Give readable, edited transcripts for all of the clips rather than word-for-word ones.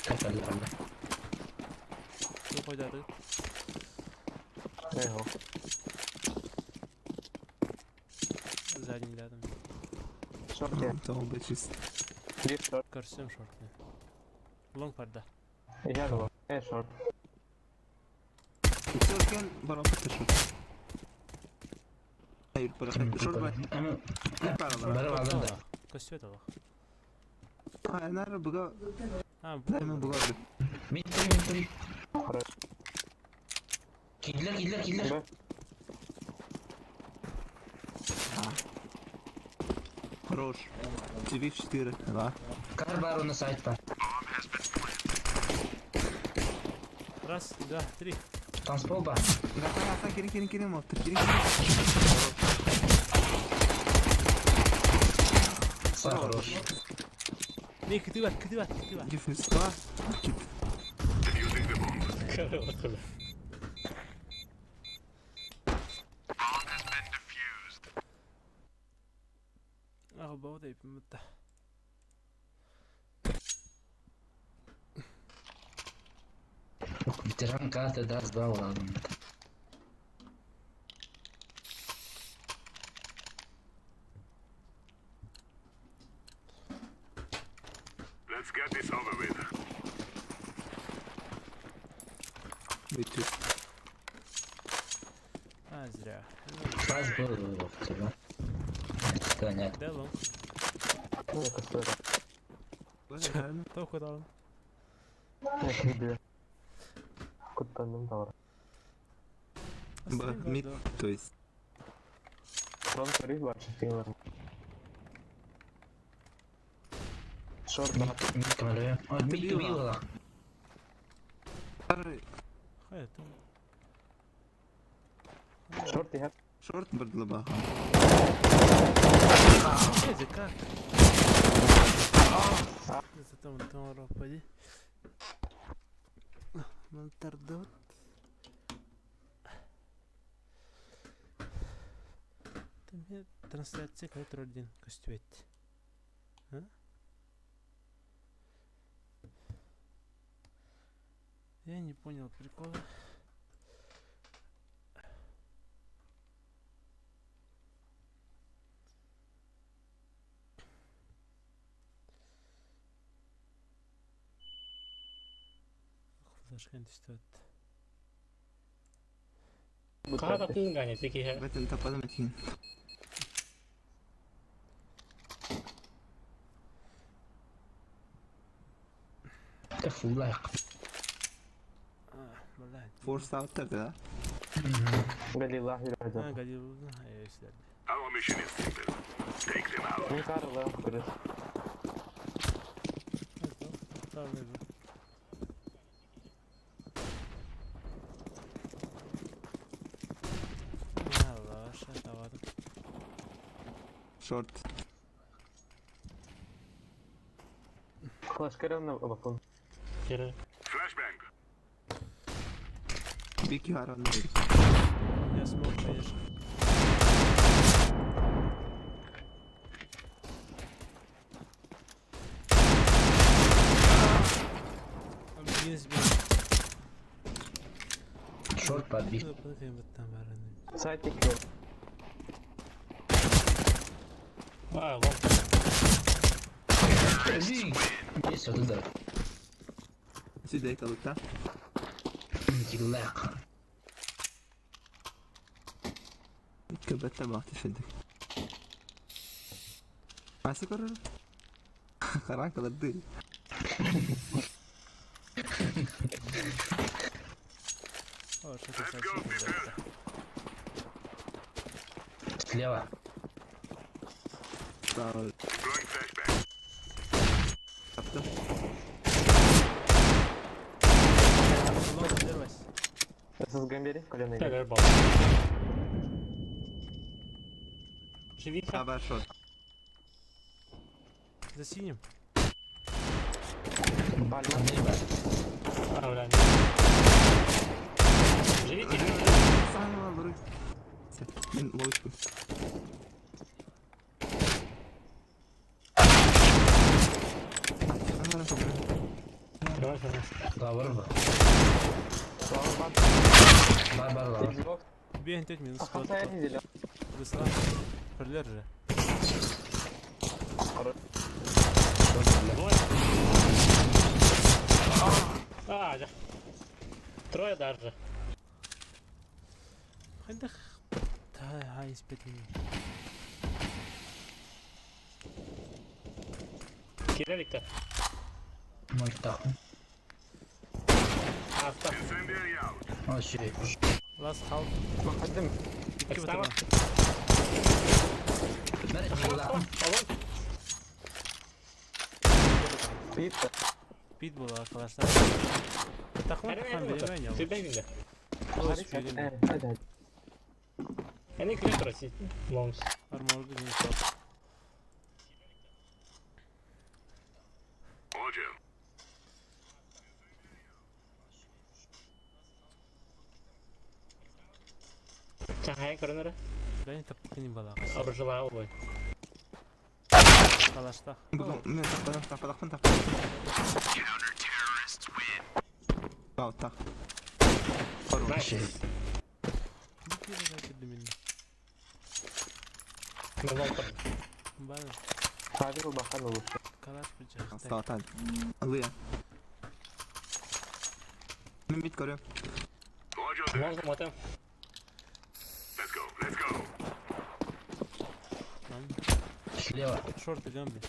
Капель. Что пойдет? Эго. Задний рядом. Шорте. Tövbe çiz. Bir short. Көрсем шортны. Лонг парда. Я думаю. Short. Tutarken bana pataşır. Hayır bırak. Şurada bak. Ama Ne paralar? bari aldım da. Костюет алах. Ha nerede buga? А, Hemen buga. Мид. Кидлер. Б. Хорош. TV 4. Да. Кар бару на сайт бар. раз, два, три. Танцпол бар. Ата girin motor. Girin. Сай хорош. Не, кытыват. Дефис 2. Git. Ах, баудай пимутта. Ветеран карты даст 2 урона. Let's get this over with. Bitti. А, зря. Флаш был в тебя. Нет. Да, лонг. Не косує. Реально. Кто куда? Не крибі. Кутанным тавр. Mid, то есть. Фронт різ бачиш філер. Шорт. Мид камеры. О, мид убила. Хай там. Шорт і гет. Шорт бадлаба. Эй, как? Это там ропади. Монтардот. Там є трансляція, коли один костюет. А? Я не понял прикола. Флешка стоит. Kahakak tinggal ni fikir hai. Betul tak pada mati. Это фул лайк. Блядь. Force out da. Галіла гіраджа. А, гадил, я сюда. Our mission is simple. Take them out. Він карла. Крис. Там лежу. Лаша, товар. Short. Флеш керев на бапун. Kira. Flashbang. Big yaran değil. Я смог, конечно. Шорт подбит. Сайт і кіл. Ah, long. Есть вот это. Size kalık da. Тиглэк. Köbette bahtı fedik. Nasıl kararı? Karankalar değil. О, что ты Let's go, совсем people. Слева. Sağ ol. Throwing flashbang. Yaptım. З гамбері, коляний. Kira ball. Живи как? Haber short. За синим. Бальма. Ah, ulan. Живите. Sağ ol burayı. Ben low. Yavaş yavaş. Daha var mı? Var var. Xbox. Bir entet minus Kafa kod. sayı değil. Burası var. Fırlar. А, да. Трое даже. Хандах. Хай испытание. Кириллик-то. Мой так. Астав. Incendiary out. О, şey. Last half. Макадым. İki Ekstava. bitirme. Nerede çıktı? Bitti. Pitbull arkadaşlar. Takma Hadi takma hadi bilemeyin ya. bakalım. Sürden günde. Kılıç Hadi bilim. hadi. Hadi. Yani küre turası. Longs. Armor bizim top. Roger. Çahaya koronara. Ben tapkini bala. Обжила обувь. Kalaşta. Не, так. Вау, так. Şey. Bir kere kaçırdım beni. На лонтер. Bana Hadi bu bakalım olur. kalaş bıçak. Осталось. Аллыя. Мид корю. Roger that. Можно мотем. Let's go. Let's go. Lan Слева. short gambi.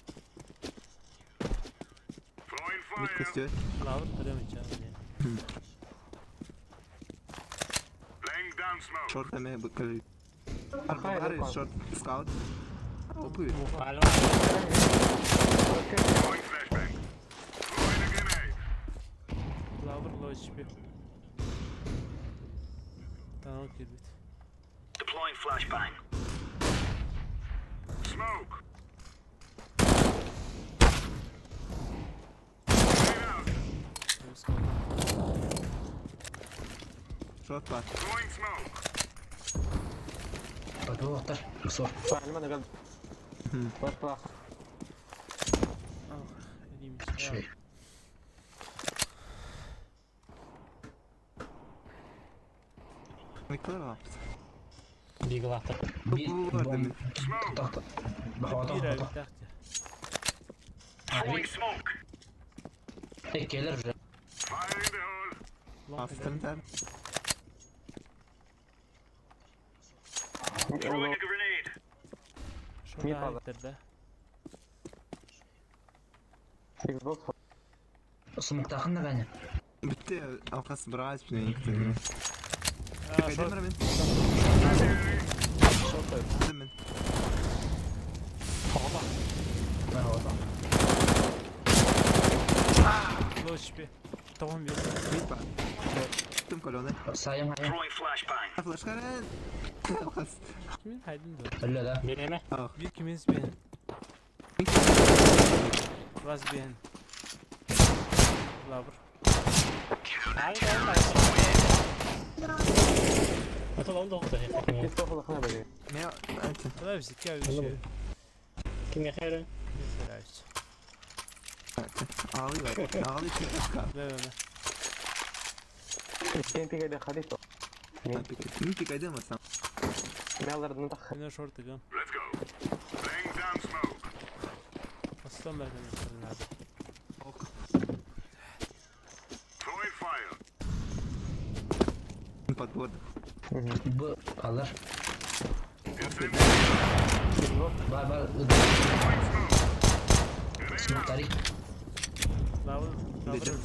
Throwing Мид fire. костюр. Alıp kıramayacağım ya. Laying down smoke. Шорт ме бакали. Hayır, Архари yok. шорт. Скаут. Опы. Алло. Throwing flashbang. Throwing a grenade. Flower low HP. Tamam kirbit. Deploying flashbang. Smoke. Grenade out. Temiz kaldı. Шорт пат. Throwing smoke. Hadi oktar. Sor. Salim hadi gel. Bak bak. Ah eliymiş. Şey. Миклер var. Бигл автор. Bir Bu var demin. Smoke. Tahta. Bak o Bir ay tahta. takti. Throwing smoke. Tek gelir buraya. Fire in the hole. Long Aferin sen. Throwing a grenade. Şurada Mid aldı. halittirdi. Xbox. Smoke takın da bence. Bitti. Arkası bırak hiçbir şey yok. Aa Kaydın short. mı ben? Short öyle. Demin. Ben orada. Low HP. Tamam bir. Mid var. Tüm kolonu. Sayın hayır. Throwing flashbang. Flash karen. Arkası. Kimin haydın da? Öyle de. Beneme. Bir kimiz beğen. Was beğen. Flower. Haydi haydi. Это лонг долго. Git bakalım ne böyle. Ne? Açın. Kadar bir sikya bir şey. Kim yaxayır? Mesela işte. Ağlıyor. Ağlıyor. Ver. İsteyen pikede hadi to. Mid pikaydı mı sen? Ne alırdın da. Yine short gun. Let's go. Laying down smoke. Aslan berkan yaptırın abi. Throwing fire. Подбор. Bu kalır. Incendiary. Var var. Throwing smoke. Grenade Smoke out. tarik. Flower. Flower Dedim. öldü.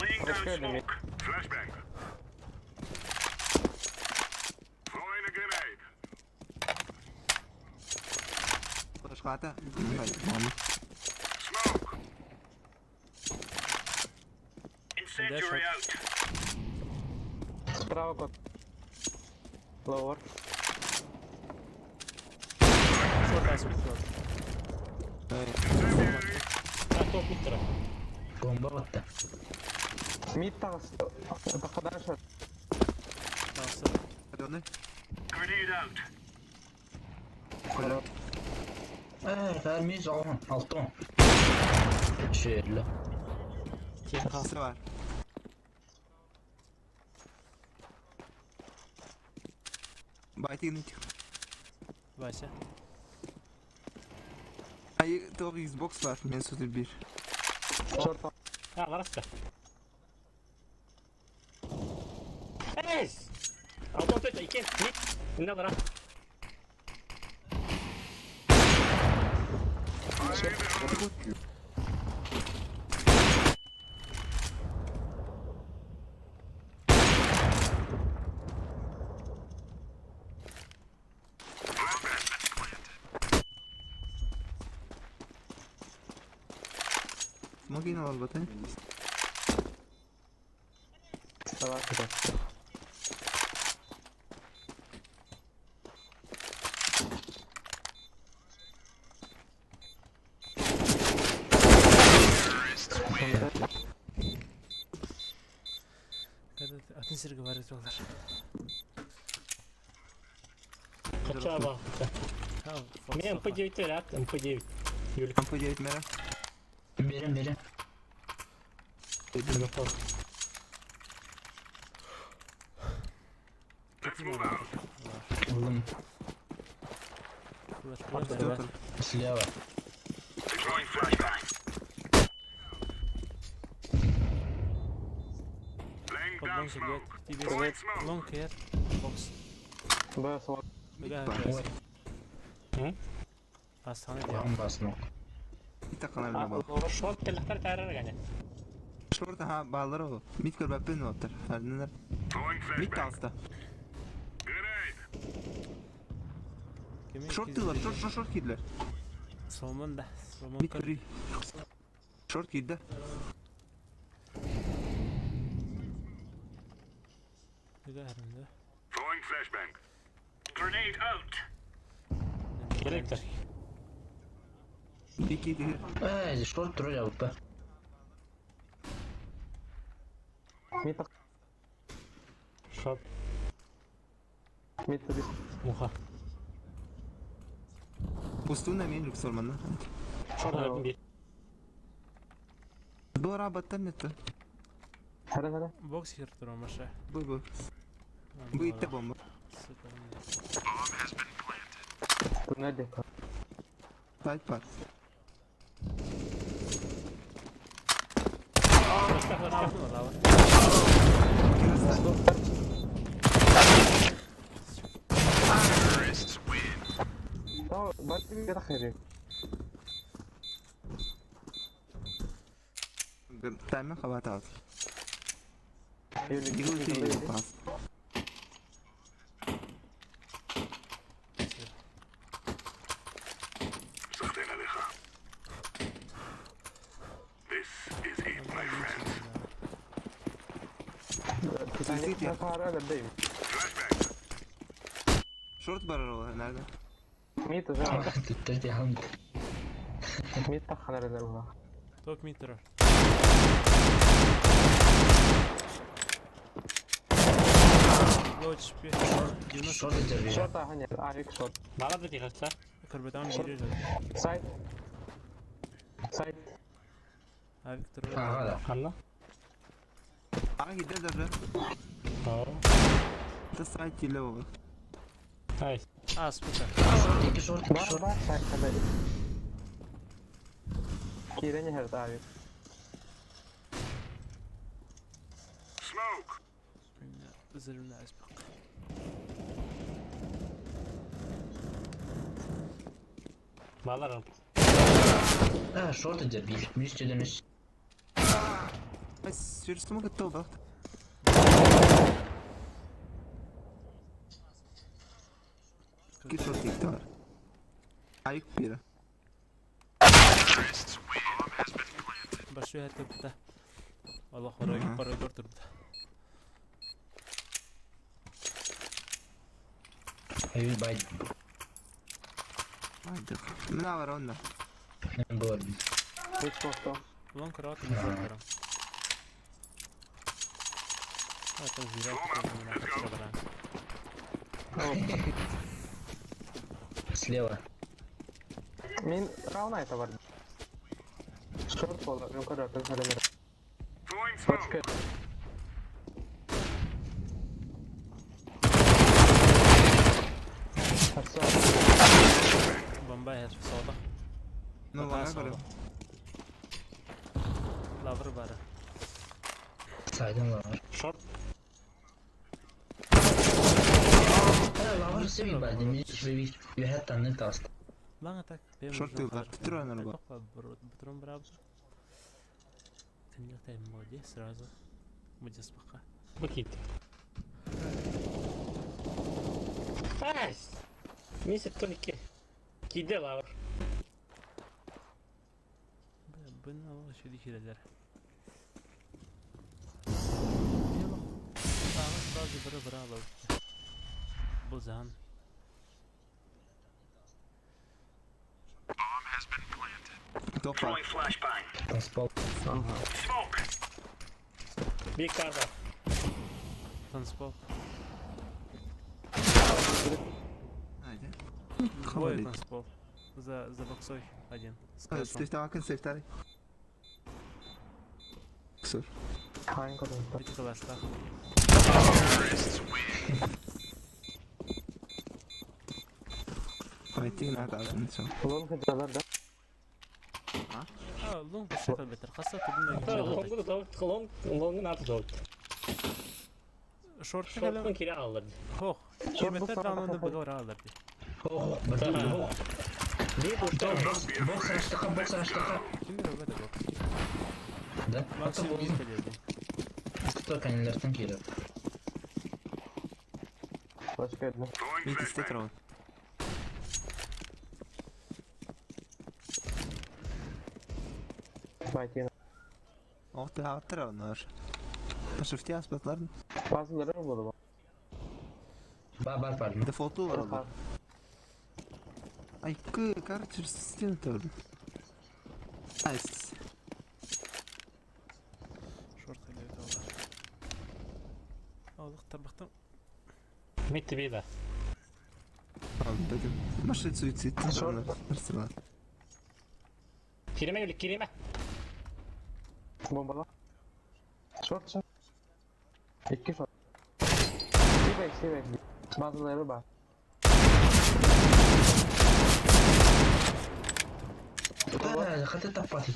Laying Hoş down geldin. smoke. Flashbang. Throwing a grenade. Flash kata. Smoke. Incendiary out. Справа кот. Lower. Short as bir short. Incendiary. Так, топ быстро. Bomba battı. Mid tağısı. Bakıdan short. Kalsı. Kolonu. Grenade out. Kolonu. Vermeyiz oğlum. Altı on. Şöyle. Тихо. Sisi var. Baytığını çık. Вася. Ay, top Xbox var. Mesut'u bir. Short. Ha varasta. Ees! Auto töitä ikin. Nyt. Minä varaa. Smoke yine var batay. Savaş gider. Atın sirgi var ediyorlar. Kaçağa bak. Tamam. Мне MP9 ver at. MP9. Yürü. Kampa gelip merak. Verin. Telefon. Kötü mü var? Oğlum Var. silah var. Deploying flashbang. Laying Long down smoke. smoke. TBS. Throwing smoke. Long here. Box. Böyle savaş. Bega Bak. herkes. Hı? Hastane diyor. Yan basma. Bir takana bile bak. Short telefon tarar yani. Şurada ha bağları o. Mid kör ben ne yaptır? Neler? Throwing Mid flashbang. alsta. Grenade. Kimin Short diyorlar. Short girdiler. Somun da. Somun Mid kır. kır. Short girdi. Bega herinde. Throwing flashbang. Grenade out. Gerektir. İki değil. Short duruyor bu be. Mid tak. Short. Mid to this. Muha. Ustuğunda mı lüks olmalı? Short öldüm bir. Bu ara battan netti. Hadi. Box here durum aşağı. Bu. Bu itte bomba. Bu nerede? Side var. Silahlarını aldın mı lava? Tamam, başka bir yere hayır. Timer kapat aldı. Yürü, Diggle yürü, değil. yürü. Pas. סחטיין עליך. This is it, my friends. Bir tane fare aradayım. Flashbang. Short var o nerede? Mid to zaman. Tuttu yan. Mid tak nerede bu? Tok meter. Low HP. Yunus. Short ediyor. Short hani ayık short. Bana da dikkat et. Kırbadan giriyor. Side. Side. Abi duruyor. Aha da. Anla. Aa gitti de. Tamam. Da side kill o. Hayır. Spika. İki short. Var side kadar. Kirenya her ayık. Smoke. Üzerinde Spika. Bağlar al. Short ediyor. Bir üstü demiş. Ay sürüsü mü gitti o bak. Git short gitti var. Ayık biri. Başlıyor her kapıda. Allah oraya para gördüm. Hayır bay. Haydi. Ne var onda? Bu arada. Hiç nokta. Long crowd mı zaten? Zaten zira tutmadan. Слева. Min ravna ita var. Short bola, yung kadar kan hada Başka. Hassa. Bomba her solda. No, Bak, bana solda. göre. Lover bara. Saydım var. Short. Lover sevi بعد مش بيحط على النت اصلا. Bana tak. Benim Short yüzümden yıllar, fark bitir etmez. oyunları bu. Yok abi, butron bravo. Ты тайм моде сразу. Будет спаха. Bakayım. Nice. Neyse ton 2. 2'de var. Ben ama şu dikirler. Bazı bıra bravo. Bu zaman. Top var. Throwing flashbang. Transpol. Smoke. Bir kar var. Transport. Haydi. Двое Хавали. танцпол. За боксой один. С Hadi красом. Steve bakın Steve. Kusur. Hangi kadar? Эти калашка. Fighting nerede aldın şu? Ulan hıcalar da. لون بشكل بتر خاصة تبنى Long'u da tavuk. Long'u nasıl tavuk? شورت Short'un كلام kiri alır. هو شي بتر داون بقول هذا دي اوه بدل Bir boşta بوكس اشتقى بوكس اشتقى. كم لو بدأ بوكس ده حتى ماكسيموم بوكس كده كنت كان الارتن كده. Başka yerde. Throwing Mid istek flashbang. round. Fight yine. Orta hatta roundlar. Şifti aspatların. Bazıları mı buldu? بار بار. Default'u var orada. Ay короче, стен тоже. Nice. شورت خليه يطول اه طبختم Mid bir de. Abi dedim. Maşet suicid. Sonra. Mesela. Kirime gel kirime. Bombala. Short shot. İki shot. C-Base. Bazıları var. دخلت الطفاتي.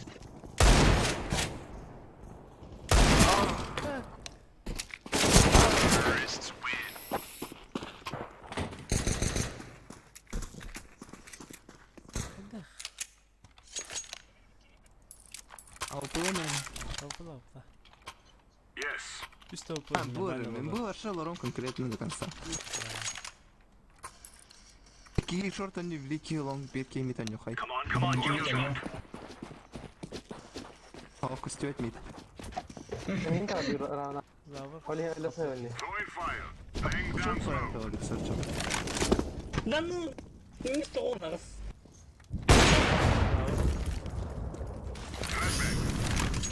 Altılı اوبلا اوبلا Yes. Чисто اوبلا был ошелорон конкретно до конца. Какие шорты они великие лонг бедки имит они хайп. Come on, give it a shot. А костюет мид. Emin tabi Rana. زاور Oli öyle söyle. Throwing fire. Laying down Çok smoke. sonra kaldı kısaca. Lan Mr. Onas.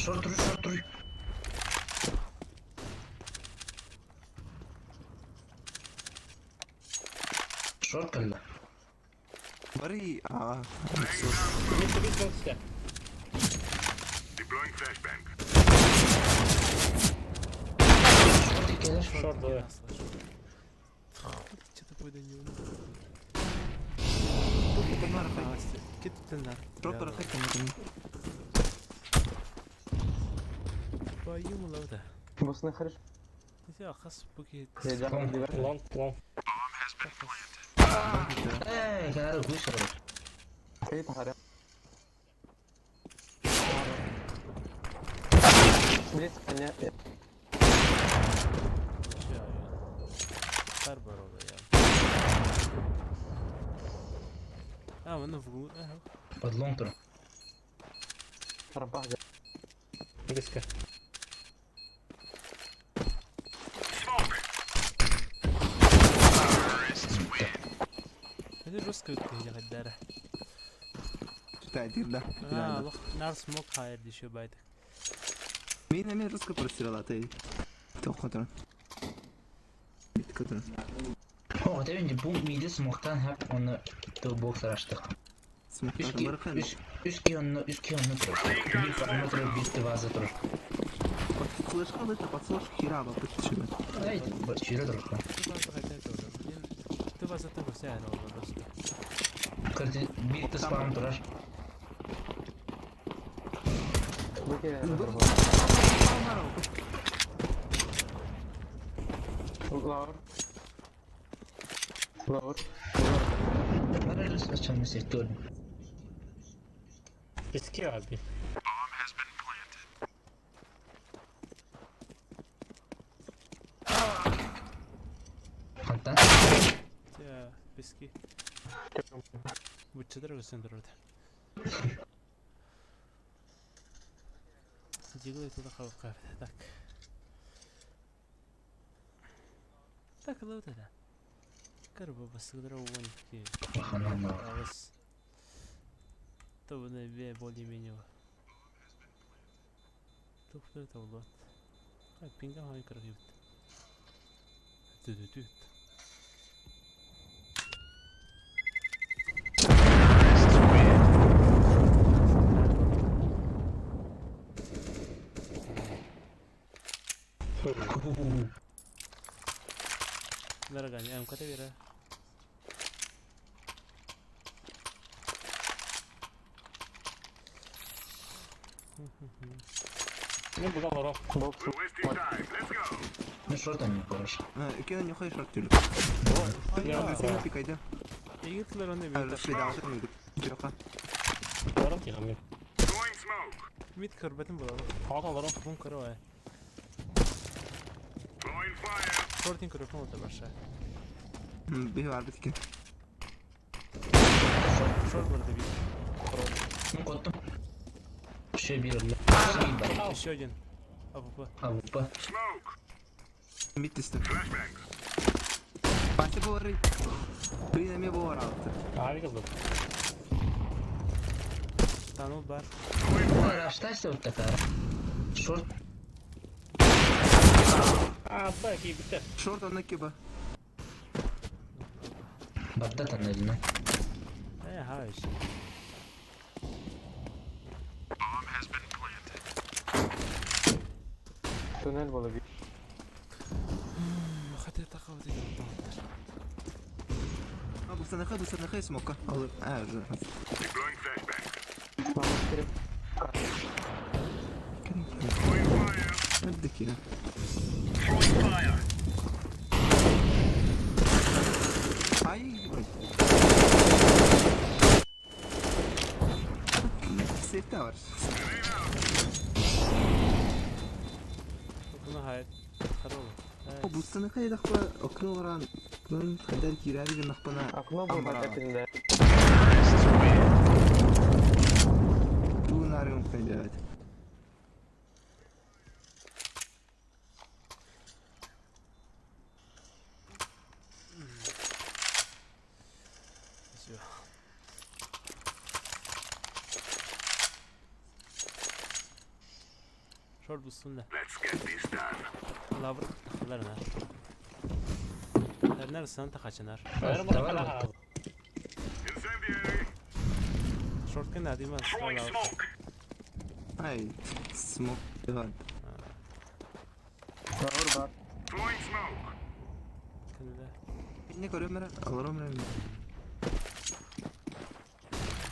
شورت روح شورت روح. شورت كله. Bari Mr. bir son işte. Deploying flashbang. شورت كده شورت. Short böyle. Что такое до него? bunlar Киттенler. Drop bırakır kendini. Bayım ula da. Bu ne karış? Ya khas buki. Heyecanlı bir ver. Long. ايه كان عارف وش هذا. İyi tahara. Bir saniye. Şey ya. Barbar oldu ya. Ha bunu vurdu. под лонтер. Rabah. Diska. Hadi rüskü ya kadar. Takdirde. Ha Allah nar smoke hayır düşüyor baydı. Мин не руска прострела ты. Кто хотел? Бит который. О, ده бенде bu mide smoke'tan hep onu to box açtık. Смутно быркын. Üst ki onunla dur. Bir parametre bitti vazı dur. Флешка лише подсложка хіра, почему? Ай, чире трохи. Ти вас этого вся просто. Кстати, бит спам траш. Выки. Лаур. Лаур. Nerede saçını sektör? Eski abi. Hatta Ya biski. Bu çadır gösterdi orada. Диглы туда хавка. Так. Так, вот это. Карба басыгдыра уонки. hanım var. Ağız. Tabi ne bir более-менее. Тухтер тавлат. Хай пинга хай кыргып. Түт. Дорогая, я МКТ вера. Ne bu da var o. Бокс. We're wasting time. Let's go. Ne şortan yapıyorlar? Икена нюхай шорт тюлю. Ya, Сильно пикайда. Егитлер он не Шлейда мидик. Жока. Var ki lan. Throwing smoke. Мид хөрбәтен була. Hava alır o. Бун кырыва. Throwing fire. Шортин кырыпны ота баша. Bir var bitkin. Шорт burada bir. Ne koydum? Şey bir Еще один. АВП. Avrupa. Smoke. Mid liste. Flashbangs. Başta bu var. Принами bu var altı. Abi kızım. Станул бар. Araçtaysa o takar. Short. Aa belki bitti. Шорт он накиба. Badda tanıdın. Hayır. Туннель было видно. Хотя такого ты не помнишь. Bu sana kay smoka. Alır. Уже. Deploying flashbang. Мама скрип. Throwing fire. Öldük yine. Throwing fire. Ay. Safe'de var. Bunu hayır. Karol. Bu sana kay dakika okno varan. Bunun kadar kirari bir nakbana. Окно было капельное. Bu narım kaydı. Все. Short üstünde. Let's get this done. Labır takılarına. Neresinden takaçınar. Ver bana kala ha. Incendiary. Short kan adima. Throwing smoke. Ay. Smoke var. Лаур бар. Throwing smoke. Kende. Ne görüyorum ben? Alırım ben.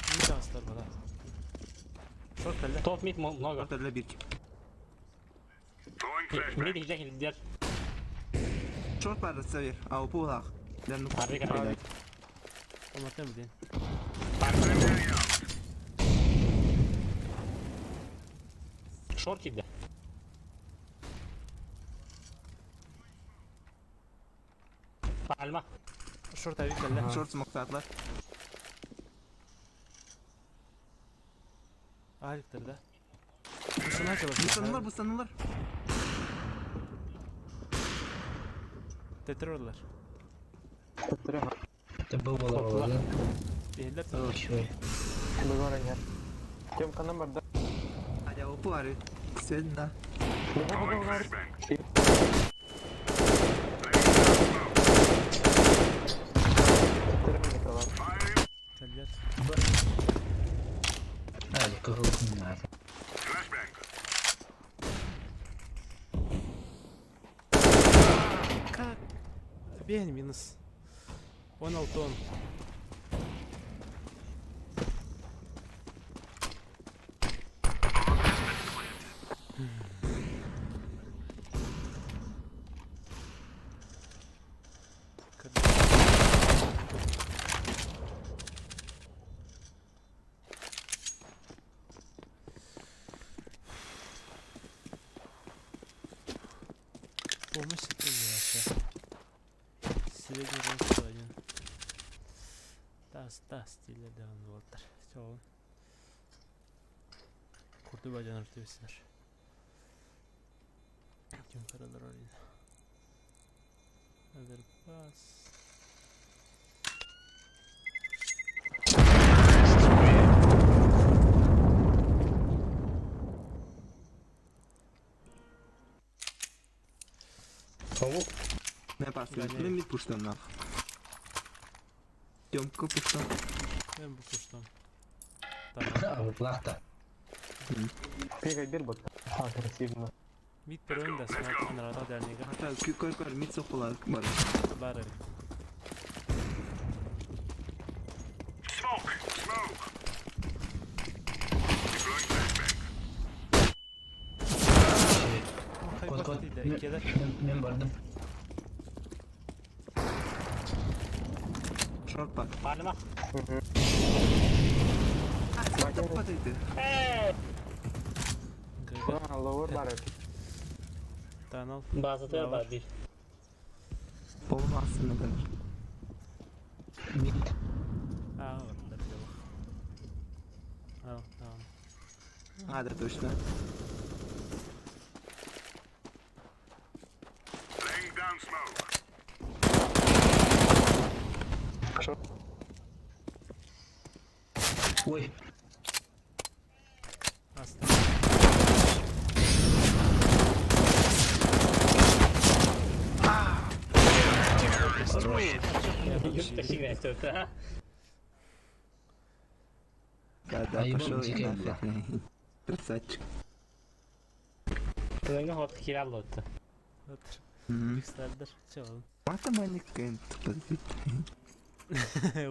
Ne şanslar bana. Short kende. Top mid много. Ortada bir. Throwing Ne flashbang. diyecek diğer. Short var seviyor. Au bu hak. Dan Harika. Anlatayım mı diyeyim? Incendiary out. Short gitti. Alma. Short abi kende. Short smoke atlar. Hariktir de. Sana açalım. Bu sanırlar. Tetrorlar. Тутыры. Tıbbı olarak. Değiller Oh tabii. şöyle. Было ранее. Тем канам бар да. Hadi o bu var. Sen de. Throwing flashbang. Тутыры николай. Firing. Teller. Hadi kıvılsın lazım. Flashbang. Ben minus. 16 10. Помощь это ясно. Средний рост один. Та стиле devam oldular. Çoğun. Kurdu bacan örtüyorsunlar. Kim karalar oraydı. Hazır bas. Tavuk. Ne yaparsın? Benim mid push'tan lan. Yomko push'tan. Ben bu kuştan. Tamam. Abi plakta. Бегай, бер вот. Агрессивно. Mid bir önde smoke narada derneğe. Hatta koy mid sokular var. Barı. Smoke. Smoke. Deploying flashbang. Kod kod. İkiye de. Ben vardım. Short bak. Halime. Kapatıydı. Ha, lower var. Tunnel. Bazı da var bir. Bomba aslında kadar. Mid. Aa orada bir yok. Al tamam. Hadi точно. Laying down smoke. Oy. Aslında. Yurt dışı güneş dörtü ha. Когда А его пошел я дикая нафиг. Красавчик. Kılığını hot kirallı oldu. Otur. Мгм. Yükseldir. Çoğun. Мата маленькая тупозит.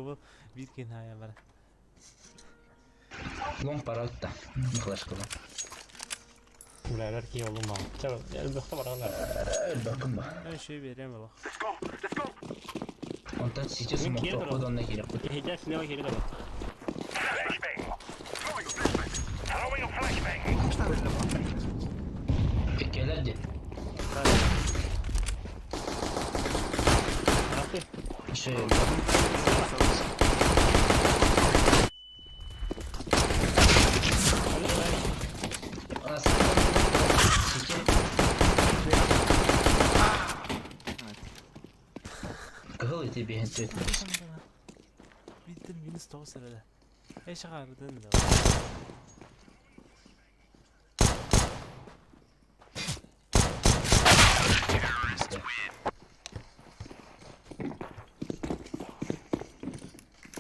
Bu bitkin hayaller. Long para altta. Flash kılan. Ulan ki yolum var. Çabuk. Elbette var onlar. Bakın bak. Ben şey vereyim bak. Let's go. Let's go. Ondan sizce smoke okudu ne gerek. Hecel silahı geri de bak. Flashbang. Throwing a flashbang. Throwing a flashbang. Pekelerdi. Ne yapayım? Şey. Aslında sizce kıl eti bir hente etmez. Bildim minus 9 sırada. Eş ağırdın da.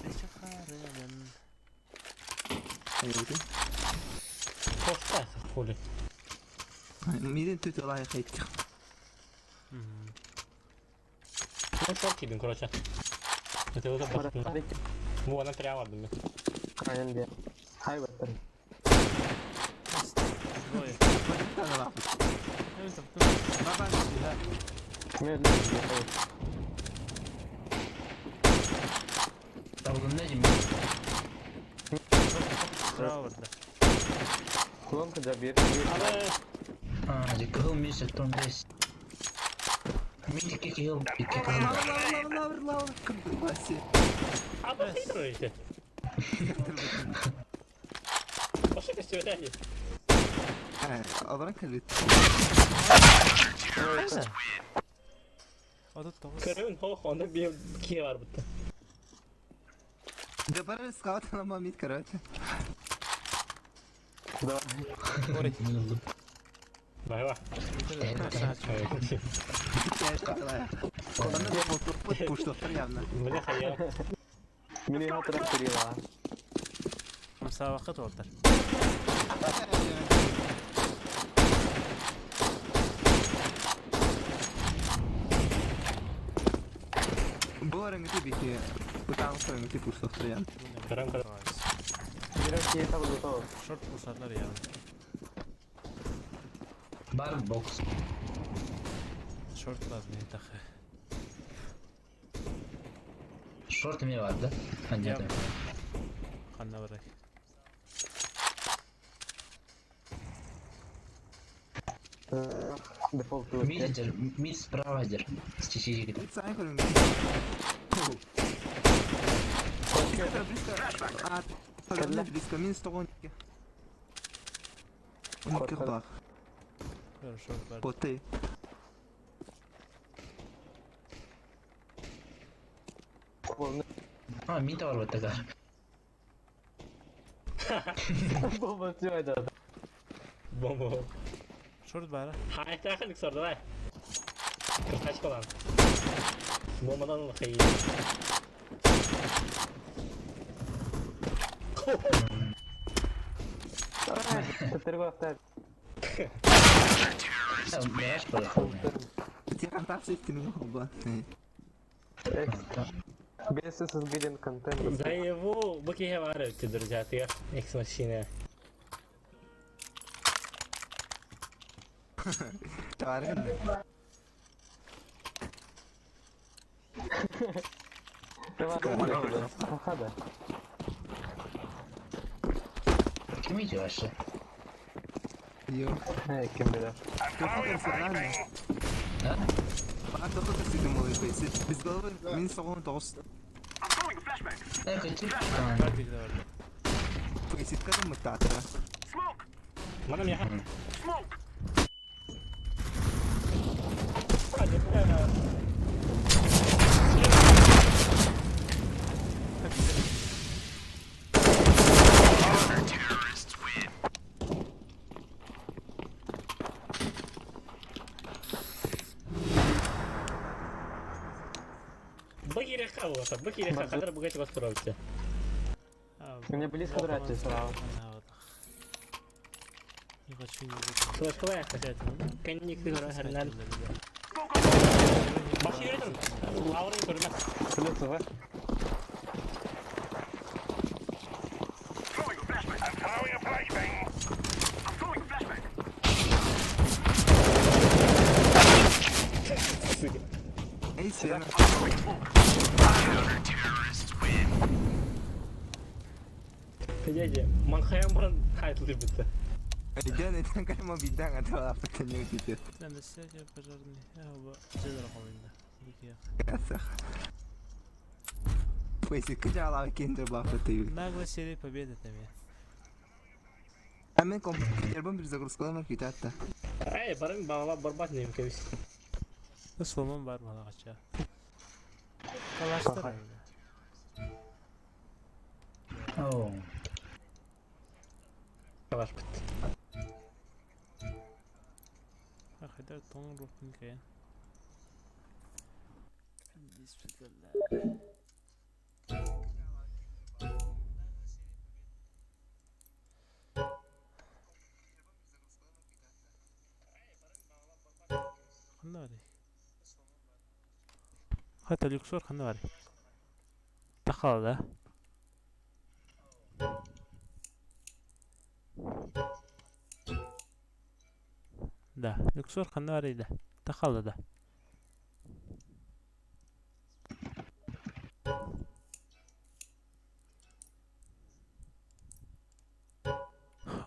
Eş ağırdın. Haydi. Posta full. Midin tütü olay kayıttık. Ne çok iyiydin Kroç'a. Öte o da baktın. Марат, Bu adam tren vardı mı? aynen diye. Hay bakalım. Двое. Bir tane var. Evet yaptım. Baba silah. Медленно бегай. Davulun ne diyeyim? Bravo orada. Клонка забер. Ama Hadi kıl mı sekton base. Mid iki kill. İki kill. Лавр. Кырбасы. ama neydi o işte? Başka bir şey değil. Alran kalit. Neyse. O da 9. Kırığın onda bir kiye var burada. Габары скаут на мид, короче. Да. Vay vay. Evet. Я сказала. Он не был тут пушту явно. Bu ne hayal? Mini hatırı kırıyorlar. Müsabakat oldular. Sorangıtı bir şey. Utağın sorangıtı pursakta yani. Karam karam. Jurex ये सब लूटो Short pushlarlar yani. Bar box. Short lazım takı. Short mi vardı? Bence de. Kanna bırak. default Mid mid справа держи. С чечечкой. Bir saniye sorangıtı. Bliska bliska. Aa. Sorangıtı bliska min stoğun. Unikir bak. Böyle short var. Potay. Ha mid var bu kadar. Bomba çıkıyor. Bomba. Short var. Hayır takılık sordu vay. Kaç kalan. Bombadan da kıyı. तेरे को लगता है Meğer böyle. Тихо, так все стримил оба. Без SSG контент. За его быки говорят, друзья, ты экс-машина. Çağırın. Hadi. Kim gidiyor aşağı? Yok. He kim bilir. Topu kırsın lan. Ha? Bana topu kırsın bu epeysi. Biz galavı min stoğun tost. I'm throwing a flashbang. Evet kaçır. Hadi de orada. Epeysi kadın mı tatlı? Smoke. Mana ya? Smoke. Hadi. Быки легко вот, быки легко, который богаче построился. Мне близко драться сразу. Не хочу не Флешковая, хотя конник ты гранат. Бахи едем. Лаурен көрмек. Плюс В. Throwing a flashbang. I'm throwing a flashbang. I'm throwing a flashbang. Ey sen. Дядя, Манхайм бран хайт любится. Ece neden kalma birden atıyor afetten yok gidiyor. Sen de sadece пожарный. Bu cedar koyunda. Bukiya. Красах. Epeysi kıca ala kendi bu afette yürü. Нагло серия победы там я. Hemen компьютер bir загрузкалama gitti hatta. Ай, баран бала барбат нем кебис. Сломан бар бала kaça. Kalaştır. Oo. Калаш бит. Ахыда тоң рухын кая. Bismillah. Қандай бар? Хата люксор қандай бар? Тақалды. Да, люксор қандай бар еді? Тақалды да.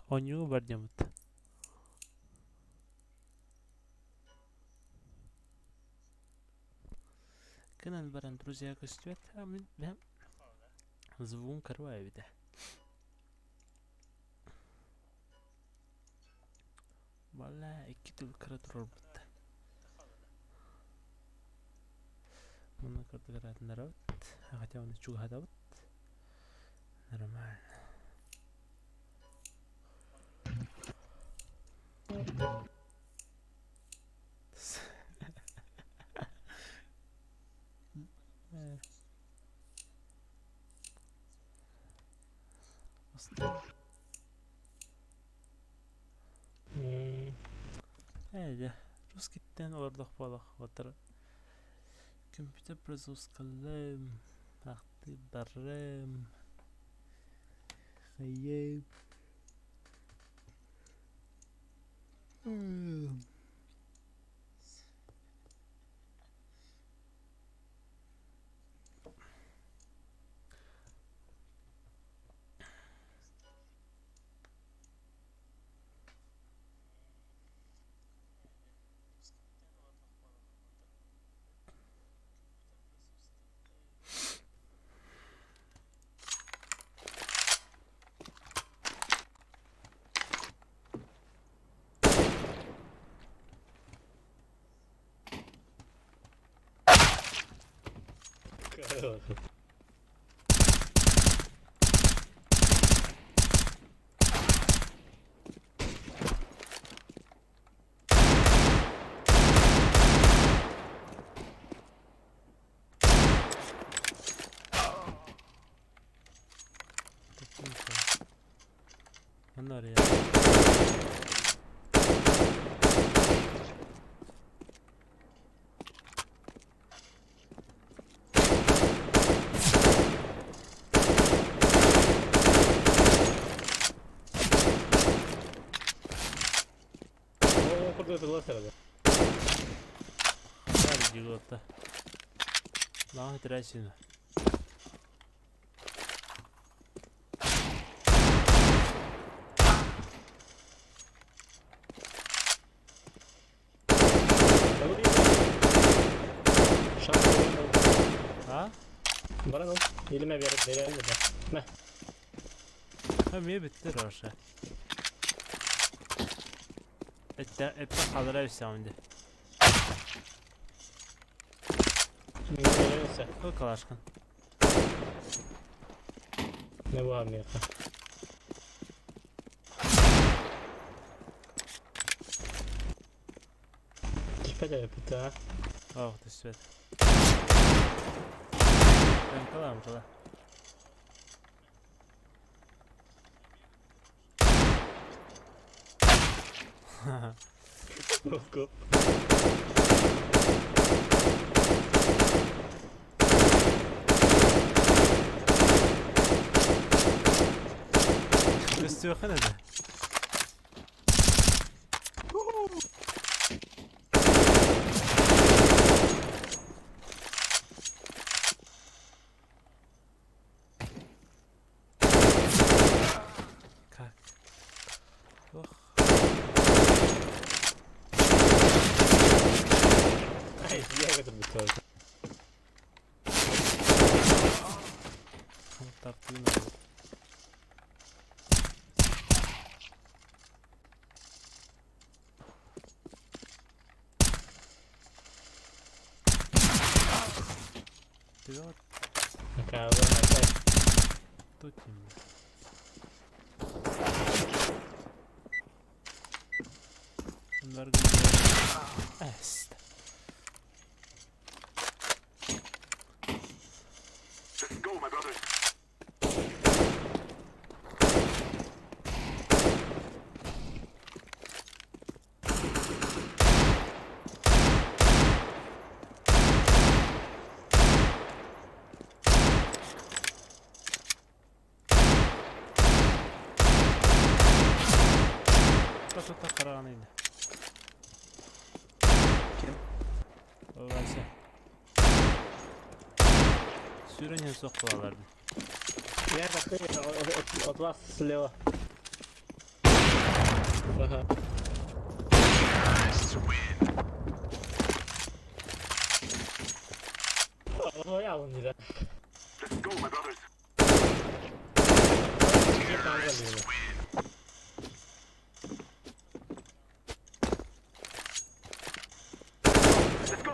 Онюгу бар демет. Канал баран, друзья, костюет. А мы звук карваю, да. Вала, iki tül kara durur bitti. Bunu kırdı kıratınlar avut. Хотя он чуг хадавut. Нормально. Әйді, рус кеттен ордық болық отыр. Computer process kalem. Aktif barem. Hayır. Onlar ya. Hadi gigotta. Lan trasino. Ha? Bana ne? Elime bir yere verelim de. Ne? Ha niye bitti roşa? Ette kalır ev sound'i. Neyse. O kalaşkın. Ne bu hamle? Kipede yapıtı ha. Oh, this way. Ben kalam kala. Go. Üstü yok ne de. Kalk. Oh. Ay, diye götür bir tuvalet. Taktığın oldu. Pivot. Acaba até. Tutayım. Bunlar gönderiyor. Est. Let's go, my brothers. Tata karanıydı. Kim? O verse. Sürünce soktulardı. Я такой от вас слева. Ага. О, я вон не. Let's go, my brothers. Let's go.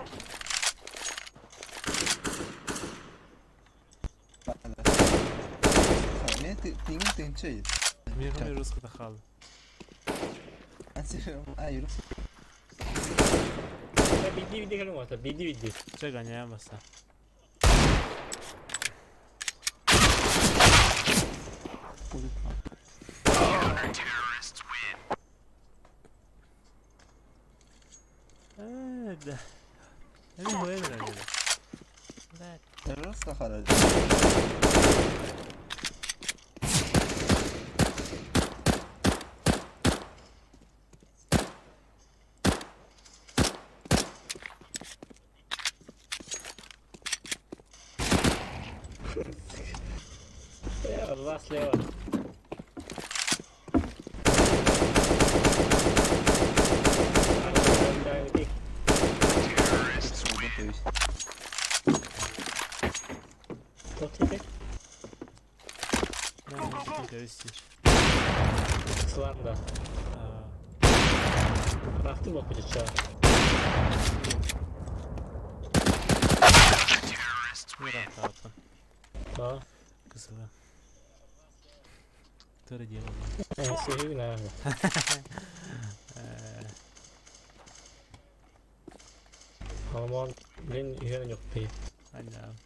Ne tingin şey. Мирный русский тахал. Hayır. Биди калим орта, биди. Че гоняемся? Terrorists win. Да. Это не хуй, наверное. back. Terör sahalıyı. Allah слева. Кто теперь? Nereden göster. Сланда. Baktım okuyacak çağa. Bırak kapın. Tamam. Kızılı. Dur diyelim. Seviyor ne abi? Aman ben yön yok be. Annem.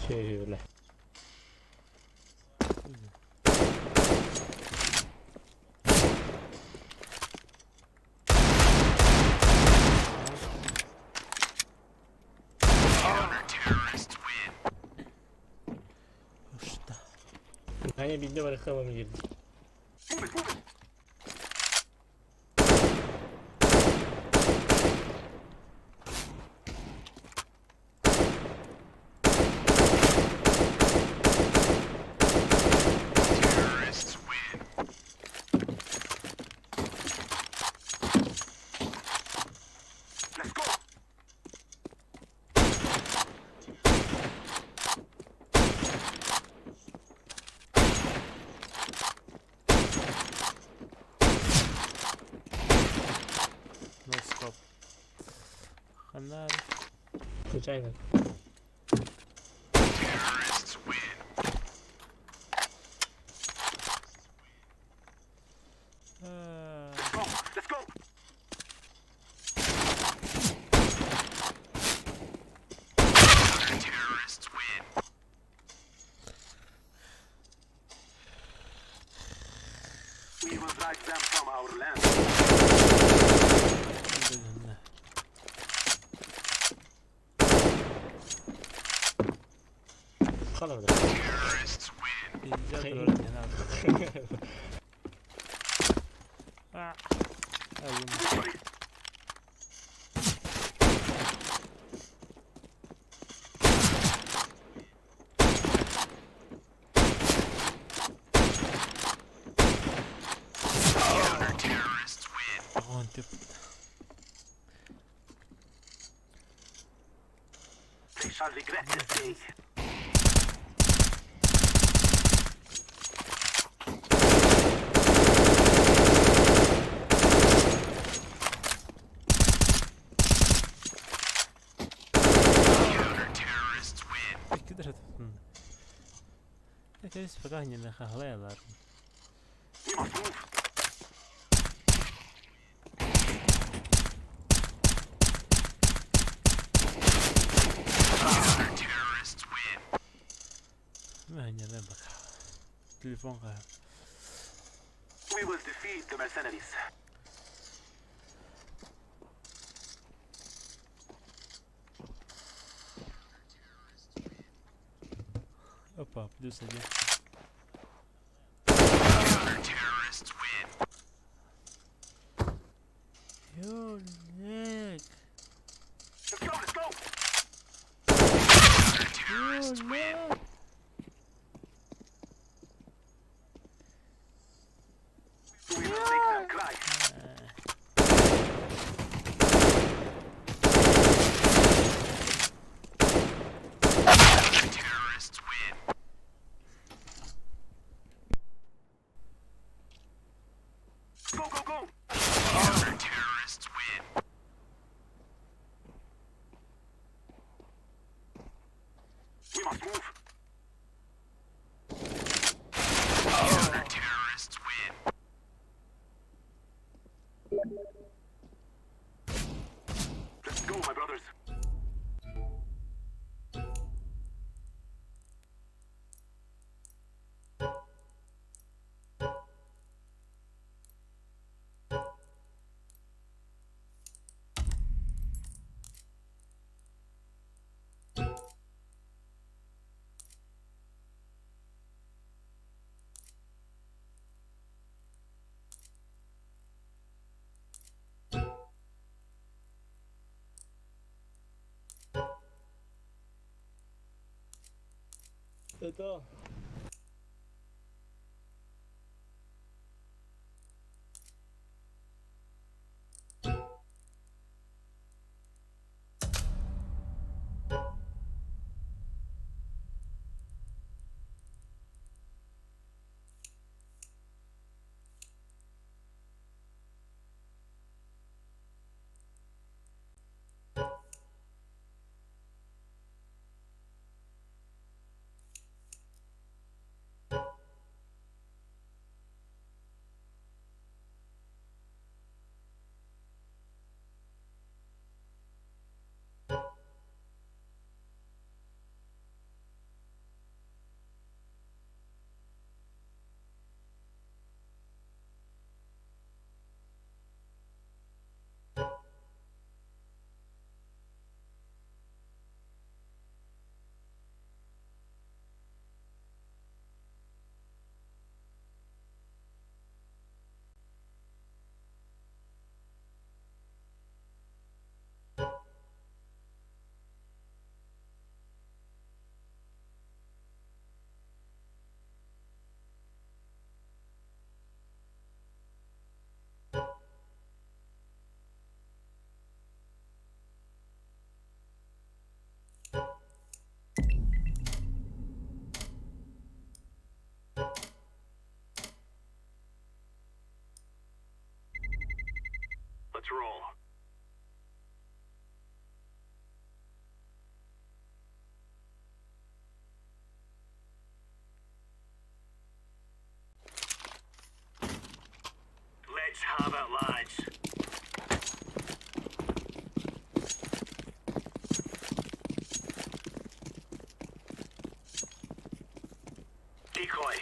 Şöyle. Hoşta. Hani bildi bırakamam girdi. No scope. Kanlar. Aynen. Let's go. We will drive them from our land. Kalmadı. Diyeceğim dur genel. Ayım. Antep. They shall regret this day. Кидр это. Так я пока не нахалаяlar. We must move. Мehnyene bak. Telefon kaya. We will defeat the mercenaries. Опа, плюс один. Юлик. Let's go, let's go. Юлик. We will make them cry. Go, go, go. We must move. Это. Let's roll. Let's have it, lads. Decoy.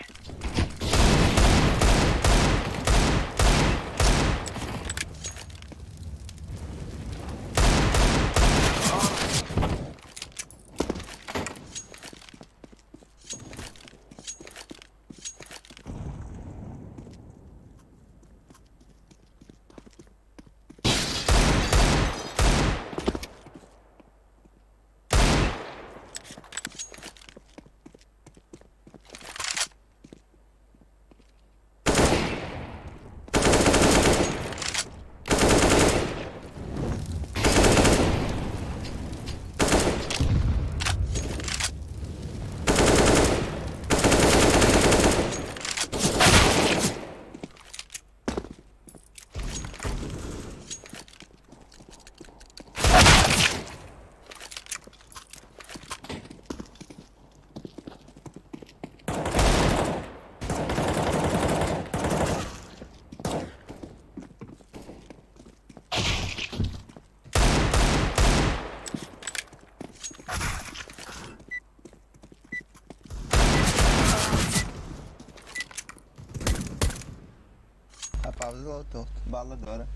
Pausa torto. Bala agora.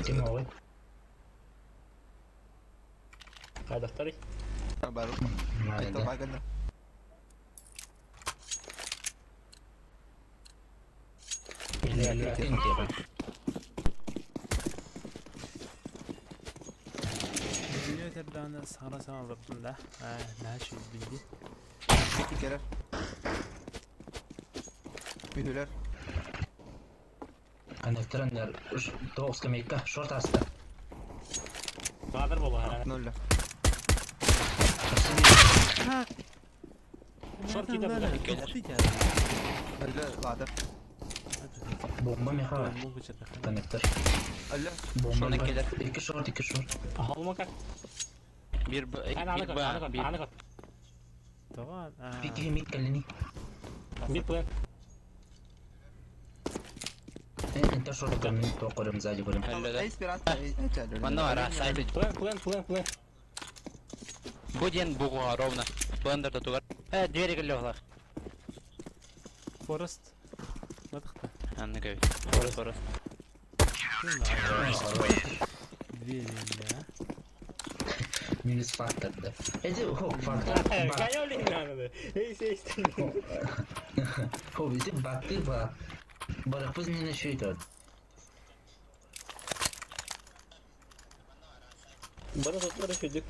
Ti muove. Vai da stare. Trabalhou. Aí tô vagando. Video tabi'den sağra sağra Rabbim de. Ne şey bildi. Bir kere. Mühürler. هنفترض توقف كميكا شرطة عسكر Nadir baba herhalde. Nulla. Short gider bu da. Öyle vardı. بومبا ميخا كونكتر Öyle. بومبا كده iki short Halma kalk. Ana kalk. طبعا في كيف 100 كلني Bir plan. انت short كان توقع مزاجي بقول Hay speranza. Мана ара сайт. Plan. Буден бугуга ровно. Плендер татугар. Двери галёгла. فورست ما تخطى Анны кай. Форест. فيلا minus factor ده ايه هو factor Cayó el inglano. Ese. هو بيزيد باكتير بقى برفض من الشيء ده Bana tutları çocuk.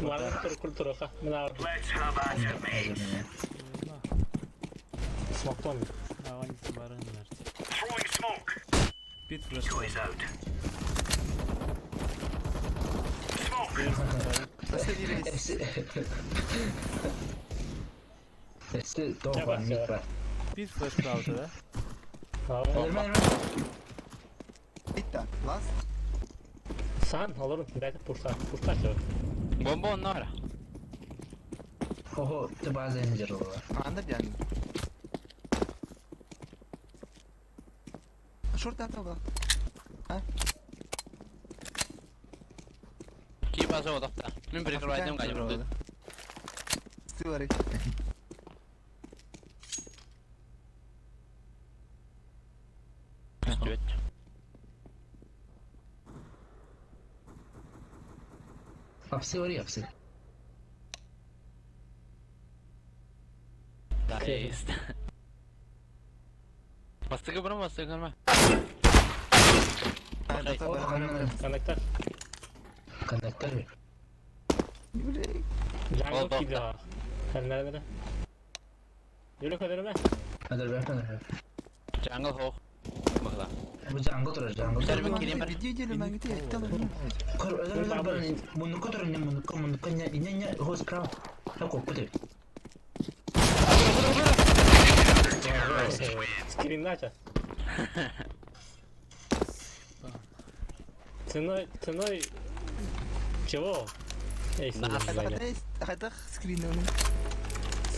Var tur ha. Mina Let's have at it, mate. smoke'tan. Avan itibarını verdi. Throwing smoke. Pit flash. Toys out. Smoke. Nasıl bir reis? Sesi doğru Ya var, bak mid ya. var. Pit flash kaldı da. Ölme. Bitti. Last. Sen alırım. Belki pursa ya. Bomba on numara. Oho, det bara en gör det. Anda yani. Şurada da bak. Ki basa odakta. Min breaker ride'ım galiba burada. Stivari. Evet. Hapsi var ya hapsi. Nice. Bastık bana bastık ama. Hadi Oh, tabii. Connector. Konnektör bir. Jungle Oldu. gibi ha. Sen nerede? Yürü kaderime. Hadi ben. Jungle hawk. Bakla. Bu jungle durur jungle. Güzel bir durur. kilim var. Video geliyor ben gideyim. Tamam. Kor öyle böyle bunu kotor ne bunu ne host crown. Tak koptu. Screen'ini aç. Tınay. Чего? Эй, Hadi screen onu.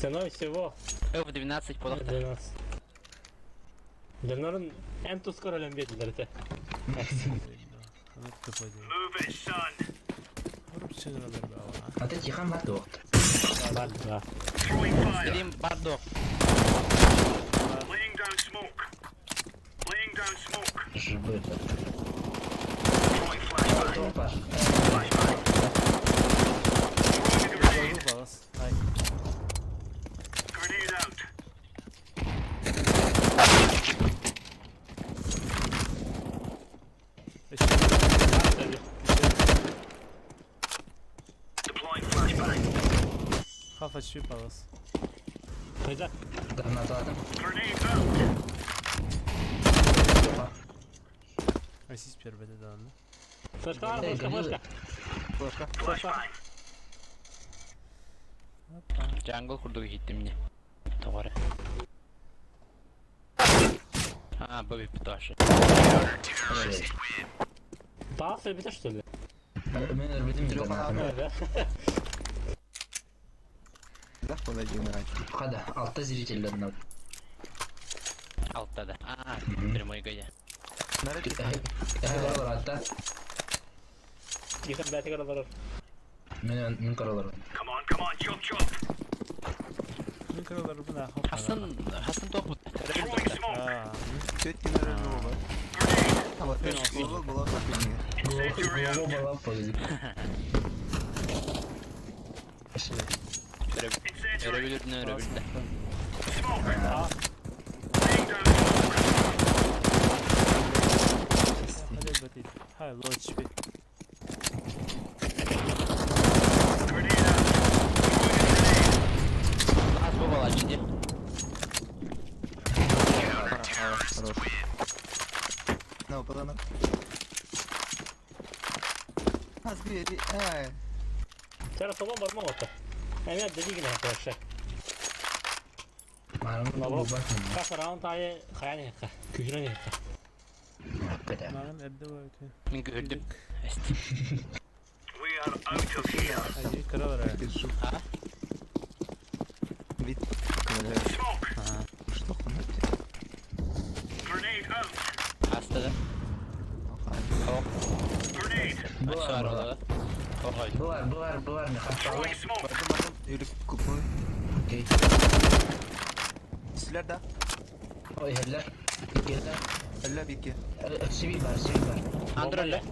Ценой всего Öf 12 podakta. 12. Dönürün en tuzkar ölen bir dilerde. Kanat kapadı. Move it, son. Vurup çıkaralar be ama. Hadi çıkan bak doğru. Var var. Throwing fire. Dediğim bardo. Laying down smoke. Laying down smoke. Живой. Throwing flashbang. Топа. Flashbang. Throwing a grenade. Vur balas. Hay. Grenade out. Deploying flashbang. Kafa çiğ balas. Kayacak. Granat aldım. Grenade out. Asist perbede dağında. Flaşka var mı? Flaşka. Flashbang. Jungle kurduk gittim yine. Doğru. Ha bu bir taşı. Daha söyle что ли? Ben örmedim Yok abi. Öyle. Zah olacak merak. Hadi altta ziritellerden. Altta da. Aa, primoy gaya. Nerede? Karalar hatta. Yıkın belki karalar. Men karalar. Come on, chop chop. Bunun karaları bu ne? Hop. Hasan top. Throwing smoke. Aa. Kötü kenarı ne olur? Grenade. Ama global bulak bilmiyor. Globo bala pozitif. Incendiary. Örebilir ne örebilir de. Smoke. Laying down smoke. Hadi elbette. Ha low HP. Grenade out. Throwing a grenade. Az bu bala ciddi. Ne yapalım? Az bir yeri. Sen tamam bakma orta. Yani dediği gibi arkadaşlar. Malum bu bakın. Kaç round ayı kayani yakka. Küçüne yakka. Hakikaten. Bunların elde var ötü. Min gördüm. We are out of here. Hadi karalar ha. Bir şu. Ha? Bit. Kamera. Smoke. Что он? Grenade out. Hasta da. Hawk. Grenade. Bu Aşağı var. orada. Oh haydi. Bu var. Ne hasta Throwing smoke. Bakın yürü kupu. Okey. Sizler de. O yerler. Yerler. Elle bir ki. Sivil var. Androlle.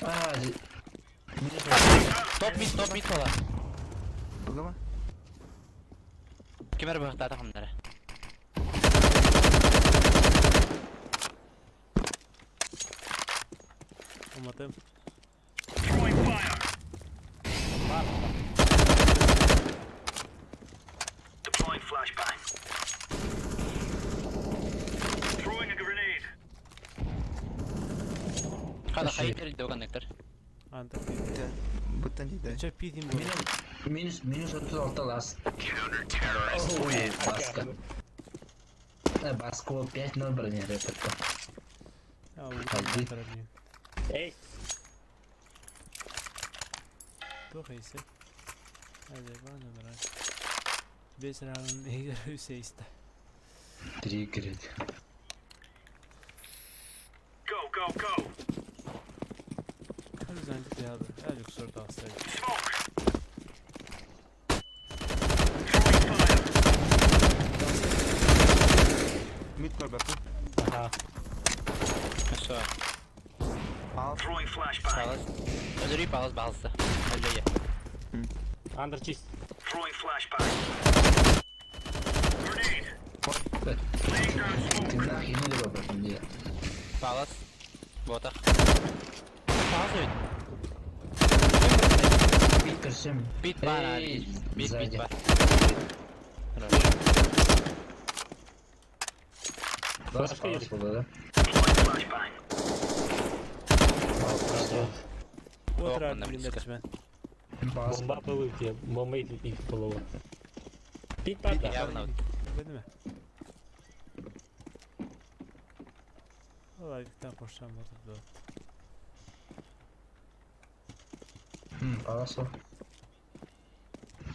Aa. Top mid valla. Bakın mı? Kemer bakta takımlara. Umarım. Throwing fire. Var. Hadi hayır de connector. Антер. Бұттан дейді. Че пидим bu. Minus 36 last. Ой, баска. Баска 5-0 бронировает только. Ya bu kadar değil. Ey. Doch ise. Hadi bana bırak. Beş round eğer ise. 3 грид. Go, go, go. Hadi zannet ya da. Hadi kusura kalsaydı. Smoke. Mid kor bakın. Aha. Aşağı. Al. Throwing flashbang. Palas. Öldürüyü palas balsı. Öyle ye. Under çiz. Throwing flashbang. Grenade. Laying down smoke. Ты нахуй не робот, мне. Palas. Botak. Palas öyle. Бит красим. Bit var Ey, abi. Bit сзади. var. Бас палас было, да? Deploying flashbang. Otur Yok, abi bunlar ben. Бас. Bomba pılıyor diye. Bomba ilk pılıyor. Bit var da. Явно. Değil mi? Vallahi bir tane koşacağım orada. Палас.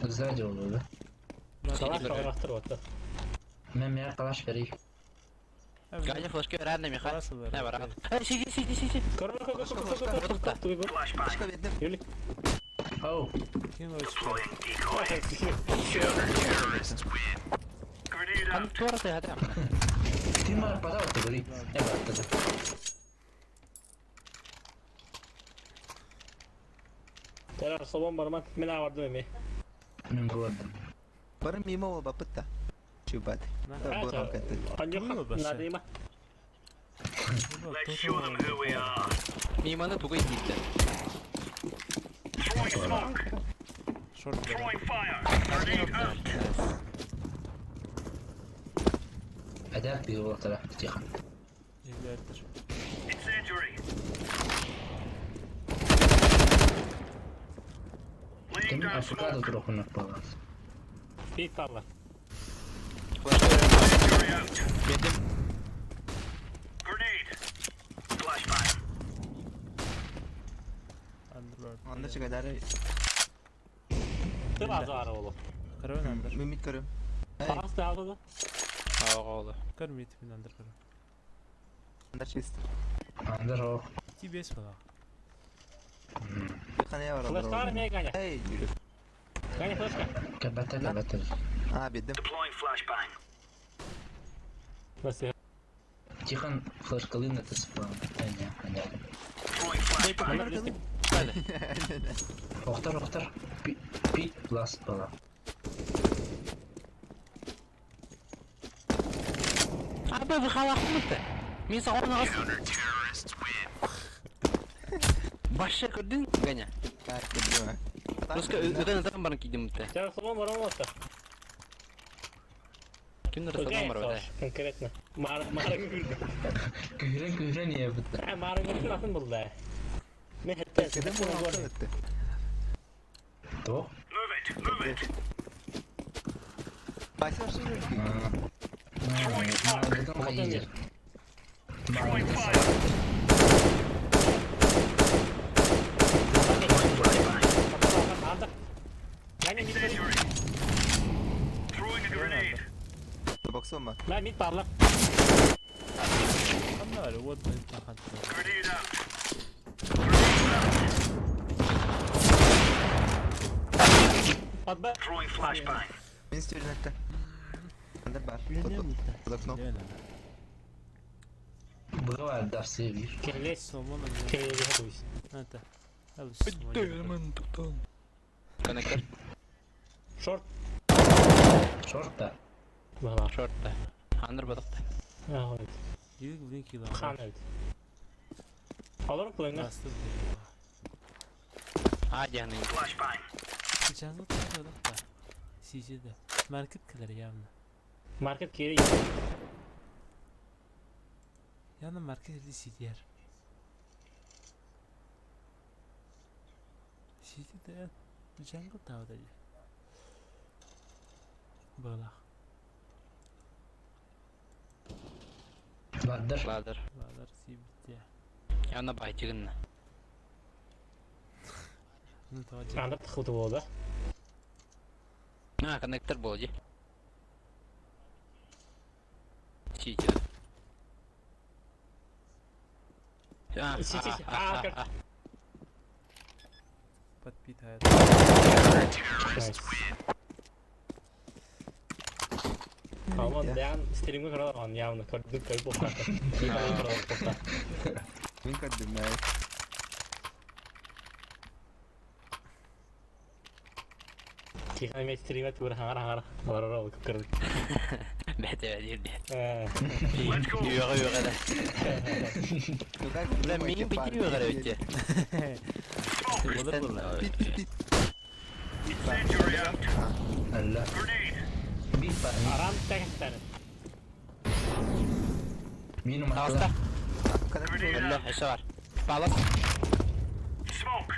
Сзади было, да? Kalaş kalaştır orta. Меня калаш бери. Gagne flash ver annem ya. Nasıl var? Ne var abi? Hadi şey. Koru. Duygu. Flashbang. Başka verdim. Yürü. Оу. Kim o çıkıyor? Deploying decoy. Grenade Hadi out. tuvalet hadi. Ты мой подарок, ты говори. Я баттады. Terör salon barman mena vardı mı? Мен гордым. Barın mimo ol bapıtta. Şu bat. Bu Ha, rakatı. Anca nadima. Let's show them who we are. Mimanı tuğu gitti. Throwing smoke. Short böyle. Throwing fire. Grenade out. Адак бегу тара. Тихо. İlerdir. Incendiary. Laying Кем down африкада smoke. троху напалас. Bit parla. Flash ver. Incendiary out. Verdim. Grenade. Flashbang. Underlord. Anda çıkadar. Tır az var oğlum. Karavan under. Mimit karım. Hey. Pas da aldı. Aa oldu. Kar mı itibin under karavan. Anda çist. Андер о. TBS falan. Bir kanaya var Flash var orada. ne ganya? Hey yürü. Ganya flash ka. Кабата. Ha bildim. Deploying flashbang. Nasıl? Тихон флешкалы на это спам. Понятно. Throwing flashbang. Hadi. Охтар. Пит пласт бала. Abi bir halak mı? Misa onu as. Başa gördün ganya. Ha bildim ha. Ruska öden bana gidim mı? Terör salon var ama orta. Kimdir salon var orada? Конкретно. Mağara güldü. Kühren niye bitti? Ha mağara güldü nasıl buldu? Ne hatta Kedem bunu altı etti. То? Move it. Başlar şimdi. Мангатан хайдер. Throwing Мангатан fire. Aldı. Ganya mid parla. Incendiary. Throwing a grenade. Boksum var. Ben mid parla. Tam da öyle. What the fuck? Grenade out. At be. Throwing flashbang. Min istiyorum hatta. Anda bar. Bilmiyorum işte. Kulakno. Gel lan. Бывает, да, все видишь. Kirles. Somon öyle. Kirles yapıyoruz. Hadi. Al. Connector. Short. Шорта. Valla. Short da. Under balıkta. Ha evet. Yürü link yılan. Khan evet. Alır mı kulağına? Bastı. Hadi yani. Flashbang. Sıcağınızı tutuyorlar da. CC'de. Market kadar yani. Market kiri. Yani market eli CDR. ده jungle tao da. Bala. Vardır. Ладер. Balar si bitti. Yana baycığınla. Ну то Anda tıkıldı bu oldu. Ha, connector bolji. Чичи. подпитает. Nice. Ama ben stream'i kırarım yavrum. Kırdık kayıp oldu. Він кадимає. Kihame stream'e tuğra hangar. Var kırdık. Bete verdi. Let's go. Yuga da. Ulan benim bitiriyor kadar ötü. Olur mu lan? Incendiary out. Allah. Grenade. Bir tane. Aram tek tane. Minimum Hasta. Grenade Allah out. eşe var. Balas. Smoke.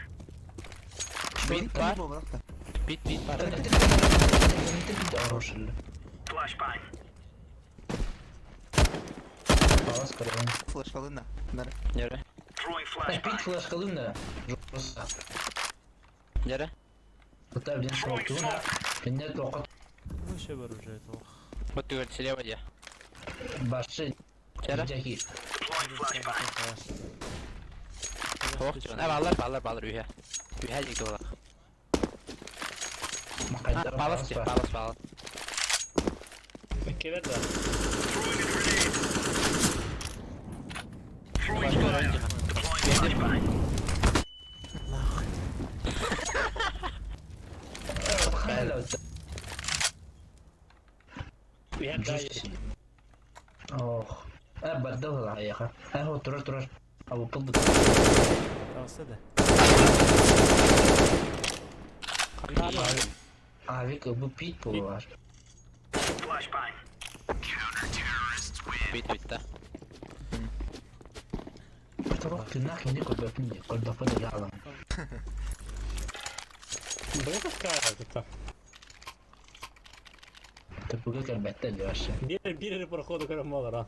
Bit var. Bit var. Хороший. Flashbang. Палас кыргын. Флешкалына. Nere? Throwing Пит flashbang. флеш кылын да. Жоса. Nere? Кыта билен Throwing шоктун. smoke. Пенде тока Выше var уже этого. Вот ты слева где? башы. Nere? Жаки. Deploying flashbang. Hoş canım. Bağlar üye. Üye gitti ola. Макайдар. Ha, balas. Kever de. Throwing a grenade. Throwing Başka fire. öğrenci. Deploying flashbang. Hello. We had that. Oh. Badda wala ya. Ho turur. Abu puldu. Kalsa da. Abi bu pit pulu var. Flashbang. Bitti. Çok günah hindi ko bapin. Ko dapat da yalan. Bu ne kadar kısa. Tapuga kan battal ya aşağı. Bir проходу корму lara.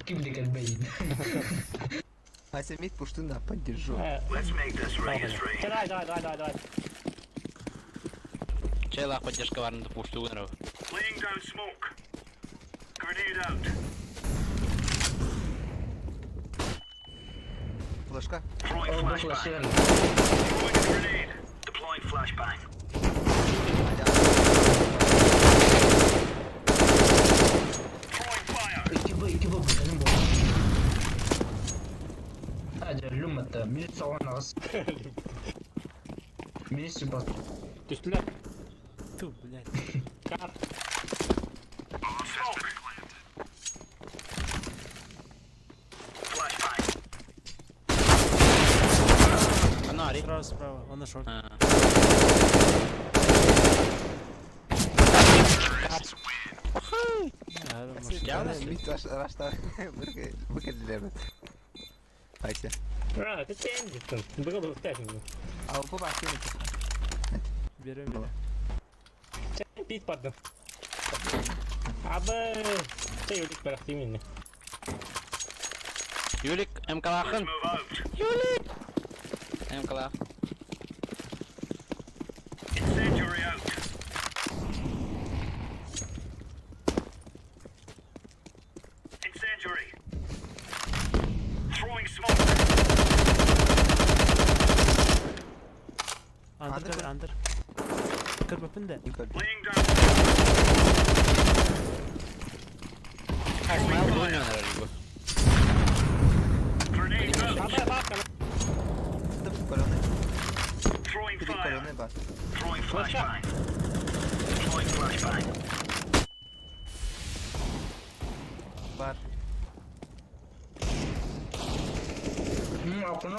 Kim de kan bayin. Ася мид пуштун да поддержу. Let's make this registry. Давай. Чела поддержка var mı? Puştu uğrar. Laying down smoke. Grenade out. Флешка. Throwing O bu flashbang. flaşı ver. Throwing a grenade. Deploying flashbang. Throwing fire. İki bu benim bu. Hadi lumata. Bir savan ağız. Minisi bas. Düştüler. Ту, блядь. Kar. Smoke. Flashbang. Фонари. Справа. Он нашел. Ha. Hadi Geldi. Мид рашта. Выкатили. Ася. Ha, sen gittin. Bakalım istersin. А по башке. Берем. Sen pit pardon. Abi. Şey yolduk bıraktım yine. Юлик, Let's МКЛахын. move out. Юлик. МКЛах. Incendiary out. Incendiary. Throwing smoke. Under. Kır bakın da. Laying down. Kaçmaya oynuyorlar bu. Grenade out. Abi bak. Колонны. Throwing Три fire. колонны бар. Throwing flashbang. Deploying flashbang. Бар. Okunu.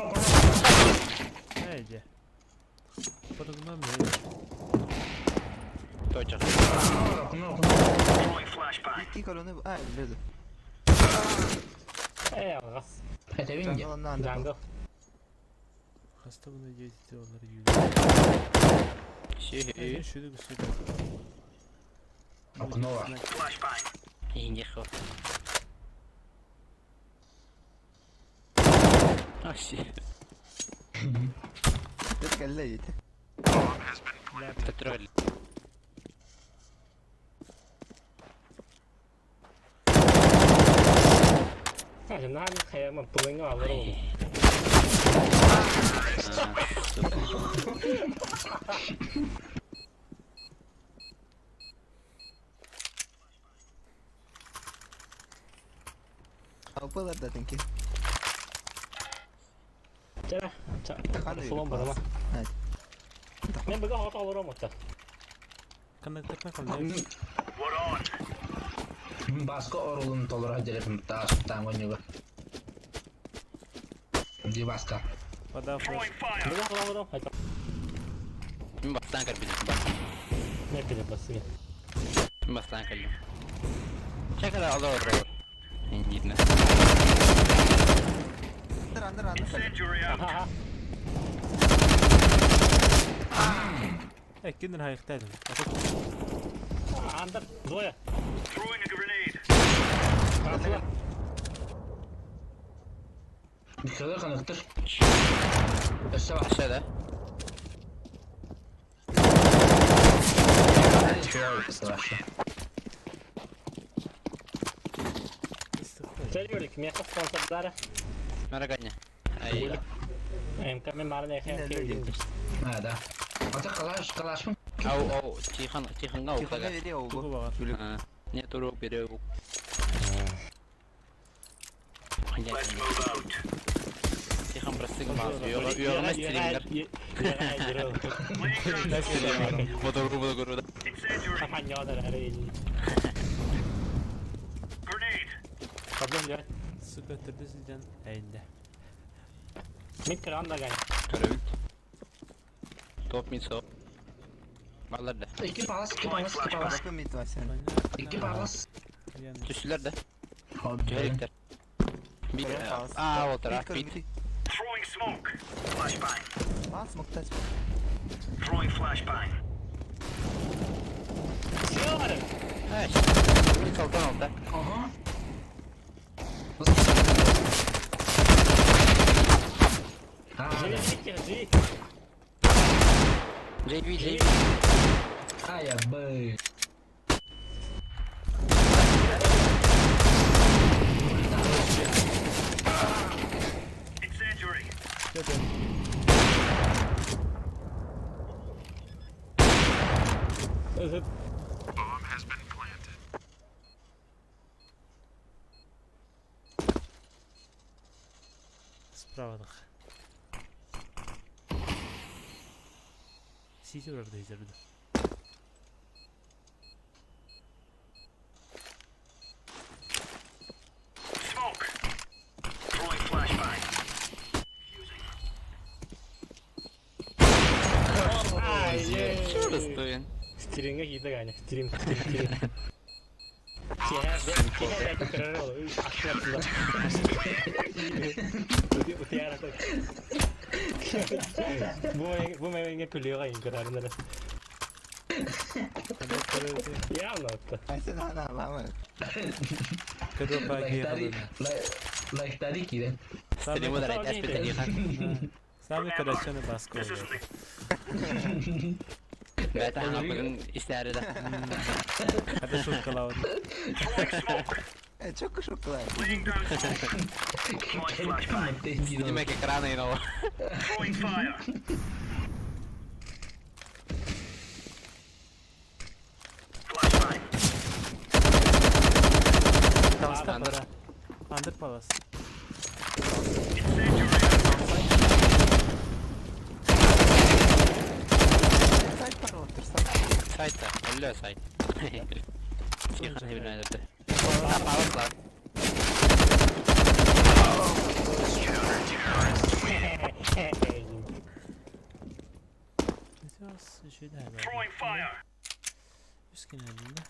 Neydi? Подогнал мне. Точно. Okunu. Deploying flashbang. Три колонны. А, лезу. Ey algas. Hadi vinge. Джангл на андер. Jungle. Hasta bunu yedi onları yürü. Şey. Şöyle bir sürü. Okno var. İnce xo. Ah shit. تتكلم Petrol. Şimdi hani kıyamam pulunu alır oğlum. Apalar da tinki. Cana. Hadi Fulon bana ama. Hadi. Ben bugün hata alırım hatta. Kandak takmak oldu. Baska orulun tolur hajarım ta tangon juga. Di baska. Vada flash. Bugün hata alırım. Hadi. Min bastan kar bilim bak. Ne kadar basıyor. Min bastan kallim. Çekala alır. İngilizce. Under. Kendin hayıktaydın. Andır. Zoya. Throwing a grenade. Kalsın. Dikkatle kanıktır. Aşağı bak. Aşağıda. Hadi şuraya bak aşağı. Söylüyoruz ki miyaka sponsorları. Merakanya. Ay. Kami marah ya kayak gitu. Ada. Masa kelas mı? Au. Cihan ngau Tiko kaga. ne dedi oldu? Tugu var. Ha. Ne turu biri bu. Let's move out. Cihan berasing mas. Yorulma streamer. Bodoh guru. Incendiary. Kapan ya da hari ini. Grenade. Kabul ya. Su götürdü sizden elde. Mid kran da gani. Körüt. Top mid so. Mallar da. İki palas. Bakı mit var sen. İki palas. Yani Düşüler de. Abi. Cühelikler. Bir o taraf bit. Throwing smoke. Flashbang. Bas muktas. Throwing flashbang. Siapa? Ha. Bir soldan oldu. Aha. Jadi sikit sih. JV. Ay be. Incendiary. Bomb has been planted. Справа. Сиди orada izledi. Smoke. Throwing flashbang. Şurada stoyun. Stringnya gitu kan ya. String. Dia itu keren loh. Asyik loh. Utiara tuh. Bu memangnya kuliah kan keren bener. Ya Allah tuh. Ay sen hala lama. Kedua pagi Like tadi kira. Seni bu da retas bir kan. Sami kardeşine baskı This is oluyor. Gayet hanapın isterdi. Hadi şut kalabalık. throwing smoke. Çok şoklar. Laying down smoke. Throwing flashbang. Demek ekrana yine o. Throwing fire. Flashbang. Under palas. Incendiary. Sait para otursa. Site'da. Öyle site. Cihan evine öldü. Ha palas lan. Biraz şey derler. Throwing fire. Üst kenarında.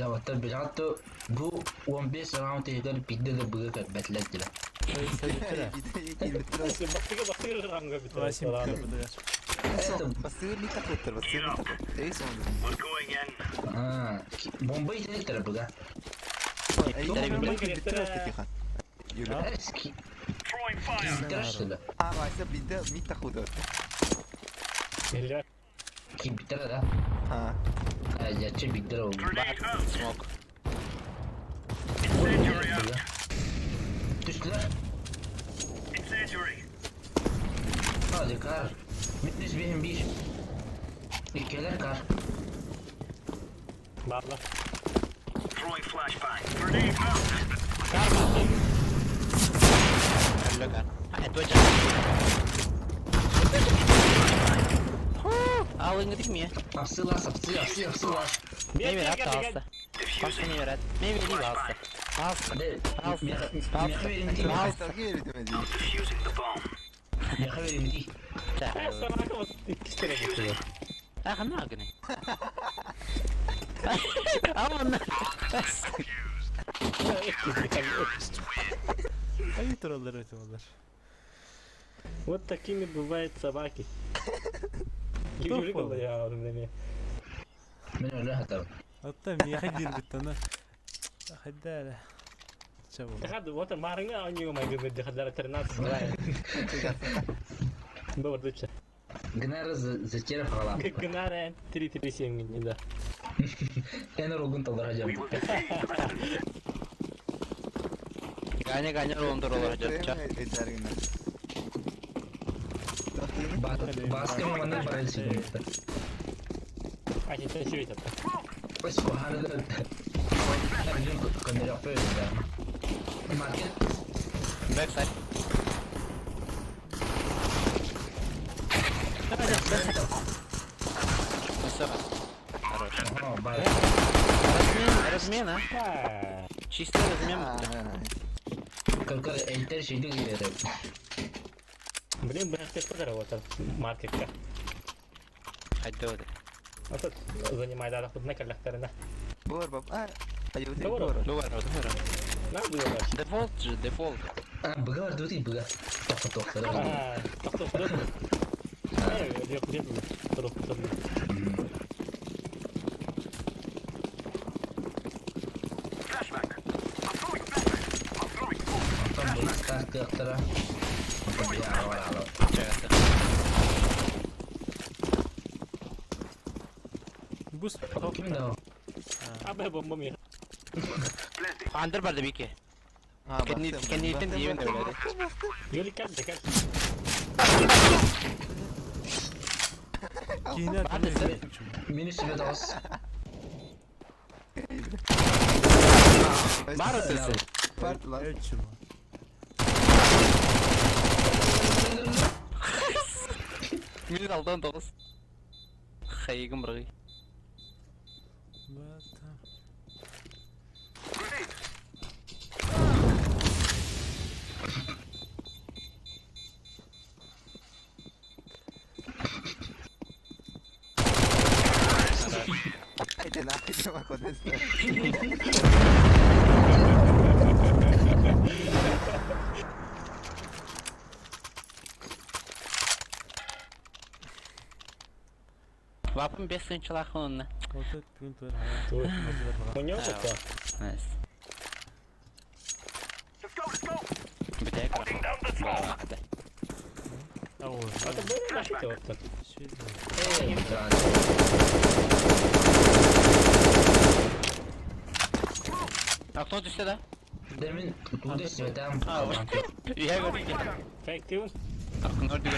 Ya batta bilato bu 15 round tekrar pidde de buga kat betlet dile. Sen bitir. Bastığı ranga bir Vasim tane. bitir bu da. Basıyor bir takıttır, basıyor bir takıttır. Ey son. We're going in. Ha, bombayı dedik tarafı da. Ey Tabii, son bir- bir takıttır. Yürü. Eski. Throwing fire. Bitirir Ha, varsa bir de bir takıttır. Geliyor. Kim bitirir da? Ha. Gerçi bitirir oldu. Grenade out. Smoke. Incendiary out. Düştüler. Incendiary. Hadi kar. Mitlis benim bir. İlkeler kar. Bağla. Throwing flashbang. Grenade out. Hello kan. Ha, itu aja. Al ingetik mi ya? Apsılar, apsılar. Maybe not alsa. Başka ne öğret? Maybe değil alsa. Alsa. Hadi. Alsa. Meka verim değil. Alsa geri demedi. Defusing the bomb. Meka verim değil. Sana akıllı 2 kere getiriyor. Ah, ne agni? Aman. Ай, троллеры это вот. Вот такими бывают собаки. Юрик я мне. Ben öyle hata. Hatta bir hadir bitti ana. Hatta. Çabuk. Hadi вот маринга они у меня говорят, хадара 13 брая. Было лучше. Гнара затера falan. Гнара 337 да. En rogun tollaracağım. Ganya rondur olacak. Yeter günler. Baskı mı bana parayı çıkıyor. А сейчас что это? Ой, subhanallah. Ben biliyorum kamera yapıyor ya. Market. Backside. Все. Хорош. Aha, bay. Размена. Чисто размен. Kanka enter şeydi gibi. Блин, блин, ты подработал маркетка. Hadi. А тут занимай да тут на коллекторына. Bor bab. Ha. Ayı Doğru. bor. Doğru. На было. Default же, default. Bıga var dur değil bıga. Topa topları var. А, кто что? Где тут? Flashbang. I'm throwing flashbang. I'm throwing smoke. Tam buna kart kırtıra. Ya var abi. Чего-то. Boost. Kimde o? Абе бомба ми. Under var da bir ki. Ha, Kendi ipin diye de öyle. Юли как да как? Yine Hadi sen. Minüs ve dos. Var ötesi. Part lan. Ölçüm. Millet aldan dokuz. Xeygim bırgı. Bata. Grenade. Haydi lan. Haydi bak o destek. Vapın 5 sen çalak onunla. Orta print var. Тут. Hadi У него что? Nice. Let's go. Let's go. Bir tek ara. Putting down the smoke. Hadi. Ау. Это было на что вот тут? Akton düştü de. Demin bu da svetem. İyi gördük ya. Fake tune. Akton ördü ya.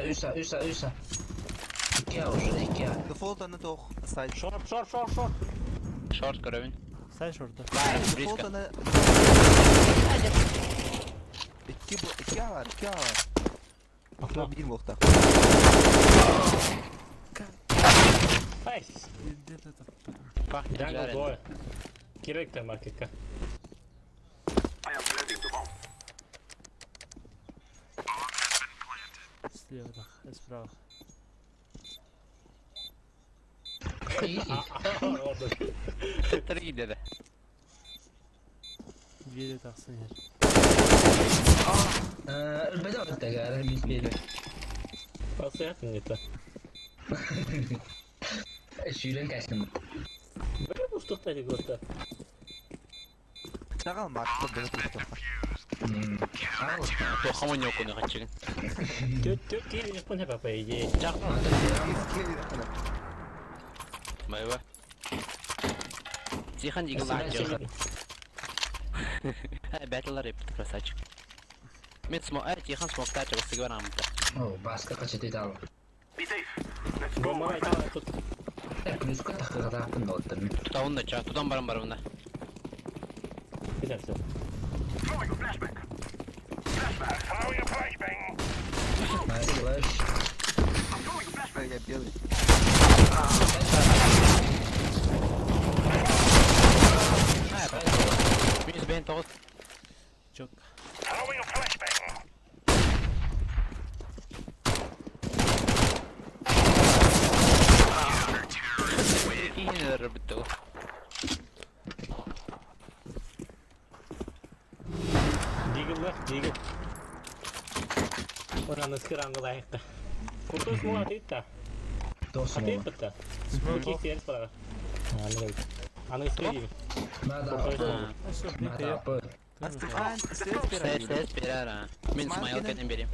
Üsa. İki ya şurada iki ya. Default anı toch. Side. Short. Short görevin. Sen şurada. Var. Default Briska. anı. İki var. Akla bir muhta. Nice. Где-то так. Bak Jungle ticaret. boy. Kirek marketka. I am planting the bomb. Слева, так, справа. İyi. Orada. Tıttır gidiyor de. Geri taksın yer. Ölmedi ama tekrar biz bir. Nasıl yaptın lütfen? Şiirin kaçtım. Böyle boşluk dedik orada. Çakal mı attı beni tuttu. 또 가만히 없고 내가 지금 Dört değil yapın hep apa iyi. 뭐야 지한 이거 맞죠 배틀러 repti красавчик мен 지한 смог тачка сыграем-то Oo, başka kaçtı da. Be safe. Let's go. Bomba var tamam tut. Plus kadar hakkında oldum. туда он начал тудан барам барымда Bir dakika. Throwing a flashback. Flashback. Throwing a flashbang. Nice flash. I'm throwing a flashbang. Böyle yapıyorlar. минус бен тоғыз Çok. Throwing a flashbang. yine bitti o Deagle. Oranı skıran layıkta. Kurtuluş mu atayım da? Dostum Atayım oğlum. mı da? Smoke ihtiyarız para. Anladım. Anladım istiyor. Nada apa. Nada apa. Ben стэс берер мен смайлкадан берем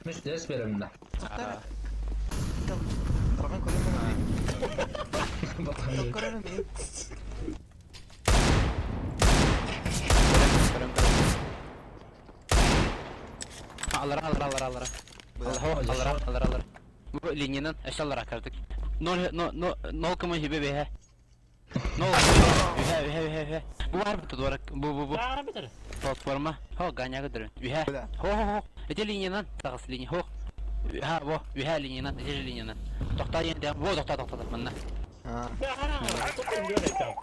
Biz ders verelim de. Trakan koyamam. Bakalım. Koyamam. алар bu linyadan aşağılara akardık 0 hibe be bu var mı tutuvarak bu Daha bir tane. platforma ho ganyaga durun ühe ho ete linyadan sağız linya ho ha bu ühe linyadan ete linyadan doktor yeniden bu doktor bana Ya hara. Tutun diyor reklam.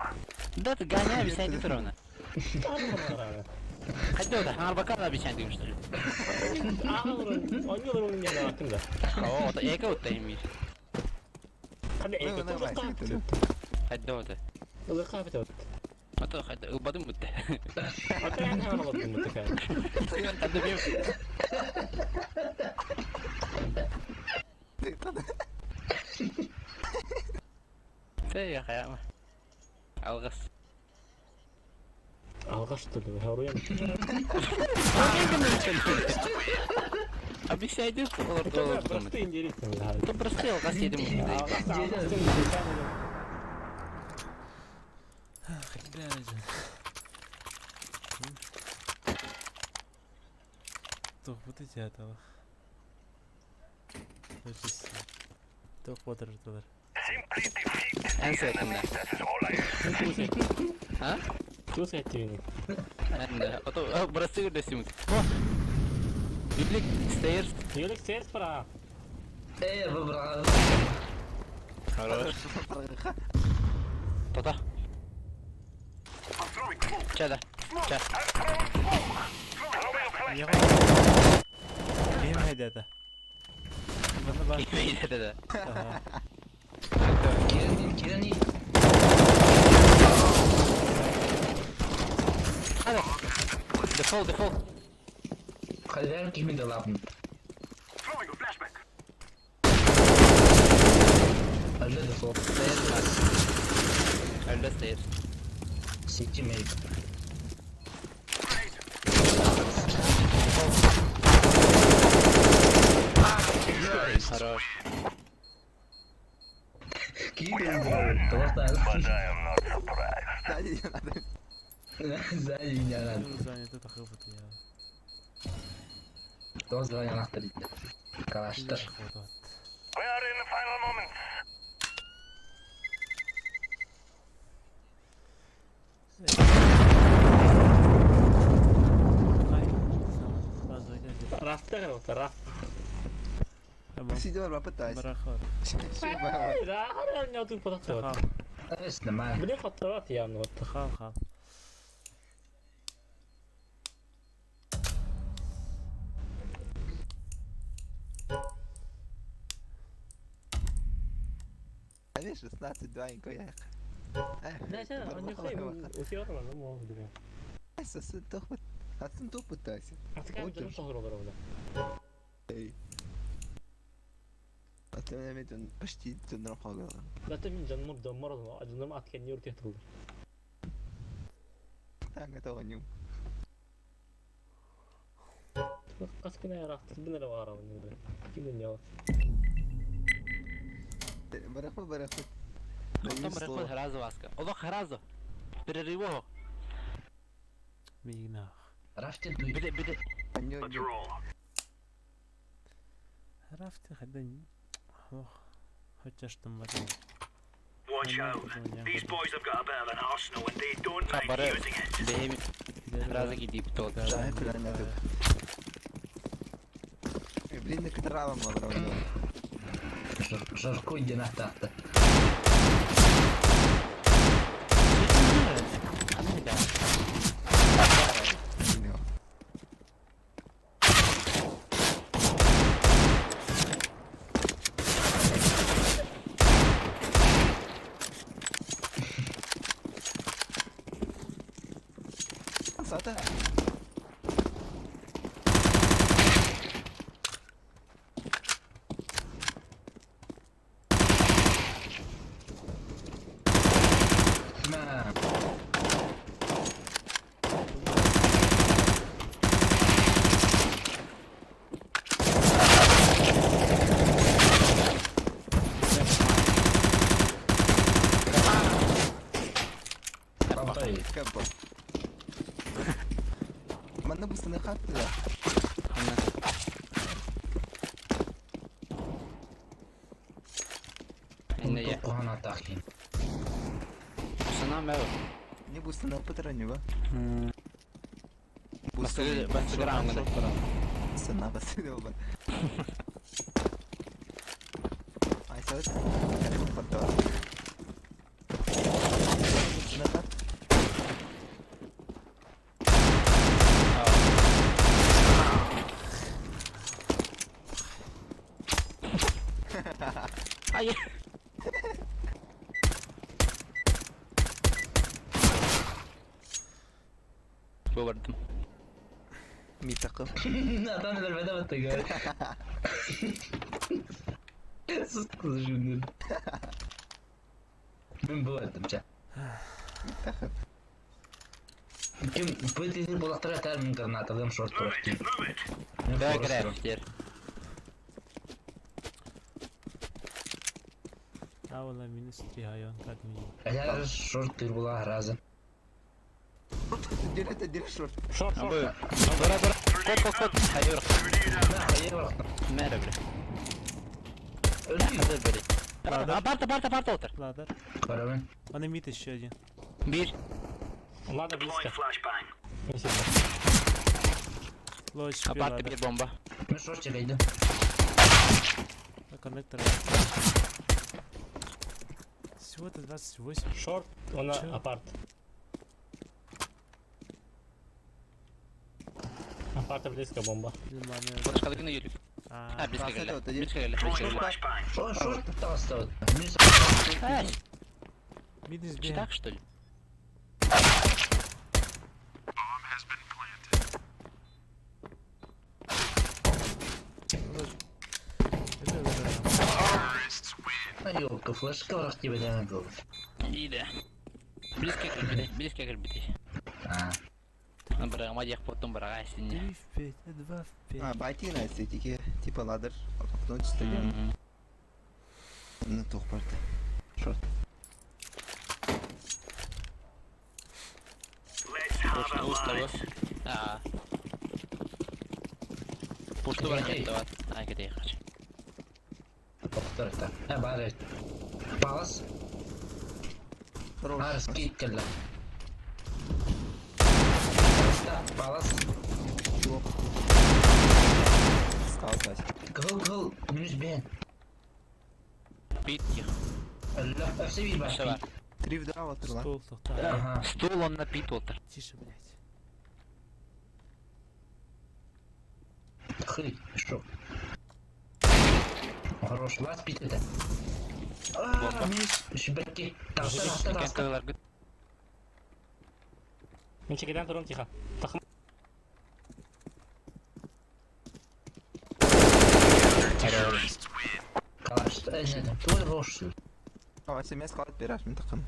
da ganya bir şey getir ona Anlamadım. hadi o da al bakalım bir şey diyorsun Ağırın. Oynuyorlar yanına hakkında. o da eka utayım Hadi eko tutun kapı. hadi o da Olur kapı tut. hatta hadi ubadım bitti Hatta yani anlamadım mutlaka. hadi bir şey ya kayama algıs Algaç tuttu. Haruya mı? abi şey değil orada Просто интересно. то просто алгıs yedim Ребята. Тух, вот эти этого. Тух, вот это. Simply defeat. en sevdiğimden That is all I ask. ha Tuz ettiğini. en de o da burası gördüğüm Birlik stairs Yürek ses para. Bu bravo. Хорош. Тота. I'm throwing smoke. Чада. Ча. I'm throwing smoke. Throwing a flashbang. Я Game head это. Bana bak. İyi dedi. Aha. Kirani. Hadi. Default. Hadi ver kimin de lafını. Throwing a flashbang. Hadi de sol. Stairs var. Öyle stairs. Siktim herif. Хорош. Kimin de dostlar. But I am not surprised. Sadece adam. Zalim yalan. Ну, занято так вот я. Dostlar yanaktır gitti. Kalaştır. Вот. We are in the final moments. Hayır. Bazı öyle. Rafta kaldı. Raf. Tamam. Sidi var berapa tas? Bırakır. Şey var. Daha hara ne atın potak Takal. var. Esneme. Bu ne fotoğraf ya anlamadım. Takal. ليش 16 دواين كويس. لا لا انا خايف وثيرة ولا مو Асын тохпут. Асын тохпут тайсы. Атакаем Ой, дұрым шоғыр олар олар. Эй. А ты меня ведь почти тюндром хагал. Зато мен жаным дұмыр олар. Жаным аткен не өртет олар. Так, это он. Қас күн аярақты бін әлі бағарамын енді. Кімден не Барахмы. Потом рахмат харазу васка. Оло харазу. Перерывого. Мигнах. Рафтин дуй. Биде. Let's roll. عرفت خدني حجشتم مرة Watch out. These boys have got a bit of an arsenal and they don't mind Хабары using it. бейми. Харазу гидип тот. Жай пиланят. Блин, на катралом мадро. Жарко йде на тахта. Сата. ما طيب كبر. ما نبص نخاف لا. إني هنا تاخين سنا ما. نبص نبتر نيوه. بس جرام كده. استنى بس دوبا. هاي سويت. فتوى. أي. بوردم. ميتاقم. أعطاني بالبداية بالتجارة صدق جنون من بود مشى يمكن بدي يصير بولا طلع تعال من قرناطة ضم شورت Move روحتي it. Move it. ده قريب كتير. والله ministry هاي كانت هذا شورت بولا رازن تدير شورت. أبو. برا. كود. حيورك. لا خير ما ربري. ورقة هذا بري. بارت اوتر. ладер. كرمن أنا ميت еще один. بير. Ладно, Deploying близко. flashbang. Лось Апарт ладер. бир бомба. من شورت قاعدة На коннектор. Всего-то 28. Шорт, вона Чё? апарт. Апарта близко бомба. Внимание. Будешь когда кино Юрик. Близко геле. Близко геле. Deploying flashbang. شو شورت توستوت Мид Че избегай. так что ли? ايوه كفلاشكا ورحتي بدأنا نقول Иде. Близко гребите. Бра, мадьях потом брага 3 сине. в 5, 2 в 5. А, байти на эстетике. Типа ладер. Окно стадион. На тухпарта. Шорт. Let's have it, Пуш того. lads. Пуш того ракета. Ай, где я хочу. اخترتها لا بعرف باص عارف كيف كله باص Сталкивайся. قل مش بين Пит их. لا اف سي بي Шева. 3 в 2 отырла. Стол тохта. اها Стул он на пит отыр. Тише, блядь. خي شوف хорош вас пить это مش شبكي Кенкалар гыт. Мен чекеден тұрым тиха. Тақым. Kaçtı. Neden? Tuvalet boş. Ama sen mes kalıp verer mi takım?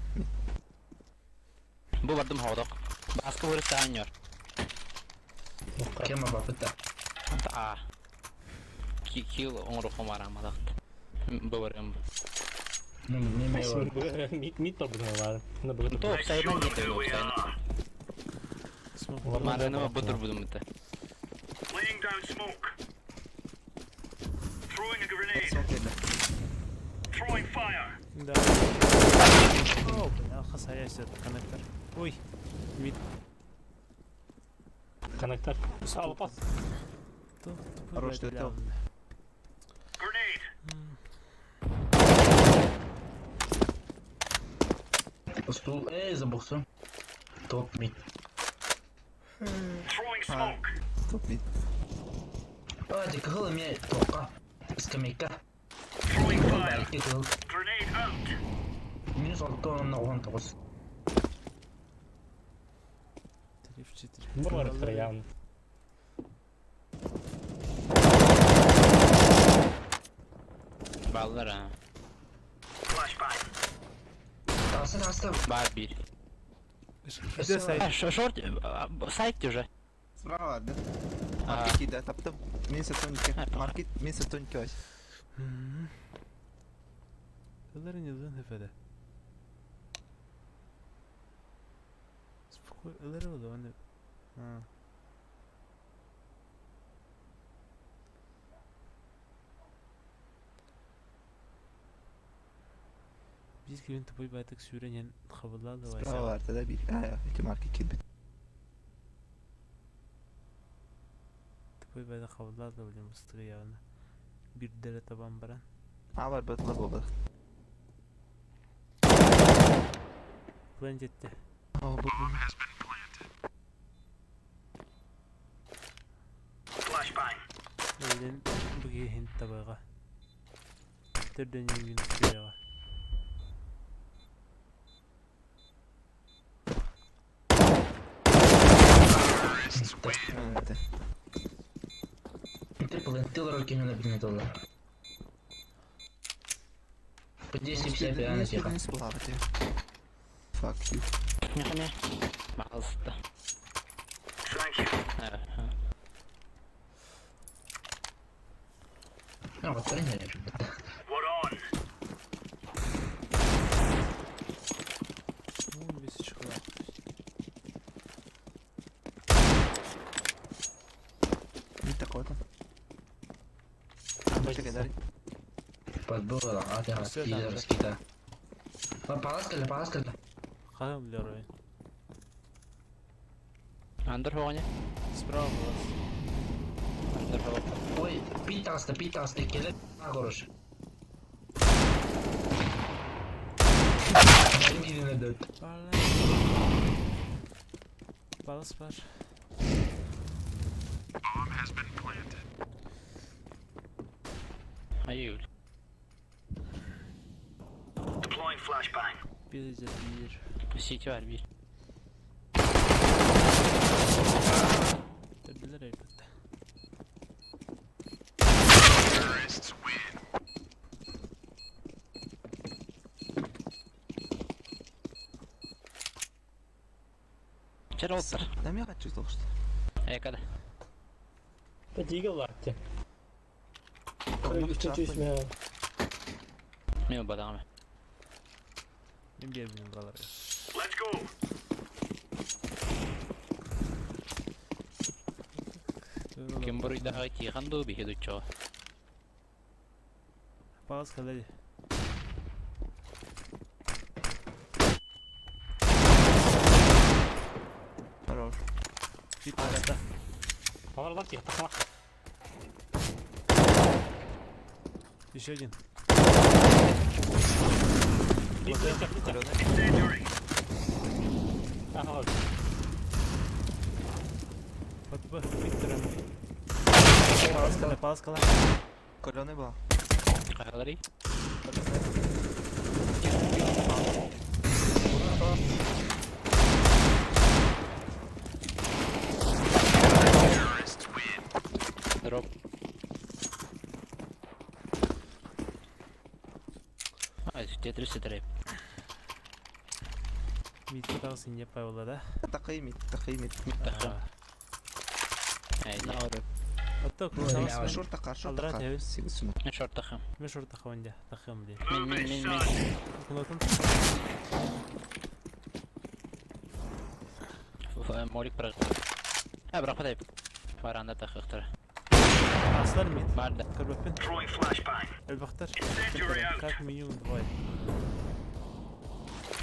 Bu vardım hodok. Baskı vuruş sağınıyor. Kim var bakıtta? Aa. Kill onu kumaramadık. Bu varım. Ne var? Мид тобі не варить. Не буде. Top sayman getirdi top sayman. Smoke. Marana budur budum bitti. Laying down smoke. Throwing a grenade. Sok yerine. Throwing fire. Да. Оу, бля, хасая сет коннектор. Ой. Мид. Коннектор. Сало пас. Хорош, ты это. Grenade. Стул. Забухсу. Топ мид. Throwing smoke. Top mid. Hadi kıhıl mi toka. Скамейка. Throwing fire. Belki kıhıl. Grenade out. Minus 6 onunla 19. Триф 4. Bu varıktır явно. Ballar ha. Flashbang. Asıl. Var bir. Где сайт? Ha short site уже. Справа ладно. А. Маркет кида. Таптım. Minus 12. Market minus 12 ось. Bunları ne lan hefede? Spokoj, ileri oldu hani. Ha. Biz gibi tıpayı baytık sürenyen xabarlarla Справа vardı da bir. İki market kid. tıpayı baytık xabarlarla bildim ıstığı yağını. Bir dere taban baran. Ha var batla baba. Plan jetti. Aa bu. Flashbang. Öyle bugün hint tabağa. Terden yürüyün süreyağa. Evet. Ты руки не напрямую доллар. По 10 все Ne реально тихо. istediğiniz bu abi. Fuck you. Ne? Mağazda. Thank you. Evet. А, вот это не We're on. Ну, весь шоколад. Bir takota. Başka kadar. Подбора, а ты Всё, да, пидорский, да. Паласкали. Хагам для роя. Under hone. Справа вас. Under hone. Ой, питасты, келе, хорош. Elini dört. Parla. Balas var. Hayır. Deploying flashbang. Bir de bir. City var bir. Dediler elbette. Çer olsun. Там я хочу то что. Kada. Та дігл лакті. Onu Чуть-чуть мя. Ne bu adam? Benim bir evim buralar ya. Let's go. Kim burayı daha iyi kandı bir hedu ço. Balas kaledi. Хорош. Bir tarafta. Алар лакті, тахма. Еще один. Incendiary. Ага, Вот бы Виктором. Палас кала. Корона была. Kahları. Strip. Mid'de daha sinye payolda da. تقييمي Haydi. لا أعرف Hatta Ne kurtarmaz ya? mı? شو ارتقى Aldıran tevis. سيبسونه Short takım. Ne şurada takavınca takım diye. Min. Kunatın. Molik bırak. Ha bırak hadi. Varanda takıktır. Aslar mid. Vardı. Kırbapın. Throwing flashbang. Elbaktır. Incendiary out. Kalk milyon vay.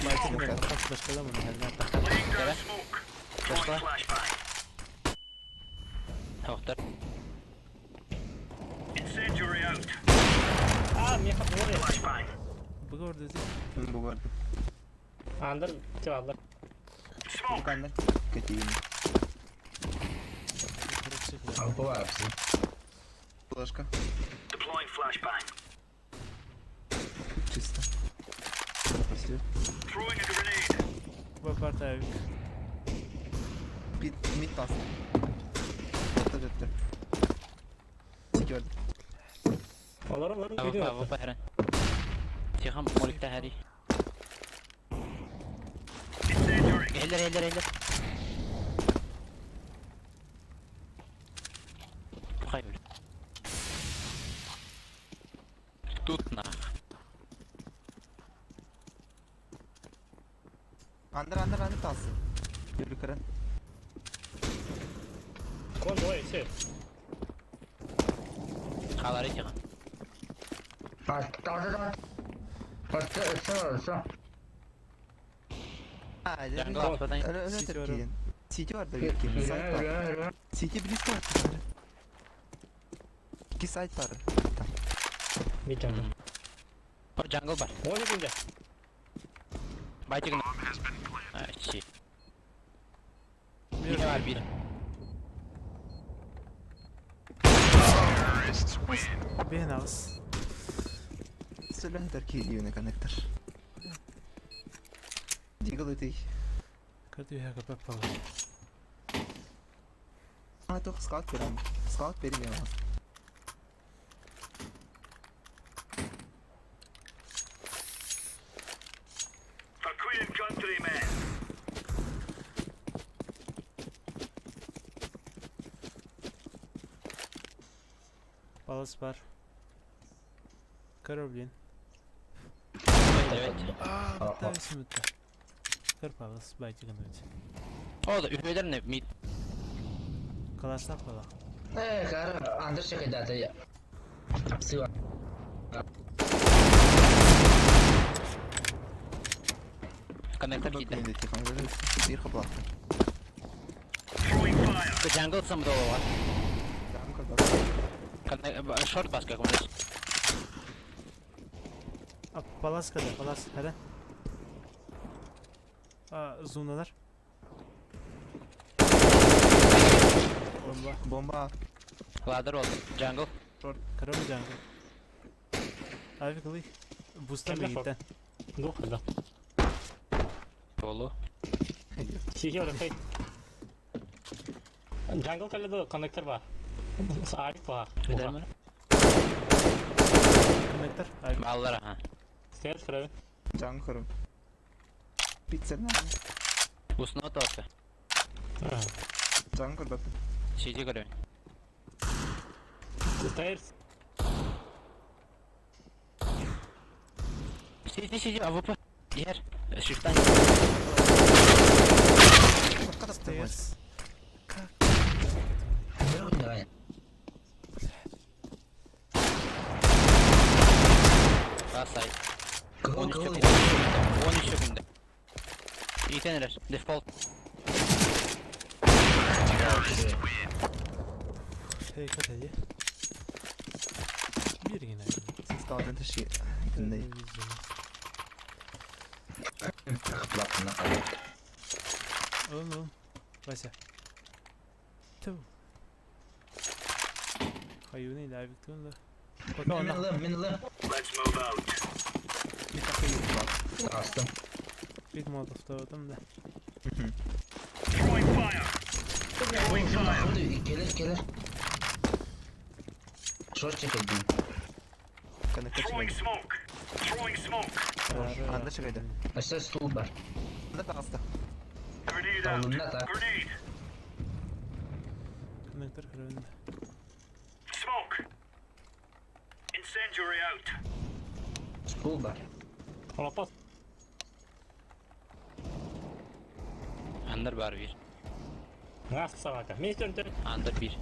Maçın da kaç başka da mı? Her takar. Laying down Evet. smoke. Throwing Başla. flashbang. Tavuklar. Incendiary out. Aa niye kapı vuruyor? Flashbang. Bu gördü değil. بقول Andır cevaplar. Smoke. كان كتير Alpo var hepsi. فلاشكا Deploying flashbang. чисто Throwing a grenade. Bu part abi. ميت باس جت gördüm. Olur gidiyor. Avu bahran. Tiham molik tahari. Incendiary. Eller. Hayır. Tutma. Under kalsın. Yürü kırın. Kon boy şey. Kaları tiham. Başta. Ha, Jungle atmadan öyle CT var. tepkiyin. CT var da bir kere. Site var. CT bir risk var. 2 site var. Bir tane. O jungle var. Boy gidiyor. Bay çıkın. Ha şey. Bir var bir. Behen ağız. Söyle terki ediyor connector. Deagle ötey. Kötü ya kapap falan. Ha toch scout verim. Scout verim ya. For Queen and Country, man. Balas var. Karablin. Evet. Bitti isim bitti. Kır balas. Bay çıkın evet. O da üfeler ne? Mid. Kalarsak falan. Kar under check data ya. Hepsi var. Connector gitti. Bir kapı attı. Throwing fire. The jungle samdo var. Short basket konuş. Palas kadar. Palas. Hadi. Zoom'dalar. Bomba. Bomba. Ladder oldu. Jungle. Karamayacağım. Abi kılıy. Boost'a mı Kendi gitti? Dur hadi. Dolu. Şey öyle şey. Jungle kalle de connector var. Arif var. Gider mi? Connector. Abi. Mallara ha. Stairs kırıyor. Can kırım. Pizza ne? Usna torka. Can kır bak. Şeyci görüyor. Stairs. Şeyci avupa. Diğer. Shift'tan. Stairs. Yok ne yani? Sağ side. 13 Kıvıl. sekunde. 13 sekunde. İyi teneler. Default. Hey kat hadi. Bir yine. Siz kaldın taşı. Dinleyin. Kapılatına. Oğlum. Başla. Tu. Hayuni ile Victor'un da. Bakalım ona. Minle. Let's move out. Bir takı yok bak. Astım. Bir molotov da aldım da. Throwing fire. Throwing fire. Hadi gelir. Short check edeyim. Connector Throwing çıkaydı. smoke. Throwing smoke. Anda çıkaydı. Aşağı stool var. Anda kalstı. Grenade out. Alın da. Grenade. Konnektör kırıldı. Smoke. Incendiary out. Stool var. Holopas. Under var bir. Nasıl sabaka? Mr. Dön. Under bir.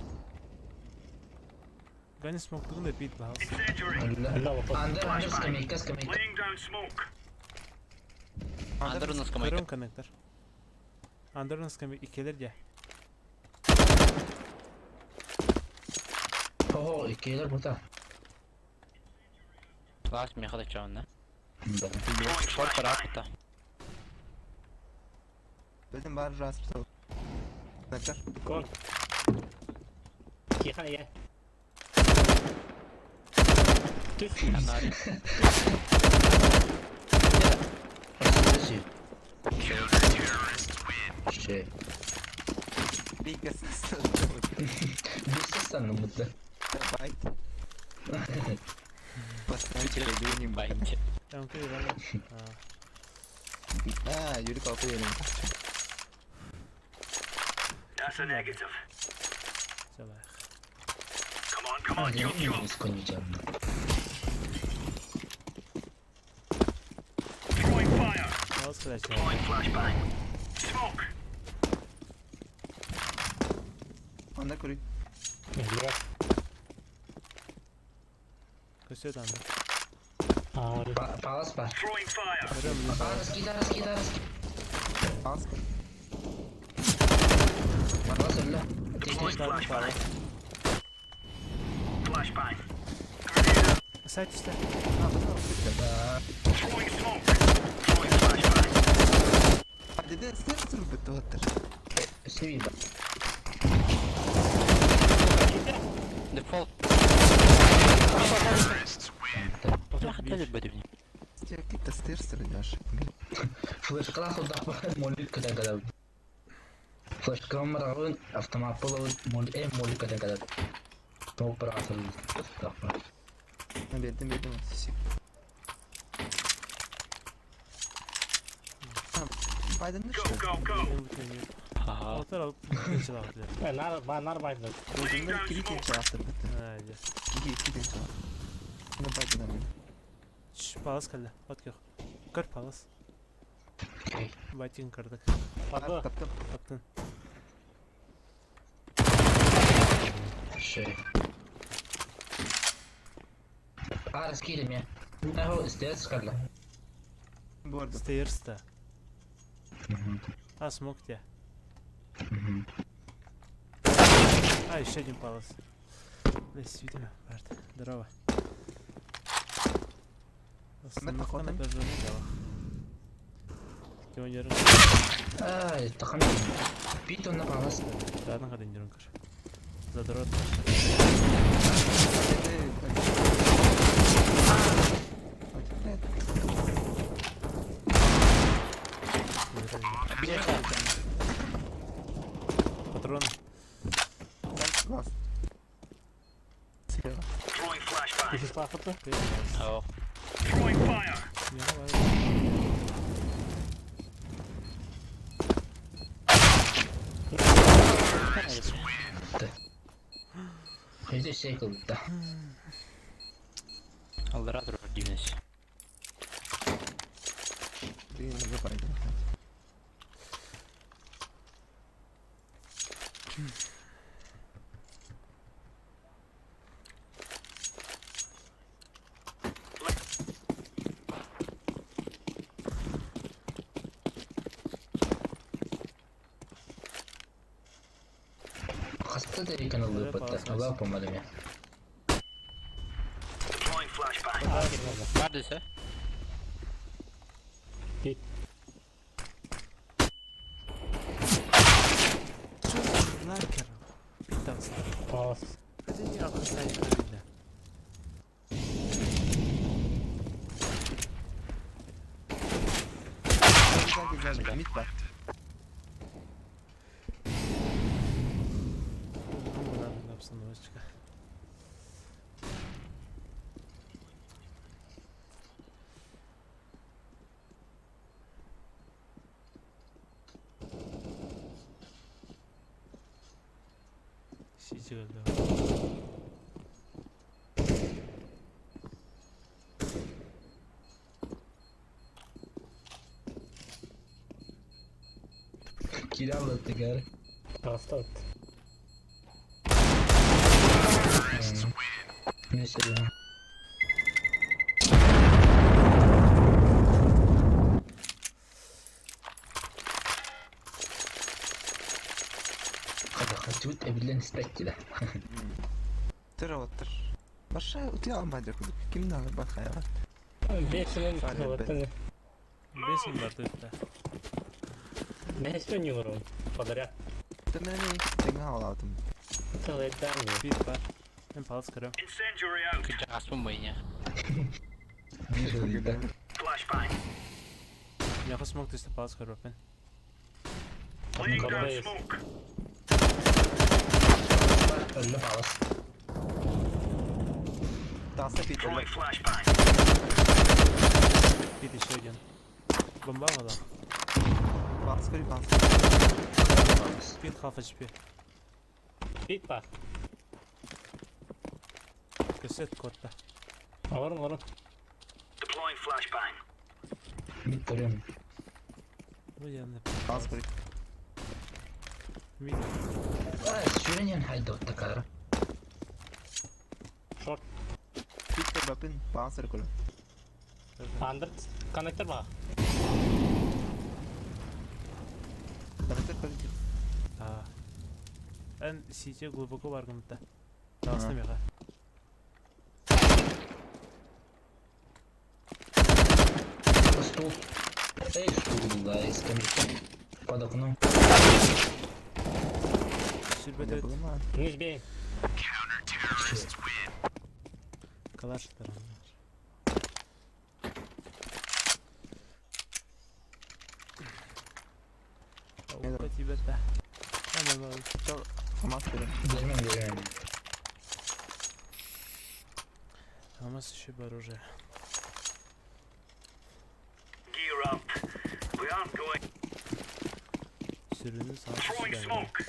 Gani smoke'luğun da beat bahas. Incendiary. Allah. Holopas. Under skameyka. Laying down smoke. Under nasıl kamaydı? Kırım konnektör. Under'ın skami ikiler ya. Oho ikiler burada. Last mi kadar çağında? Bunda. Short var hatta. Bizim bari rahatsız ol. Connector. Kon. Kiha ye. Tüf. Yanar. Şey. Big assist. Bir ses sandım burada. Bite. Basın çekeyim bite. Tamam kıyı var. Ha yürü kapı yerim. That's a negative. Güzel. Come on, Hadi jump, jump. biz konuşacağım. Throwing fire. Bahas flash var. Throwing flashbang. Smoke. Anda kuruyor. Jurex. Köşeye döndü. Ağrı. Palas var. Throwing fire. Kırım bir Aras. Az. Palas öyle. Deploying tane flashbang. var. Flashbang. Grenade out. Site işte. Throwing smoke. Throwing flashbang. Hadi de ister mi bitti otur. Seviye bak. Default. Otur hadi böyle. Стяки тестир стріляш. Флеш класу да молит kadar. Флеш камера автомат половин молит kadar. Top operatör. Bildim. Biden ne Go, işte? go, go. Benim bütün yeri. Haha. Otur alıp kılıçı da aldılar. Nar baydı. Laying Bunlar down iki smoke. genç yaptı. Haydi. İki genç yaptı. Ne Biden'a mı? Şşş palas kaldı. Bak yok. Kır palas. Okey. Baytın kırdık. Patlı. Taptım. Baktın. Şey. Aras gidelim ya. Ne o isteyen çıkarla. Bu arada. Stairs'ta. А, смог тебя. А, еще один палас. Здесь видимо, Барт. Здорово. Остановка на даже не дала. Кем ярым? Ay takım. Bir tonla palas. Zaten kadın yarım kır. Zadraot. Патроны. Last. Silah. Throwing flashbang. Kişi patlı. Oh. Throwing fire. Ya var. Haydi şey kıldı da. Aldıra durur düğmesi. Bir ne Biden. Hasta dari kanalı patlar. Allah yapamadım ya. Deploying flashbang. Neredeyse. Git. Лайкер. Питался. Palas. Hadi ya kısayı kırıyla. Güzel. Mid var. Bunların обстановочка. CSGO öldü. Kiralık tekrar. Hasta attı. Neyse ya. Kada kaçıp ebilen istek gide. Otur. Başka ötüye almayacak olduk. Kim ne alır bak hayvan. Besinin Fare tuvaletini. Besin vardı ötte. Ne istiyorsun? Podarya. Temene stenga aladım. Tuvaletten mi? Bit var. Ben palas kırıyorum. Incendiary out. Kıcak asılmayın ya. Bir yılda. Flashbang. Yakın smoke işte palas kırıyorum ben. Laying down Kafayı. smoke. Öyle bağlas. Dasta bir Throwing flashbang. Bit işe gel. Bomba mı da? baskı bas. Bit half HP. Bit var. Göster kodda. Varım. Deploying flashbang. Mid görüyorum. Bu yanında. Baskı. Mid. Şuran yan halde otta kadar. Short. Bitti bakın baskı kullan. Under. Connector var. Tanıtır kalite. Aa. Ben CC глубоко var gımda. Dağıstım ya. Стул. Эй, стул, да, из камеры. Под окном. Sülbet Ne evet. buldun mu? Низ бей. Kalaştılar onlar. Ne Avukat ibette. Hemen bak. Çok hamas verin. Görmem. Ama sıçıyor var oraya. Gear up. We aren't going. Sürünün sağ Throwing sıçıyor. smoke.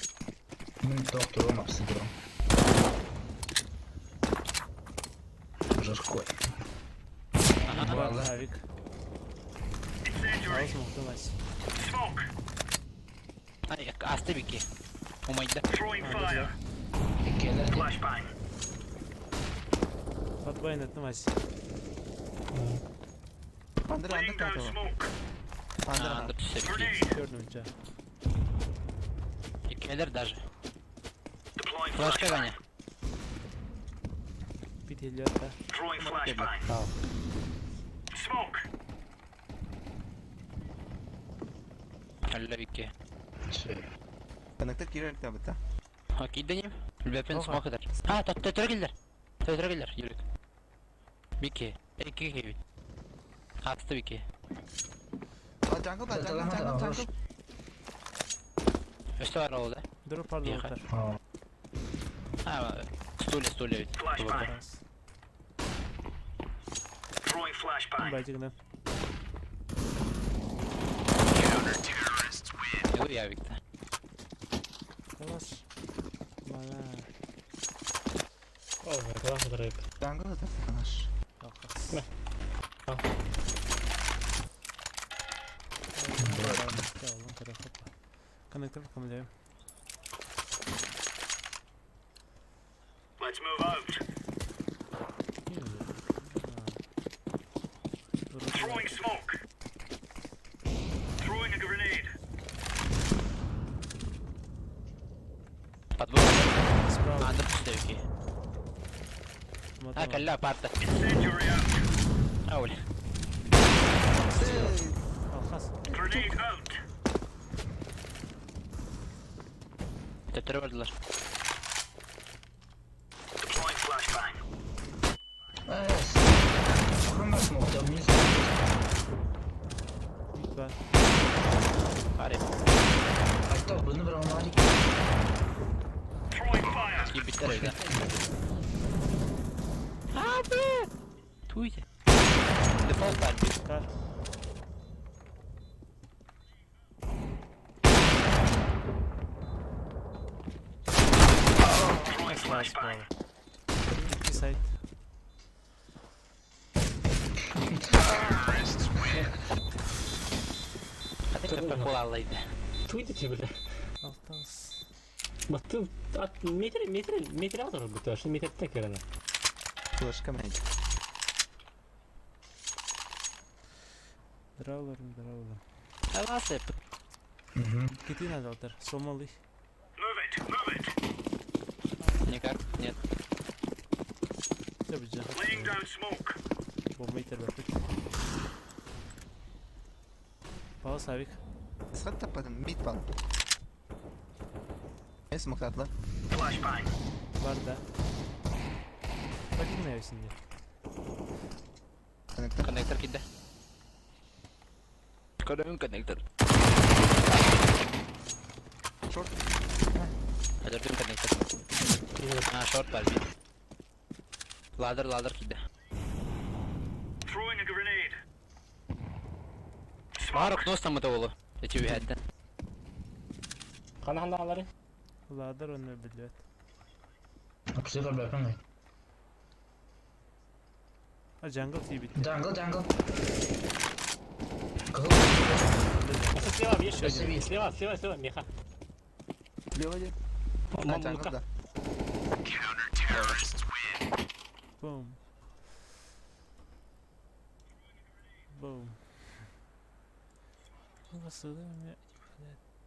Доктор, он обсыграл. Жаркой. Var Havik. Incendiary. Ağız muhtemel. Smoke. Ay astı bir ki. Umayda. Throwing fire. Keller. Flashbang. Fatbayın ettim aç. Andır Laying down kanka. smoke. Andır. Andır işte bir Grenade. Gördüm önce. Gelir даже. Deploying Flashka flashbang. gane. Bir deli hatta. Throwing flashbang. Smoke. Öyle bir ki. Şey. Tanıtır girer tabi ta. Hak ideyim. Weapon Oha. smoke eder. Ha tötüre gelir. Tötüre gelir. Yürü. Bir ki. İki ki. Hastı bir ki. Aa jungle var jungle. Üstü var oldu. Drop pardon Yakar. atar. Ha. Ha stule evet. Flashbang. Biraz. Throwing flashbang. Bence giden. Yok ya Victor. Kalaş. Bana. Oh, kalan direkt. Jungle da tanış. Kalkas. Ne? Ha. Ya oğlum kara hoppa. Connector bakalım diyorum. Let's move out. Throwing smoke. Throwing a grenade. Pat bu. Sprout. Andır işte bir ki. Ha kalla aparta. Incendiary out. Öyle. Kalkas. Grenade out. Tötüre verdiler. Deploying flashbang. Evet. Kurma smoke'da miyiz? Mid var. Hadi. Hatta bunu bırakma hali. Throwing fire. Gibi biter evde. Abi. Tuydu. Default var bir. Çıkar. Aspalı. İki site. Hadi köpek kolalıydı. Tweet içi bile. Altas. Baktım at metre atar bu taşı metre tek yerine. Флешка мейд. Дравларым. Halas yap. Кити надо отыр. Сомалы. Move it. Никак, нет. Все бежит. Laying down smoke. Бомба итер бапыт. Пау савик. Сход потом мид пал. Смог атла. Flashbang. Var da. Bakayım ne şimdi. Коннектор. Connector gitti. Kodum connector. Short. Ajardım connector. Ha short var bir. Ladder gitti. Throwing a grenade. Maruk nosta mı oğlu? Eti bir hadden. Kana handaları. Ладер он не блядь. Psikolog yapamıyor. А jungle TV bitti. Jungle. Kızıl. Слева есть еще Сейчас один. видно. Слева, меха. Лево один. Мам, Джангл, ну-ка. да. Boom. Boom. Басылым я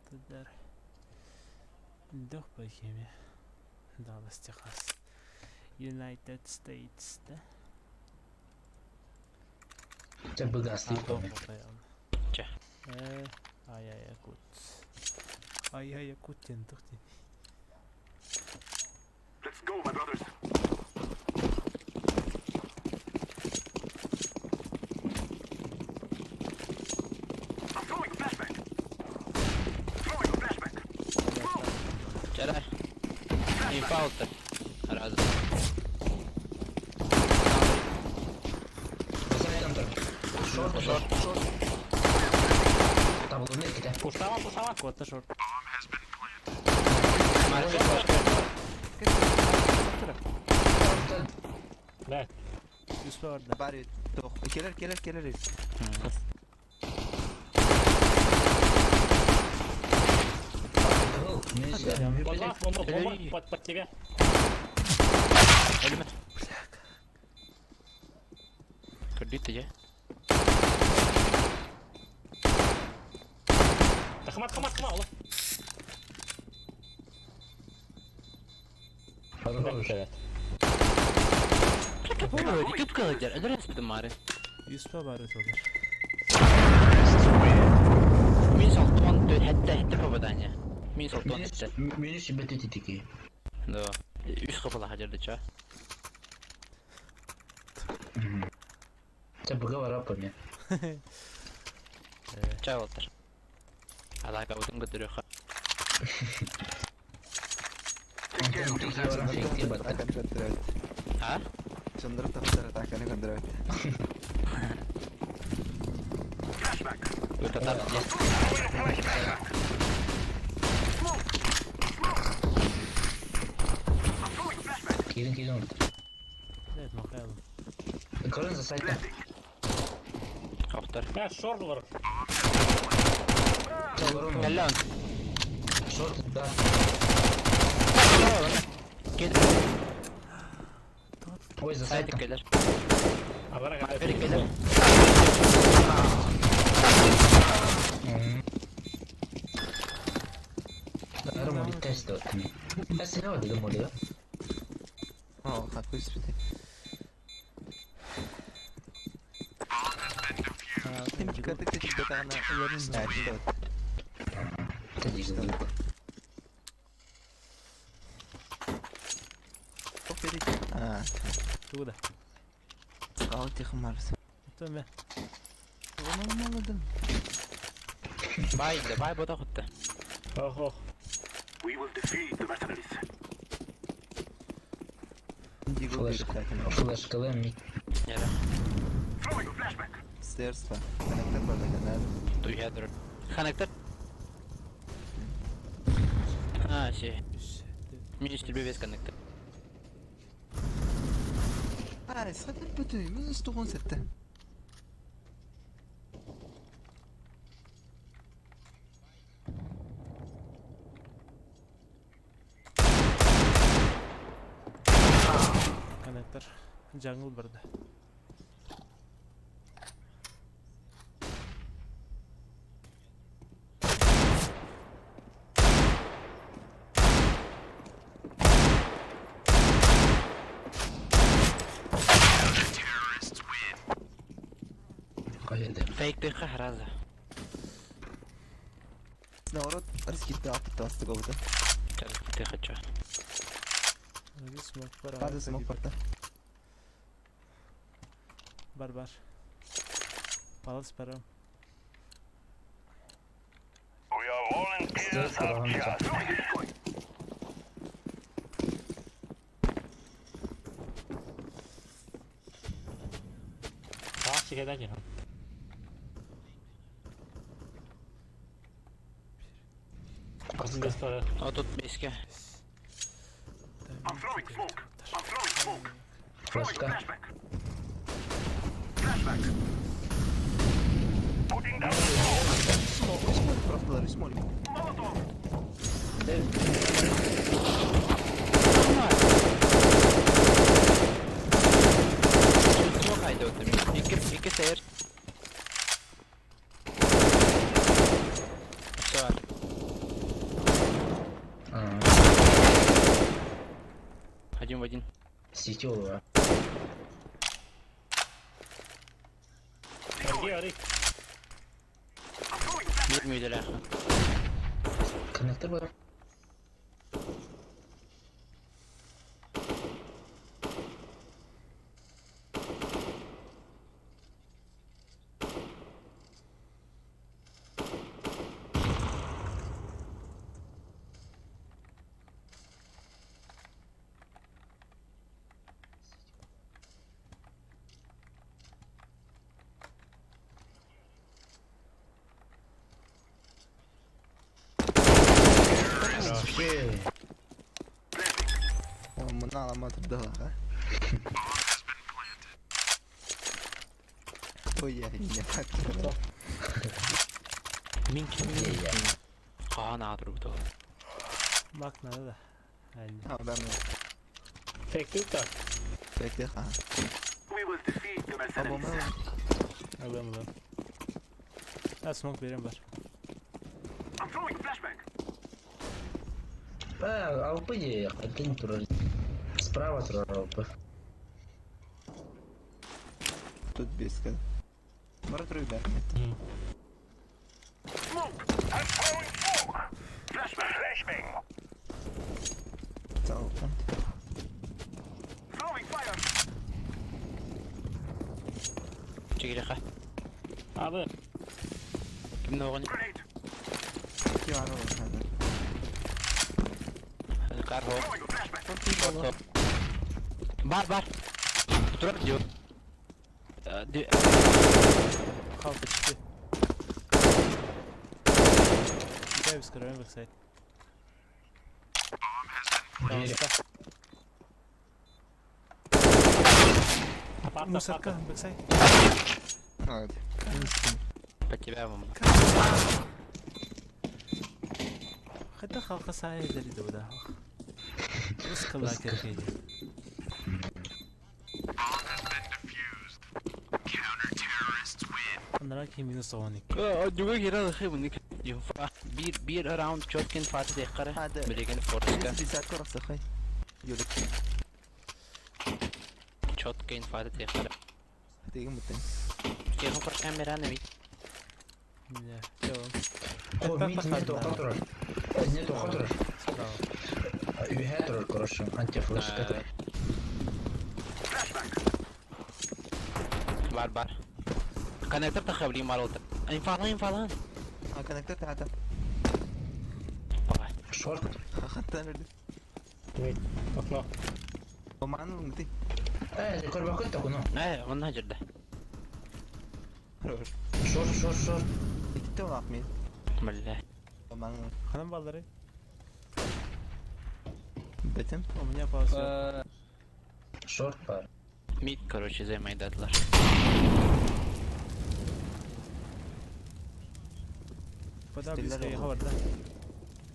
тудar. Дох bakayım ya. Dallas, Texas. United States da. Це богатство. Че? Ай якут. Ай якут тентухти. Let's go, my brothers. I'm throwing a flashbang. Çaray. Infalta. Razı. Шорт. Там було нирки, Пустава. Кота шорт. Да. Yusuf orada. Bari toch. Keller. Бомба под тебя. Ölüme. Kırdıydı ya. Хамат, ола. Evet. Oğlum dikkat kalacak. Öder etmedim bari. Yusuf'a baret olur. Min saltuan hatta kafadan ya. Min saltuan hatta. Minus şiddeti tiki. Do. Üst kafalı hacerdi ça. Це бога рапами. Çay otur. Alaka udum götürüyor. Атака не контролирует. Ha? Чандров тоже атака не контролирует. Flashbang. Götürler. I'm throwing a flashbang. Kilin. Evet bakalım. Корон за сайтом. Kaptır. Я шорт var. Gel lan. Шорт, да. Gel. Ой, за Saydık сайтом. gelir. Avara kadar. Verik gelir. Нормально тест от ми. Аз сега да го моля. О, какой спиди. Им диката ти дата на ярин. Тади го го. Опери. А, Туда. ал тихо марс. Tamam ya. Onu anladım. Bay bu da kuttu. Oh. We will defeat the mercenaries. Диго Флеш. бежит. Флеш калем. Nere? Throwing a flashbang. Стерство. Коннектор var da. Duyuya dur. Connector. Ha şey. Ministry bir bez connector. سخدت بتوي من استغون ستة. Connector. Jungle burada. Fake bir kahraza. نورت رسكت عطت واستقوا بده. Terk kaçıyor. Hadi smoke var. بعد اسمه فرته. Barbar. Palas param. We are volunteers Stres of var, just. Sağa çekeden gel. Kızın göster. O tut beske. I'm throwing smoke. I'm throwing smoke. Throwing Başka. flashback. Flashback. Putting down اسمه فرصة اسمه لي. Molotov. Smoke haydi otur. İki seyir. Var. Один в один. Сетевый var. Ergi arayı. I'm throwing flashback. Bir müydüler? Connector var. Okey. ومن علامات الدهر. ويا هي حتى. Min kim? Kaan ağdır bu da. Bak nerede da. Haydi. ها بعمل. Fake yok da. فيك دقيقة. We will defeat the أبو mercenaries. ما. Alıyorum alıyorum. Ha smoke benim var. I'm throwing flashback. АВП є, один тур. Справа тур АВП. Тут без كده. مرة تروي باك. Smoke. I'm throwing smoke. Flashback. Flashbang. تعال. Throwing fire. Çekil ha. Abi. Kim ne oğlum? Grenade. كيف عرفت هذا؟ Kar ho. Throwing a flashback. Bar. Dur diyor. Kaldı çıktı. Bir daha biz kırarım backside. Tamam usta. Patla Musarka patla. backside. عادي. Bakıyorum. Hatta halka sahaya deli de bu da. Rızkılar gerekeydi. Onlara ki minus 12. Juga kira خير منك ينفع بير اراوند شوتكن فاتت يقرا هذا. مليكن فورسكا بيساعدك رخصة خي. يقولك. شوتكن فاتت يقرا هتيجي متين. كيف فرقان ميرانا بي Ya, devam. О, мид нету контура. Нету контура. Bravo. Юхетер, короче, антифлеш. بار كونكتر تخبري مالوت انفالان ها كونكتر تعال. Шорт. أخذت أنا اللي. Wait. Bakma. هو معنا المتين. Корба кот ну. ايه والله جده Шорт. أنت ولا عقمين. بالله هو معنا. Hanım balları. بتم. O mu yapar? Шорт бар. Мид, короче, займайдатлар. Bada bir Stiller şey oldu. var da.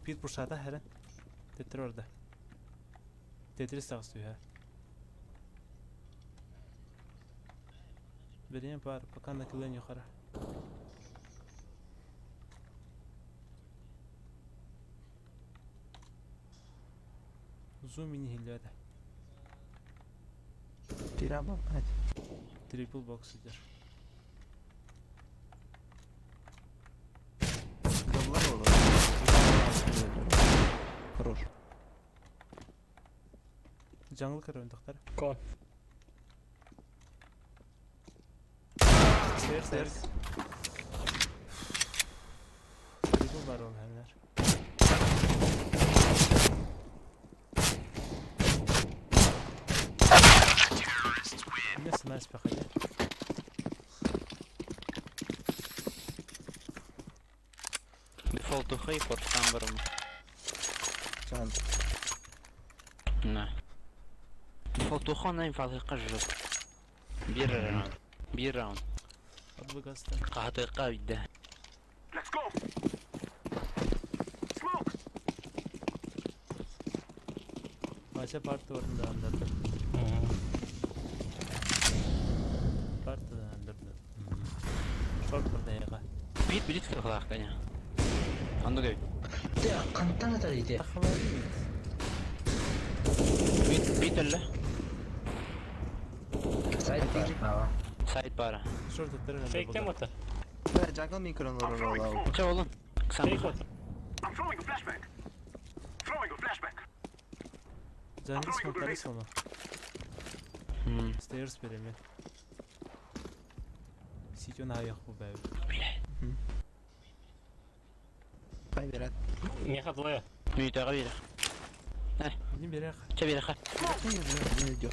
Bir bursada her. Tetris orada. Tetris taksıyor ha. Vereyim par, bakan da kılın yukarı. Zoom in hillerde. Bir ama hadi. Triple box'ıdır. Double'lar olur. Хорош. Jungle kır oyundakları. Kon. Stairs. Stairs. Triple var oğlum herler. Nasıl nice bakacak? Default тухай, портан барам. Can. На. Default тухай фалхиқа жок. Bir round. Adlı gazete. Qahtиqa виде. Let's go. Smoke. Maça parti orada andırdı. Parti da andırdı. Short burada yaga. Бит қылақ кәне. Анда кәй. Ya kanıttan atar idi. Бит әлі. Sait var. Hava. Сайт бара. Short attırır. Fake'ten mi atar? Ve jungle mikronları roll out. Çа oğlum. Kısa Fake mı? atar. I'm throwing a flashbang. Throwing a flashbang. Jungle smoke'ları sonu. Hmm. Stairs vereyim. Sityon ayak bu be. Pay veren. Меха двоя. Büyütəğə verir. Bilin bir yak. Çə verir xə. Ne diyor?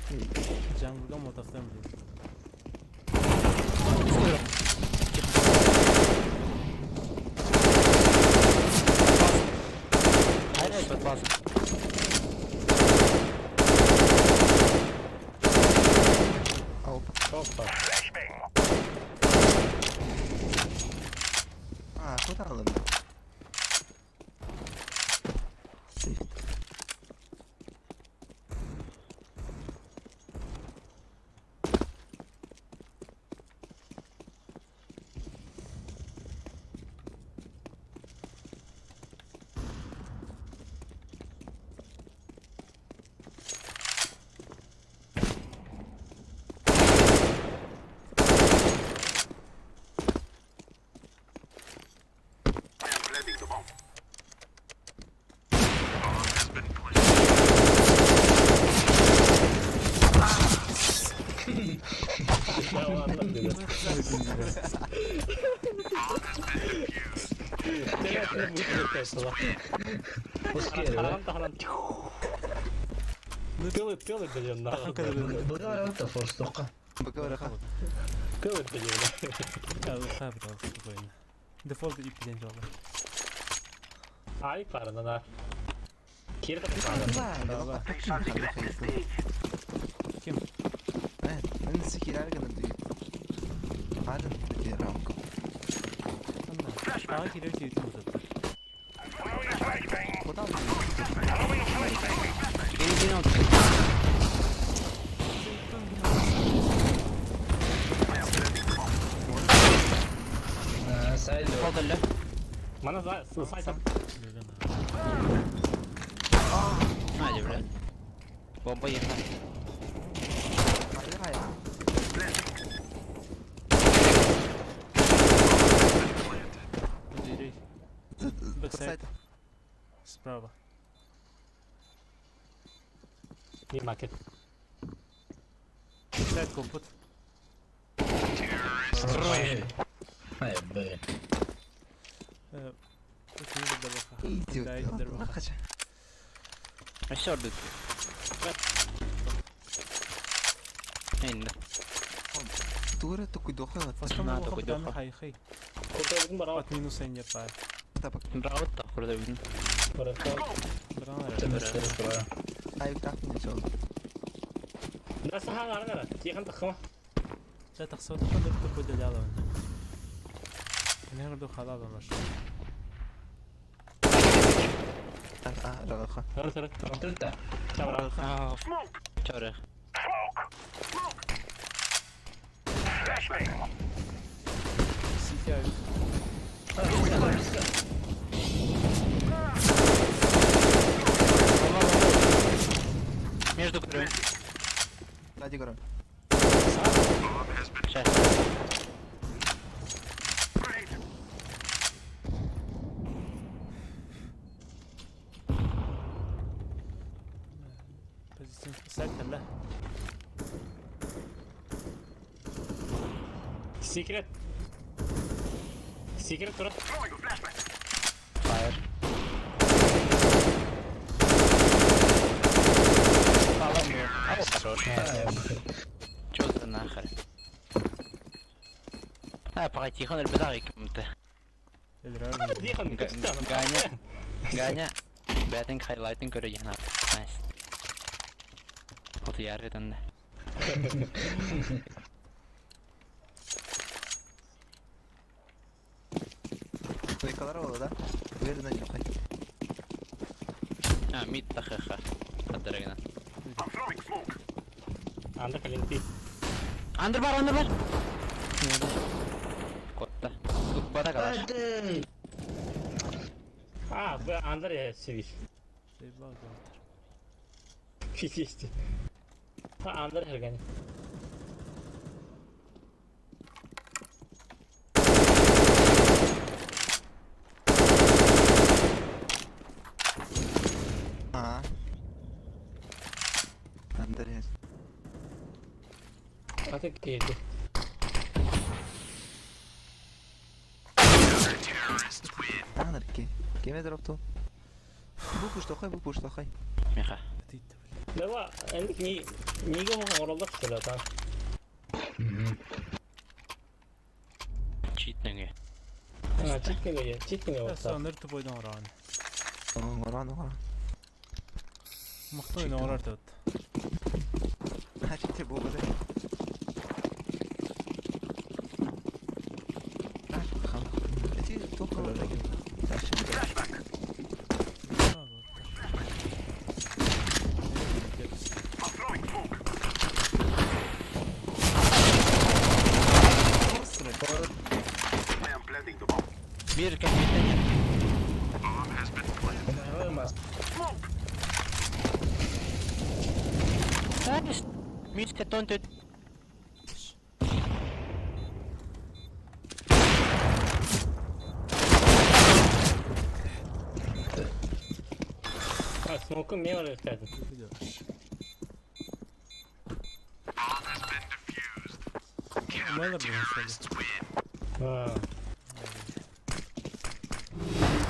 Jungle'da motaftan biliyor. Hayır, hayır, bazı. Çok var. Aa, kod alalım. Safe. I am planting the bomb. Ya onu anlat dedi. Demek ki bu yapıyorsun lan. Haram da haram. Pılır deliyorum daha. Bu da var da force toka. Bakalım. Pılır deliyorum. Ya sabır al bu oyunu. Default ipten jogger. Ay parana da. Kiri kapı parana. Kim? Evet, ben sikiler kadar diyor. Hadi diyor Ramko. Daha giriyor ki YouTube da. Kod al. Beni aldı. Sait Default әлі. Bana saytam. Hadi bre. Bomba yeter. Hayır hayır. Direkt. Backside. Справа. Bir maket. Backside komput. Hayır be. Ötüyü de baka. İyi diyor. Daha iyidir baka. Bakacağım. Aşağı orada. Elinde. Dura такой дохой вот. Фастом Надо бaka хоть bir tane doka. hay. Kurtardın bana bak. At minus en yapar. Tabak. Rahat da burada bilin. Burası. Bırak var. Temiz var. Ay tak ne oldu? ده سهل على نرى كي خنت خما لا تخسر تقدر تبدل يلا من هنا بدو خلاص مش رغخة هرت هرت قلت شامل شورخ سيتي عايز между которыми. Ради гора. Сейчас. позиция ساكتة لا سيكريت سيكريت ترى Fire. Хорош. Чё за нахер? Пока тихо, на бедари кому-то. دي خن كستان Ганя. Batting highlighting көрөйөн ап. Nice. Хоту яргыдан. Твои было, да? Уверен, не хай. Мид тахаха. Кадыргана. عندك الانتي Under bar. Kotta. Bada kadar. Hadi. bu Andar ya sevir Eyvah Peki işte Andar her gani Ага. Андрей. Artık geldi Анарки. Кеме дропту? Бупуш то хай. Меха. ده هو عندك نيجا هو والله ثلاثة Cheating. تشيكني بس وصل نرتب بويدون وراني Ворон. مخطوين ورارتوت Хачите бубы. Эти только раги. Bir kapitanya. Olmaz. Sadece müske tontu. Smoke'un ne var gösterdin? ما يقدر يوصل Ha.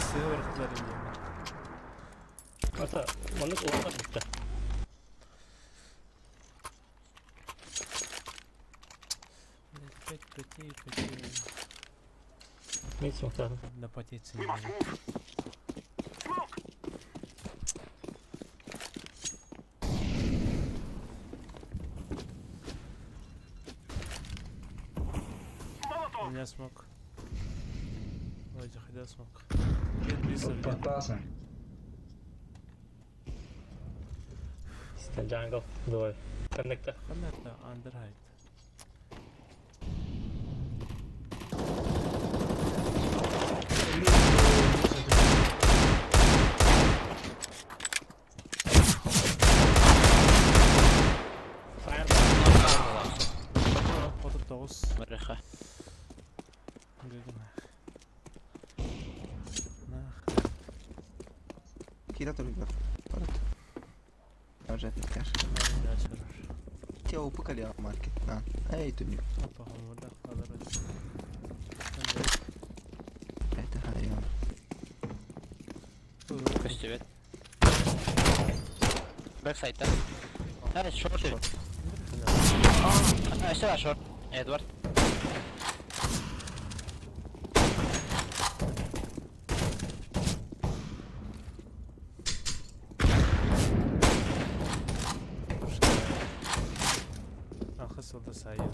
سيور اختار اليمين Hatta onu orada bitti. Пойти. Ne smoke'ladın? На позиции. У меня смог. Вроде хотя смог. Patlasın. İşte jungle doğru. Connector. Понятно, андерхайт. Fire. Потом тоус. Мреха. Кида только. Уже опять каш. Тебя упыкали маркет. Эй, ты мне. Это харьян. Köstüvet. Backside'da. Evet short. İşte var short. Edward. да сайын.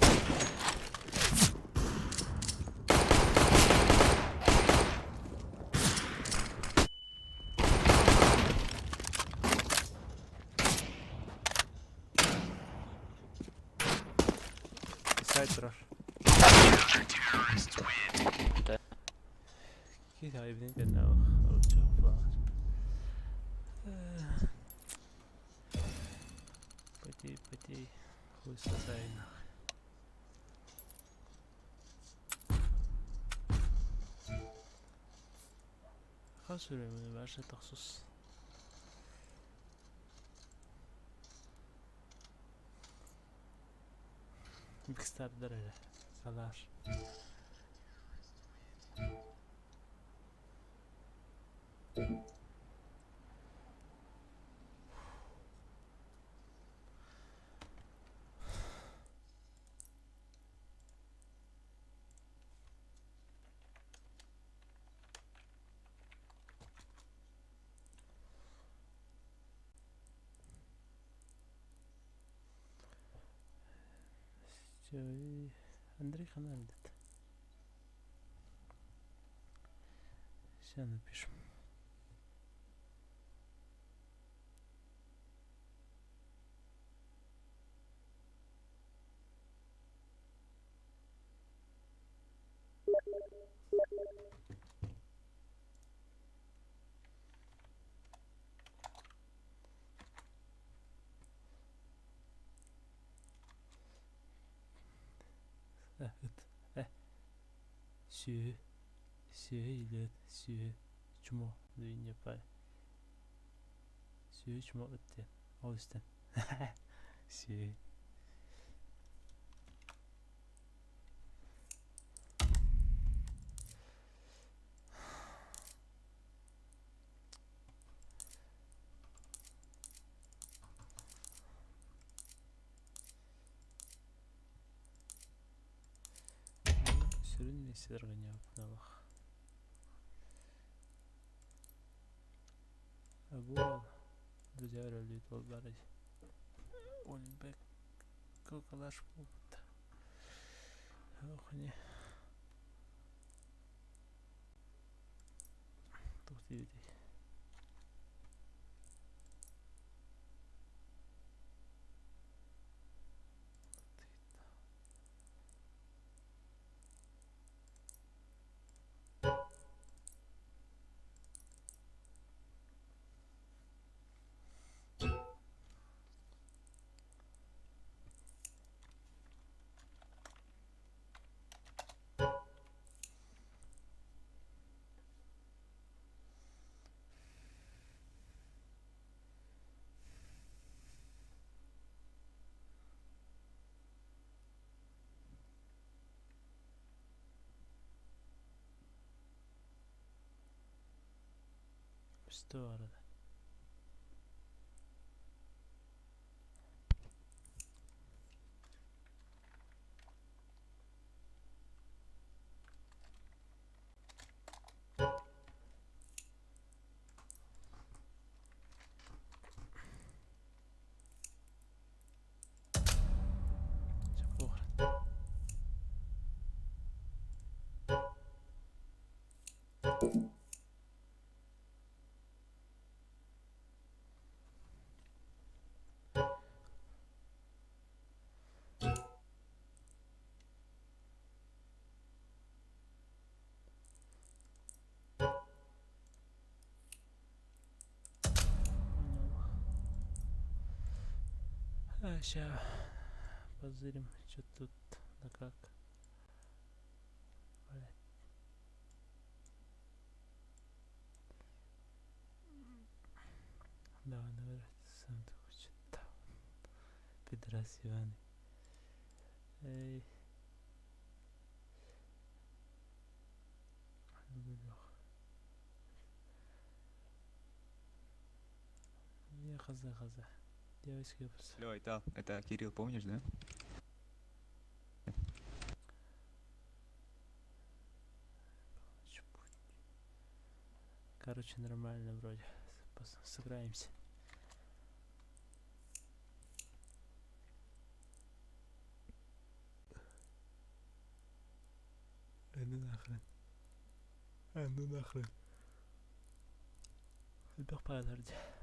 Сайт тұрар. Kijk, hij heeft niet nou. Oh, zo flauw. Потей. Хуй сосай нах. Хас времени ваше тахсус. Бикстар дарыля. Калаш. Все, Андрей Ханальдет. Все напишем. Сюэ идет, сюэ. Чмо, не пай. Сюэ чмо өттен. Ол үстен. Сюэ. Сүрін несерген япыналық. Бұл друзья рөлейді ол бары. Олимпек калаш болыпты. Оқыне. Тоқтай бедей. Üstü var arada. Сейчас позырим, что тут, да как. Блядь. Давай, сам ты хочешь там. Пидорас Иваны. Эй. Не, хаза. Девочки, Алло, это Кирилл, помнишь, да? короче, нормально вроде. Сыграемся. عندنا نخرج الباقي بقى نرجع.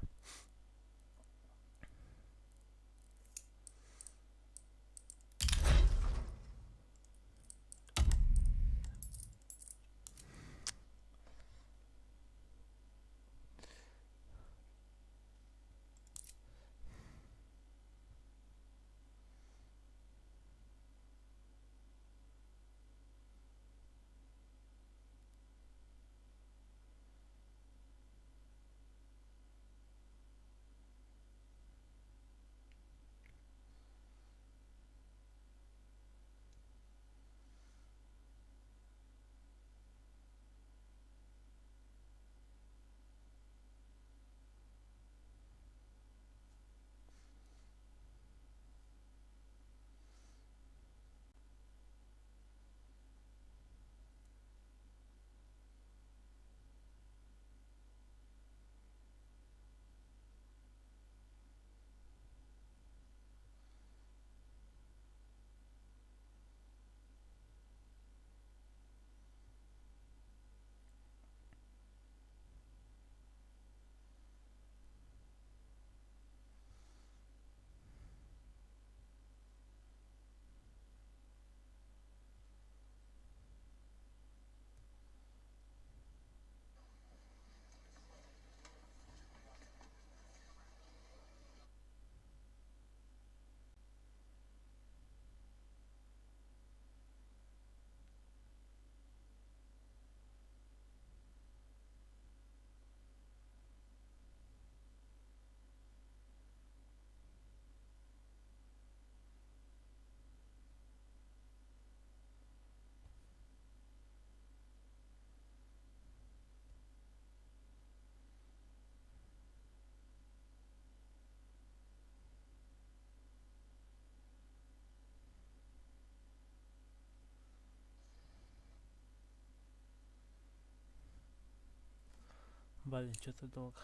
Блин, что-то долго.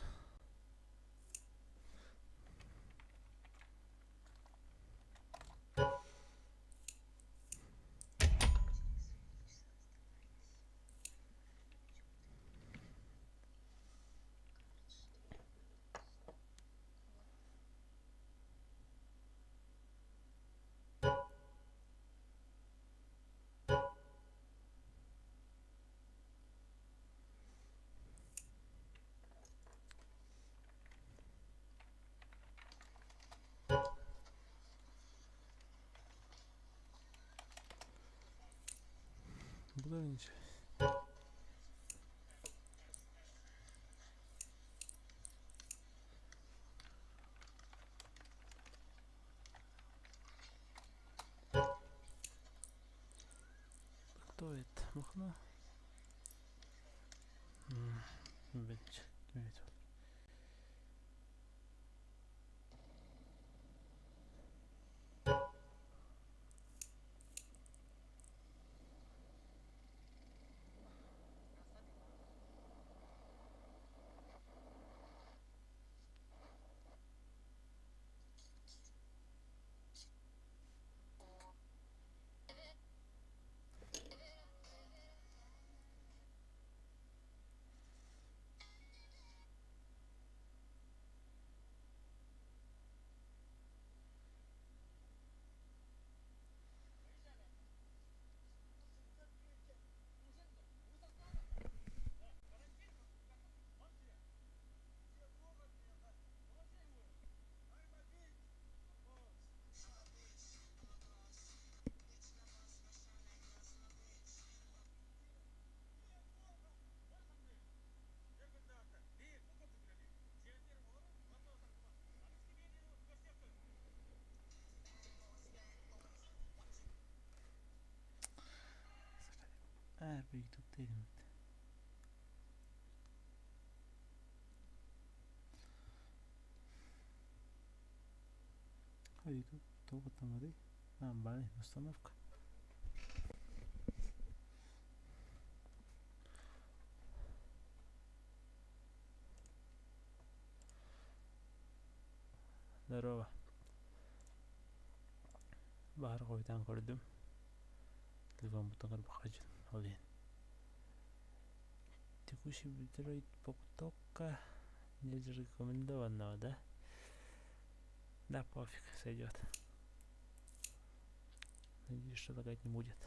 Блин, кто это? Махно? Блин, не видел. Büyüktük değilim. Hadi tu потом вали установка. Здорово. Bahar koydan gördüm. Telefon butonu bakacağım. Alayım. Текущий битрейт потока ниже рекомендованного, да? Да, пофиг, сойдет. Надеюсь, что лагать не будет.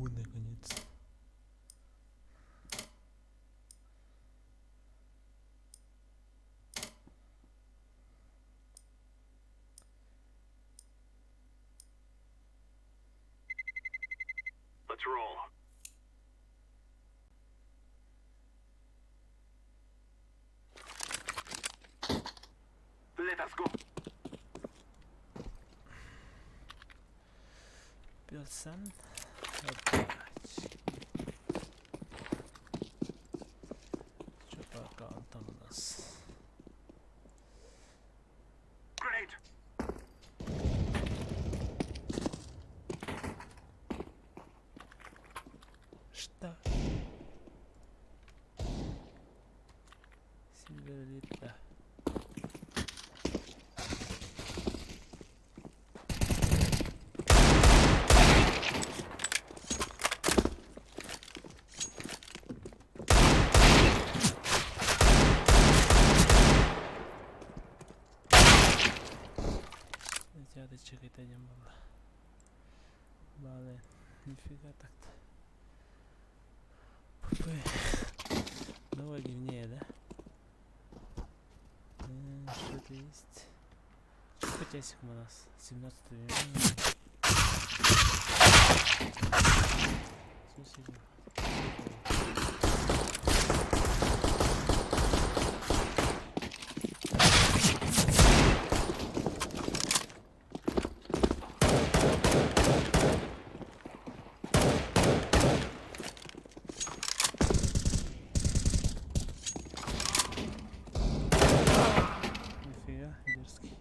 Наконец. Let's roll. Let us go. Пилсан. Опять. Что по аккаунтам у нас? Grenade. Что? Сильверлита. Взяточек это не было. Блин, нифига так-то. Давай гивнее, да? Что-то есть. Что по часикам у нас? 17 минут. Спасибо. Нифига, дерзкий.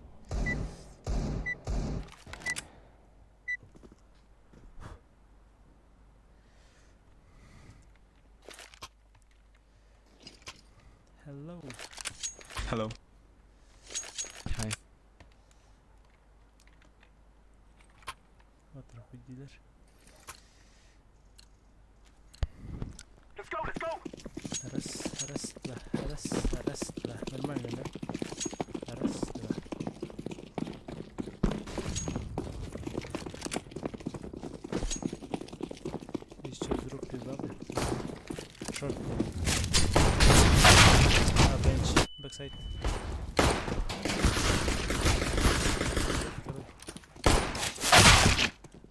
Hello. Hello. Hi. Вот нахуй дилер. Let's go. Let's go. Раз, два. Нормально, да? Раз, два. Еще вдруг прибавлю. Шорт. Бенч. Бэксайд.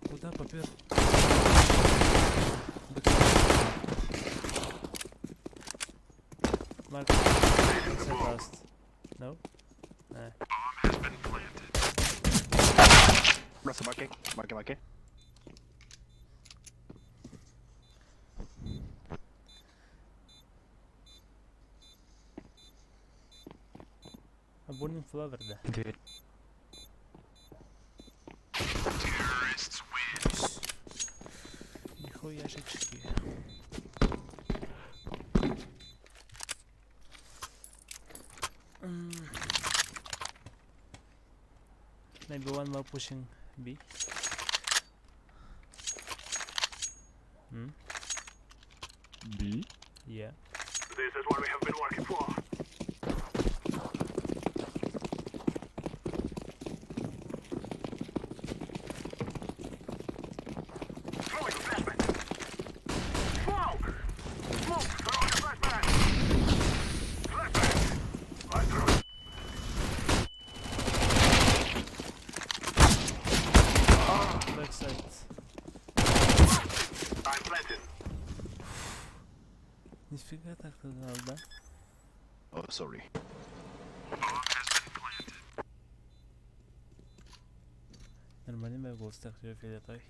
Куда попер? Mark. Last. No? Russell marking. Marking. A burning flower, да. Дверь. Нихуяшечки. Maybe one more pushing B. B. Yeah. This is what we have been working for. Throwing a flashbang. Smoke! Smoke! Throwing a flashbang! Flashbang! I throw it. Нифига так ты знал, да? Oh, sorry. Нормально голос так все фиолетовый.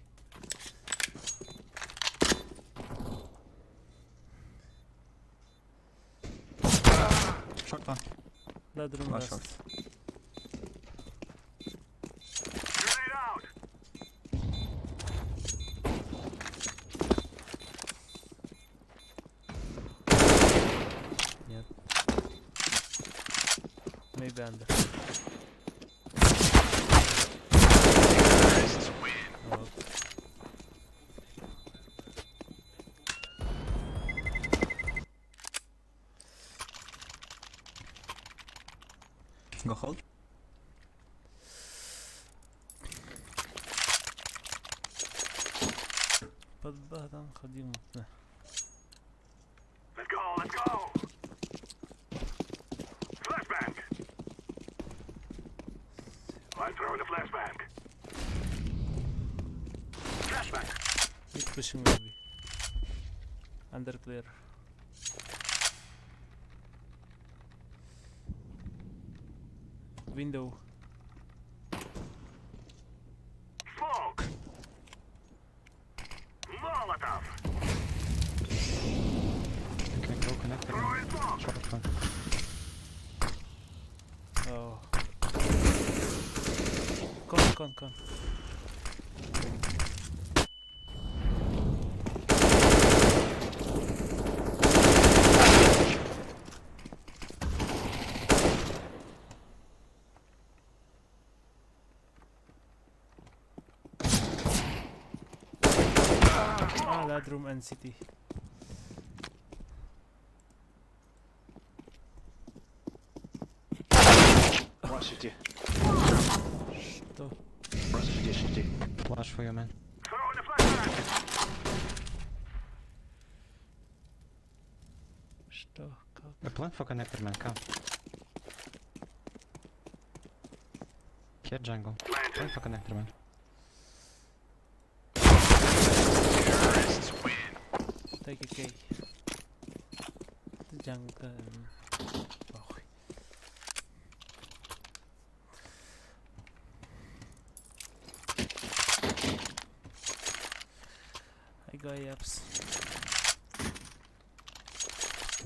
Short one. Да, друг One даст. short. Grenade out. Нет. Maybe under. Вот. Go hold. Под батом ходим. Да. Let's go. Let's go. Flashbang. I'm throwing a flashbang. Flashbang. Mid pushing maybe. Under clear. Window. Smoke. Molotov. Can go connector. Throwing smoke. Short one. Oh. Con. Ah, that room and city. One city. Что? One city. Flash for you, man. Throwing a flashbang. Что? Как? A plan for connector, man. Come. Here, jungle. Plan Planted. for connector, man. Take a K. Jungle. Похуй. I go yaps.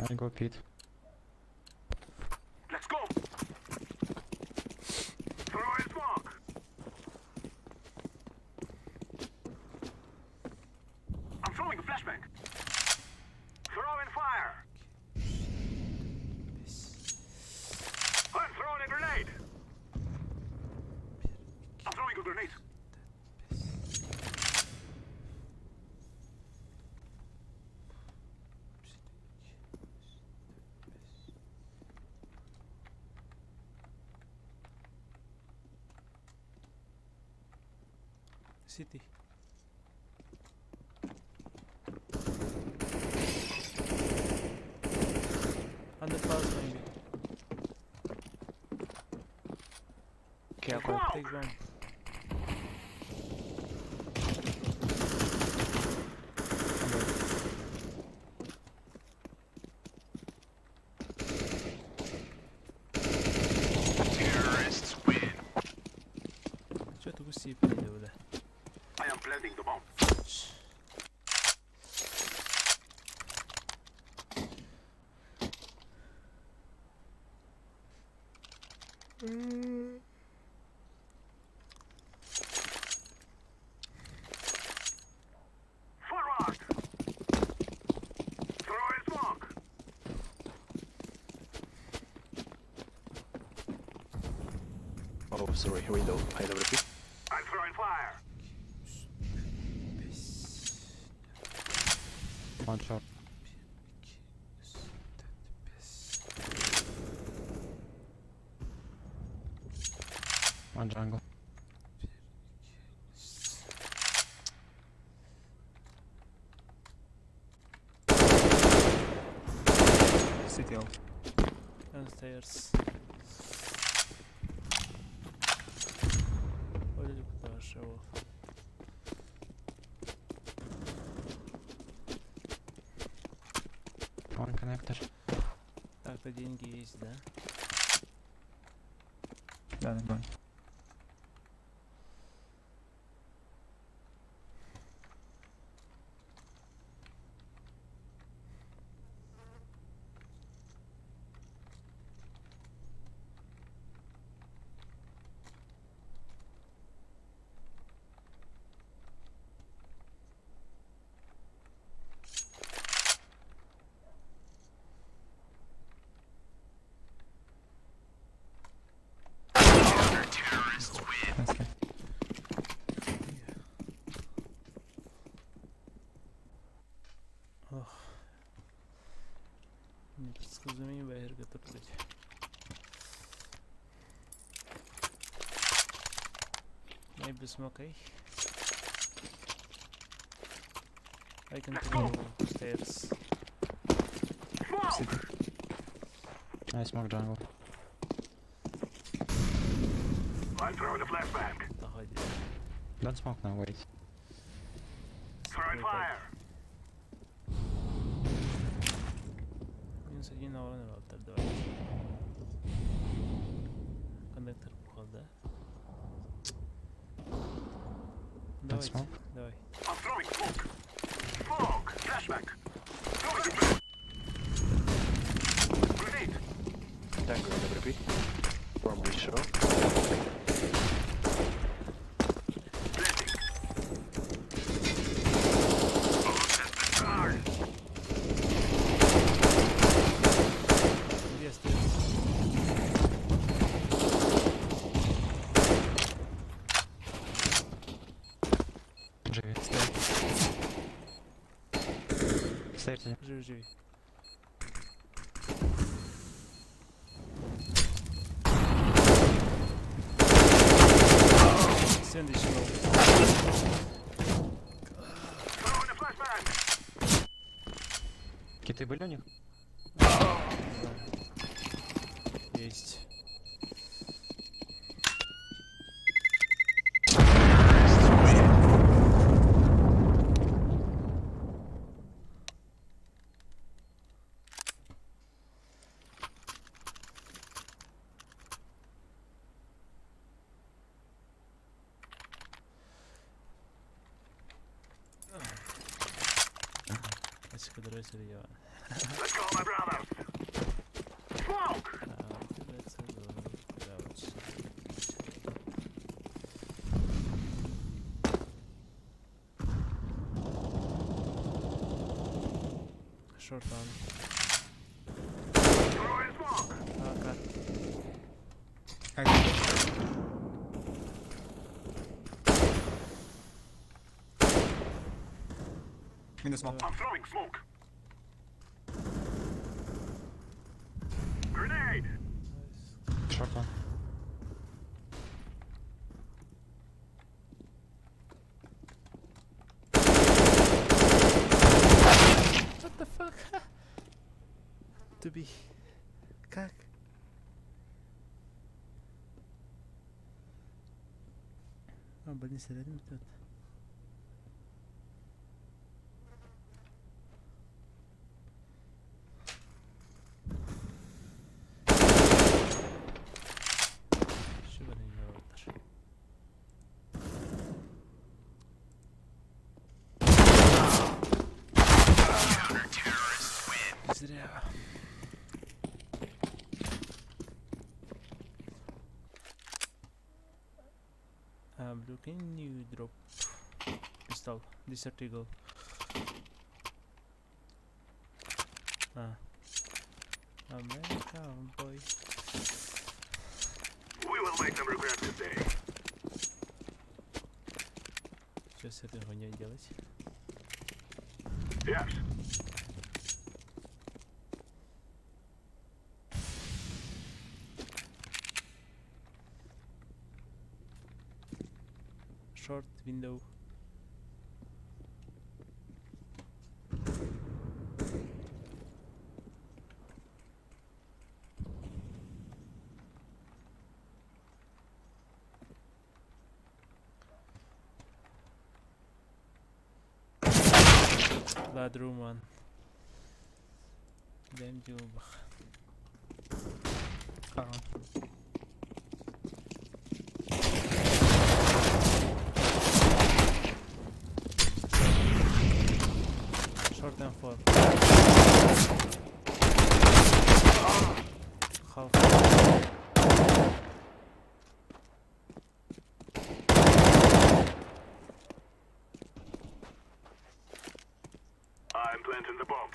I go Pete. Let's go. Throwing smoke. I'm throwing a flashbang. Throwing fire. I'm throwing a grenade. I'm throwing a grenade. City. Under pass maybe. Careful. Take bomb. Terrorists win. Что ты гуси передел, да? I am planting the bomb. Forward. Throwing smoke. Oh, sorry. Window. I double pick. I'm throwing fire. One shot. One jungle. City out. Downstairs. Вроде бы пошел. One connector. Так-то деньги есть, да? Да, нормально. Если. Ох. Непредсказуемый байер готов быть. Maybe smoke A. I can throw stairs. I smoke jungle. I'm throwing a flashbang. Заходи. Don't smoke now, wait. Throwing fire. Минус один на уровне валтер, давай. Коннектор пухал, да? Давайте, smoke? давай. I'm throwing smoke. Smoke. Flashbang. Throwing it. Grenade. Tango in every B. Probably sure. Blending. Charge. Где стейрс? Живи. Стейрс. Живи, живи. Сэндвич нол. Throwing a flashbang. Киты были у них? Есть. Acho que adorei esse vídeo. Let's go, my brothers. Smoke. Short on. Throwing smoke. Cut. Минус смог. I'm throwing smoke. Grenade. Short one. What the fuck? To be. Как? А, больница рядом тут. Зря. Blue, can you drop pistol? Desert Eagle. American boy. We will make them regret this day. Что с этой хуйней делать? Yes. Short window. Bad room one. Даем дюбах. Хорош. Short and four. Half. I'm planting the bomb.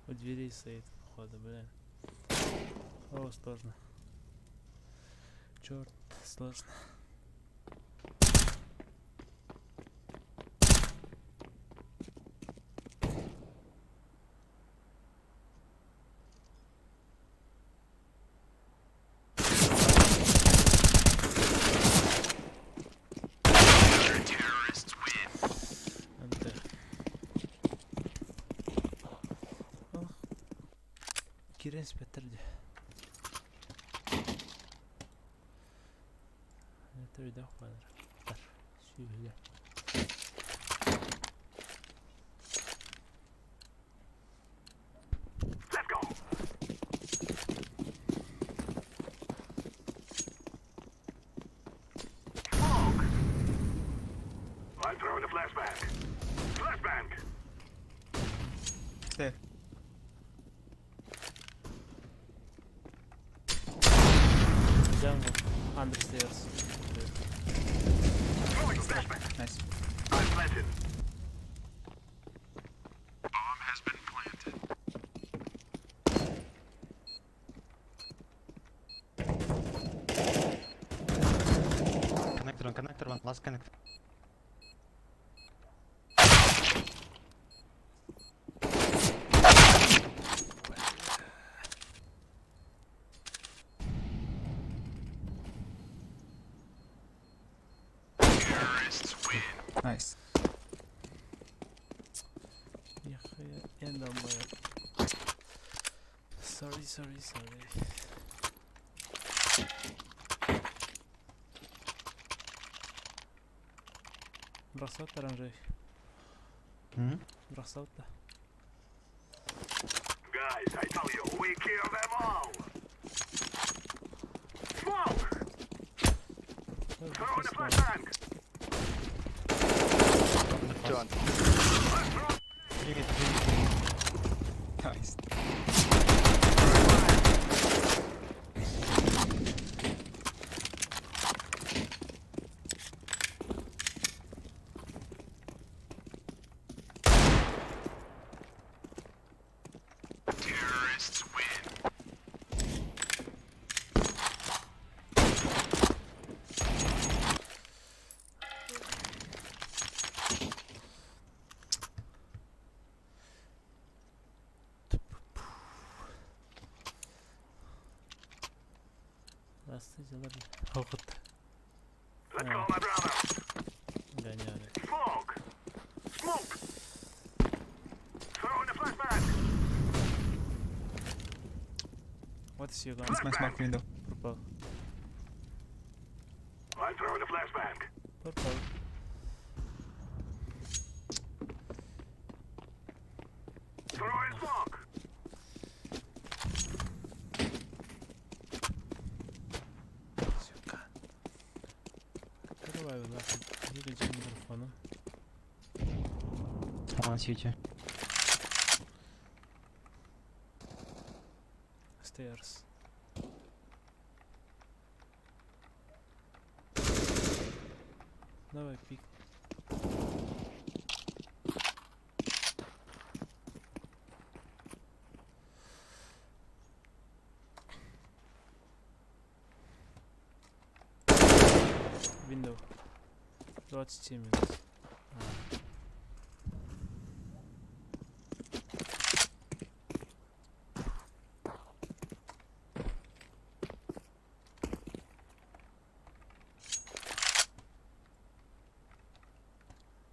У дверей стоит, походу, блин. О, сложно. Черт, сложно. НТ. Ох. Кирен спеттерди. Это видео квадр. Сюда. Let's go. Smoke. I'm throwing a flashbang. Flashbang. Stay. Jungle. Understairs. Throwing a flashbang. Nice. I'm planted. Bomb has been planted. Connector one, last connector. Nice. Я думаю. Sorry. Бросок оранжевый. Бросок-то. Guys, I tell you, we kill them all. Smoke. Throwing a flashbang. John. Nice. Terrorists win. Здравствуйте, ладно. Охот. Let's go, my brother. Гоняли. Smoke. Smoke. Throwing a flashbang. Вот все, gun. It's my smoke window. Пропал. I'm throwing a flashbang. Пропал. Throwing smoke. Сука. Открываю нахуй. Двигатель микрофона. One city. Stairs. Давай, пик. Window. 27 минут.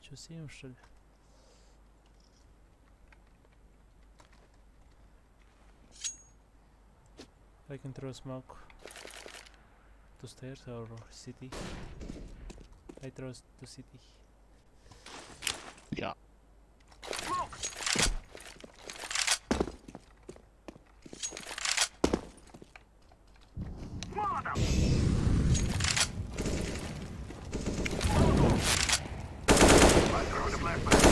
Че, сейм, что ли? I can throw smoke to stairs or city. I throw to city. Yeah. Smoke! Molotov! I throw the flashbang.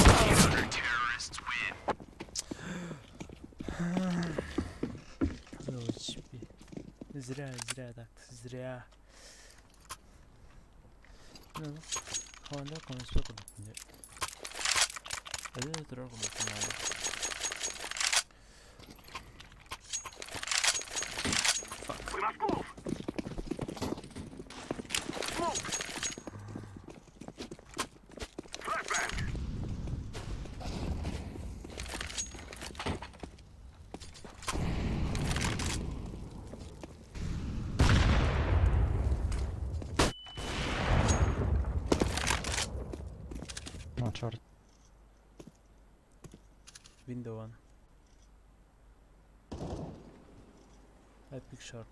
Counter-terrorists win. Ну, HP. Зря так, зря. Ну, havanda konuşma konusunda. Hadi duralım bakalım. We must move. Smoke. Flashbang. Not short. Window one. I pick short.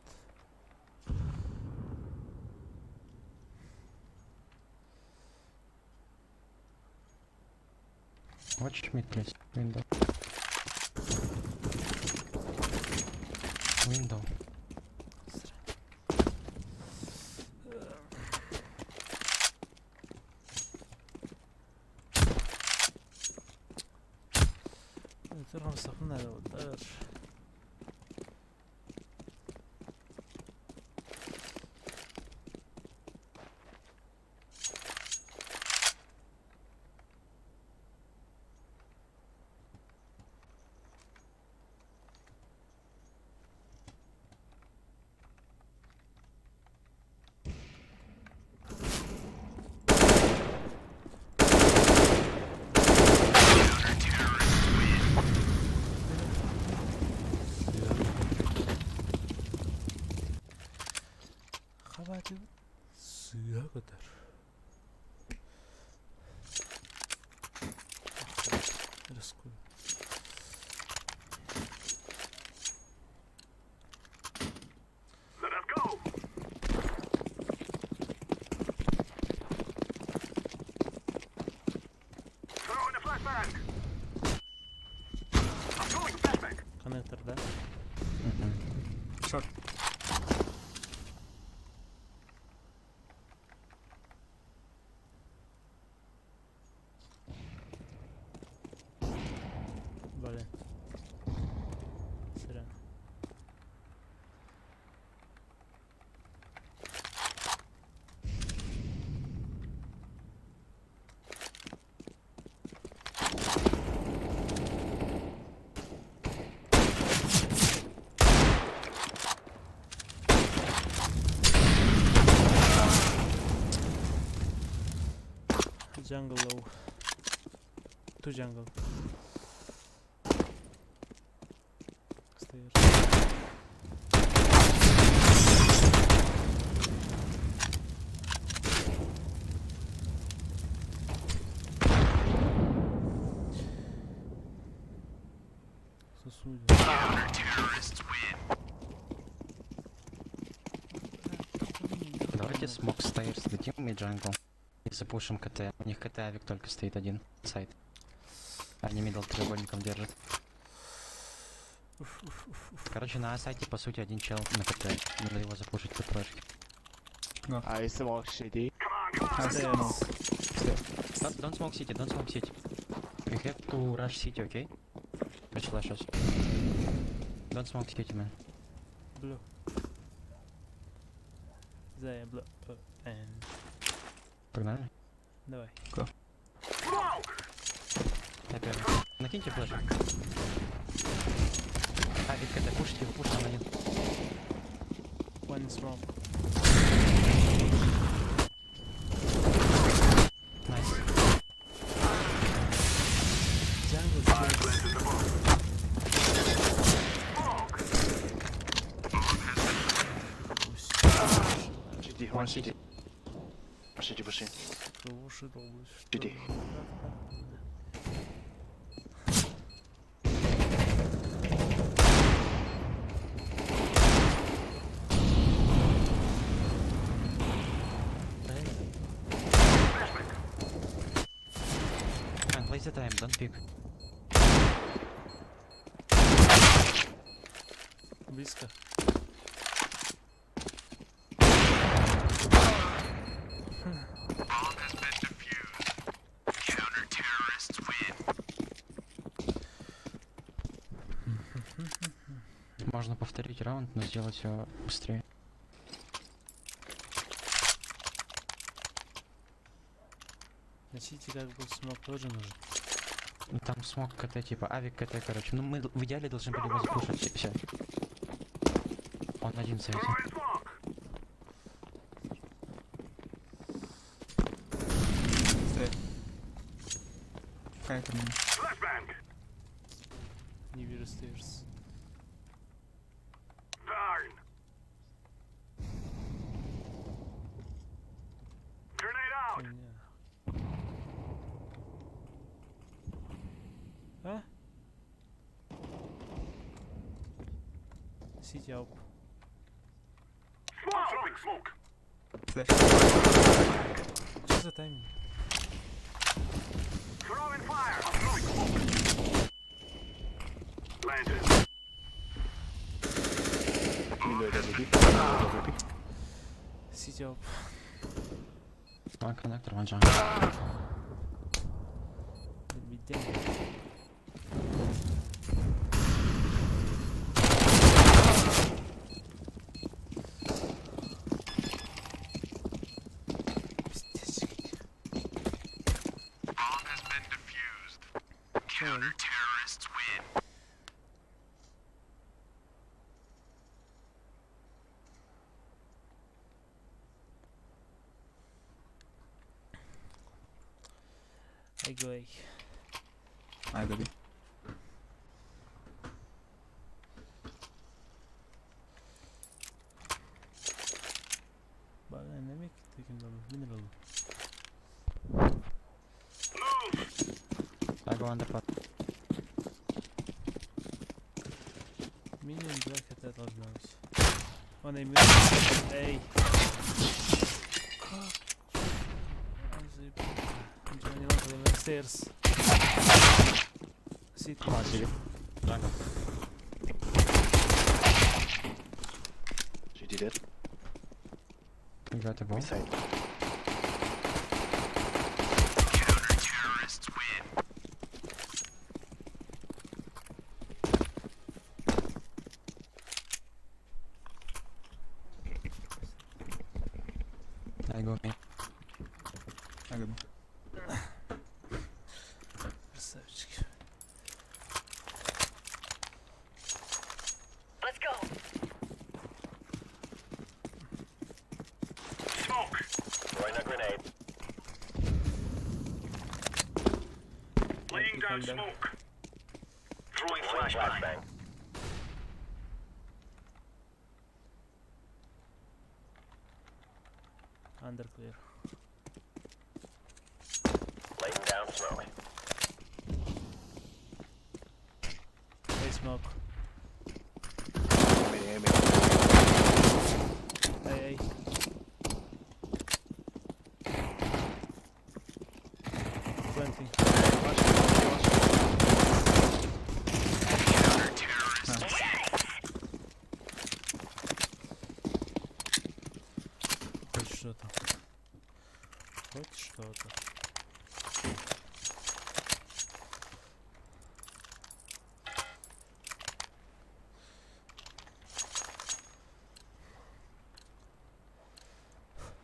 Watch mid, please. Window. Window. ترى مستقبلنا لو دار. Хавати сыра kadar. Рискую. Let us go. Throwing the flashbang. I'm throwing the flashbang. Connector да? Short. Блин. Зря. Jungle low. Two jungle. Stairs. Сосуди. Counter-terrorists win. Давайте смог stairs дадим и джангл. И запушим КТ. У них КТ авик только стоит один. Сайт. Они мидл треугольником держат. Короче, на сайте по сути один чел на КТ. Надо его запушить под прошки. I smoke shitty. Come on, let's go. Don't smoke city, don't smoke city. We have to rush city, okay? Пришла сейчас. Don't smoke city, man. Blue. Зая blue. And... Погнали? Давай. Smoke. Опять. Накиньте флеш. А, вид КТ, пушите его, пушите на один. One smoke. Найс. Jungle. Planted the bomb. Smoke. City, one city. City pushing. Уши долбишь. City. waste the time, don't pick. Близко. Можно повторить раунд, но сделать его быстрее. Носите как бы смог тоже нужен. Ну, там смог КТ, типа авик КТ, короче. Ну мы в идеале должны были его запушить все. Он один в совете. Какая там? Flashbang. Не вижу стейрс. Down. Grenade out. Хуйня. А? Сити ауп. Smoke. Throwing smoke. Флэш. Что за тайминг? Throwing fire. I'm throwing smoke. Landed. Window WP. Сити ауп. One connector, one jump. Let me down. Пиздец. Чё они? I go A. I go B. Bak annemek tekin dolu. Mineral. I go under pot. Минимум 2 хп должно быть. Он имеет. Эй. Как? Ничего не надо, на стейрс. Сити. Come on, City. Jungle. She did it. We got the ball. Inside. I go me. I go B. Красавчик. Let's go. Smoke. Throwing a grenade. Laying down Defender. smoke. Throwing flashbang. Under clear. Laying down smoke. Hey smoke. Aiming. Hey. Planting. Хоть что-то. Хоть что-то.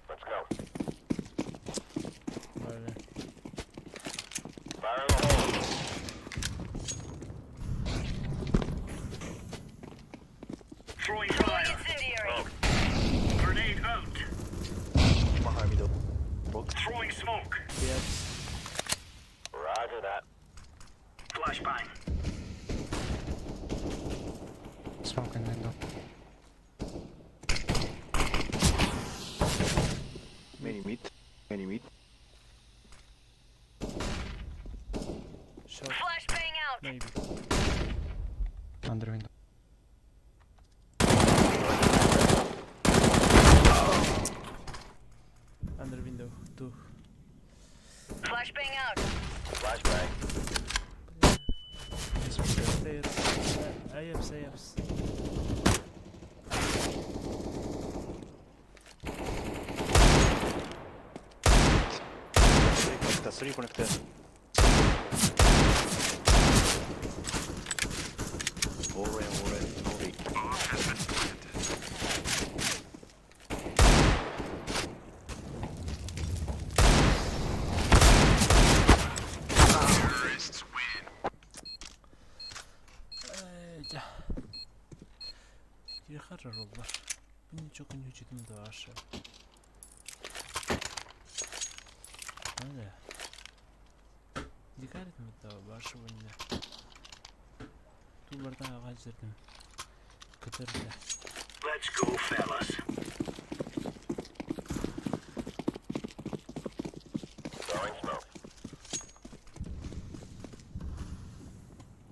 Let's go. Правильно. Fire in the hole. Throwing fire. Smoke. Grenade out. Behind me though. Both. Throwing smoke. Yes. Roger that. Flashbang. Smoke in window. Many meat. Many meat. Shot. Flashbang out. Maybe. Under window. Under window. 2. Flashbang out. Flashbang. Stairs. Ayups, ayups. Three connected. Already, already. يخرروا بنشوف انه جد مدواشة هذا دي كانت مدواشة وإنه تو بردها غاجرتم كتر له. Let's go, fellas. Throwing smoke.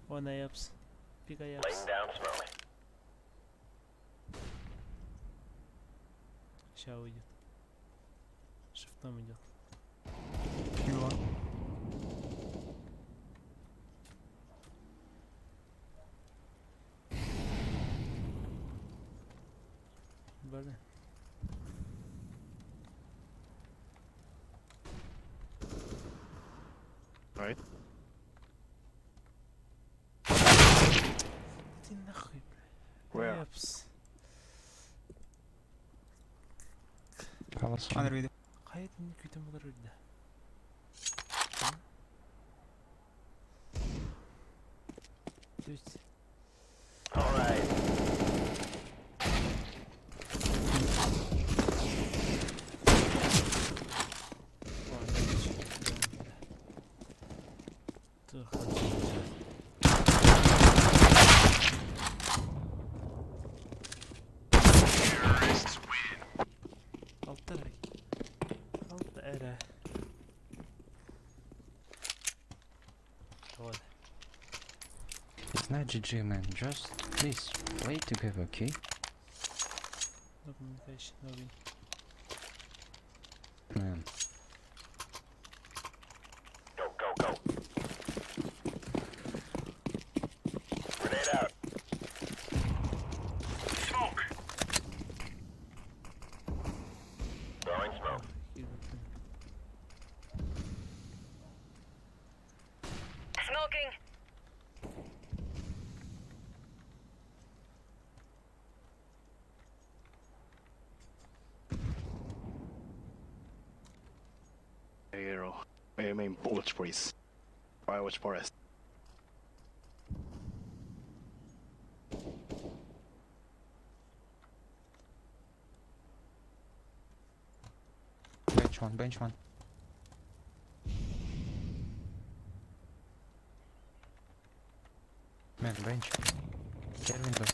وانا يابس بيقا يابس. Laying down smoke. شاوية شفتها من جد. بله Right. تنخي Where? يابس Palace. قايد منك كنت مقرر ده جوز Alright. Terrorists win. الطائرة It's not GG, man. Just please play together, okay? no communication, no win. Man. Go, go, go. Grenade out. Smoke. Throwing smoke. Smoking. Hero. I mean, bullet freeze. Firewatch forest. Bench one, bench one. Man, bench. Get window.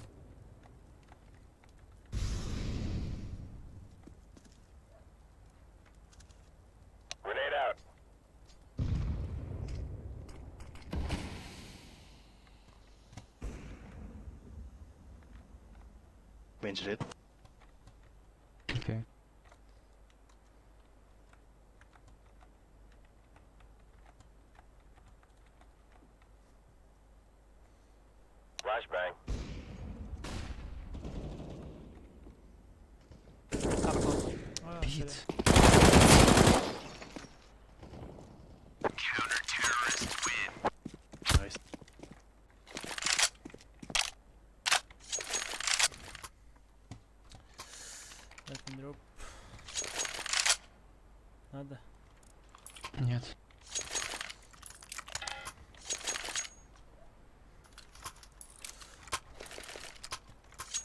Grenade out. Bench it. Okay. Flashbang. Beat. Counter-terrorists win. Nice. لكن دروب هذا Нет.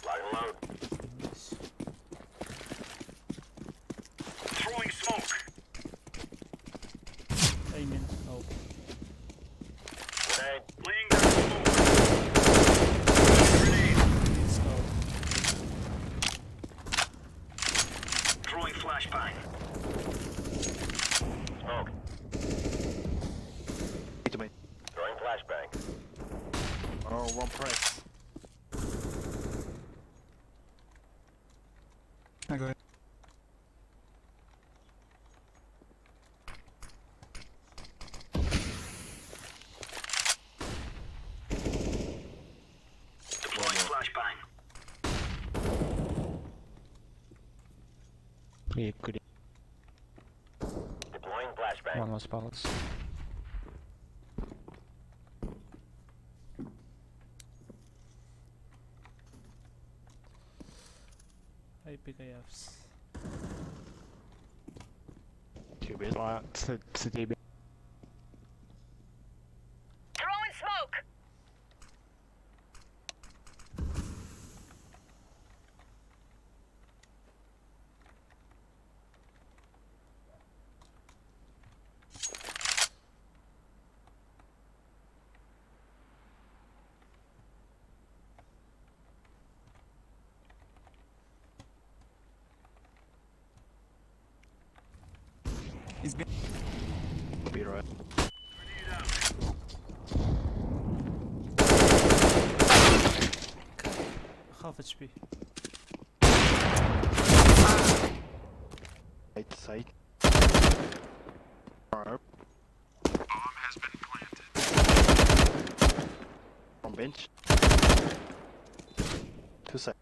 Lock and load. Throwing smoke. أيمن أو Grenade. Laying down smoke. Grenade. Throwing flashbang. Smoke. To me. Throwing flashbang. Oh, one press. Creep, creep. Deploying flashbang. One was palace. I pick AFs. Two base. To DB. Throwing smoke. Be right. Half HP. Side. Bomb has been planted. From bench. Two side.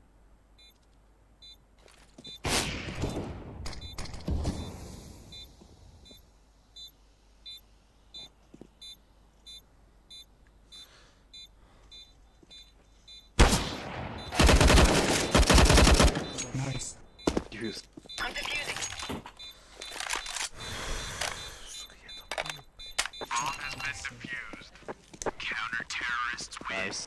Nice. Diffused. I'm defusing. Bomb has been defused. Counter-terrorists win. Nice.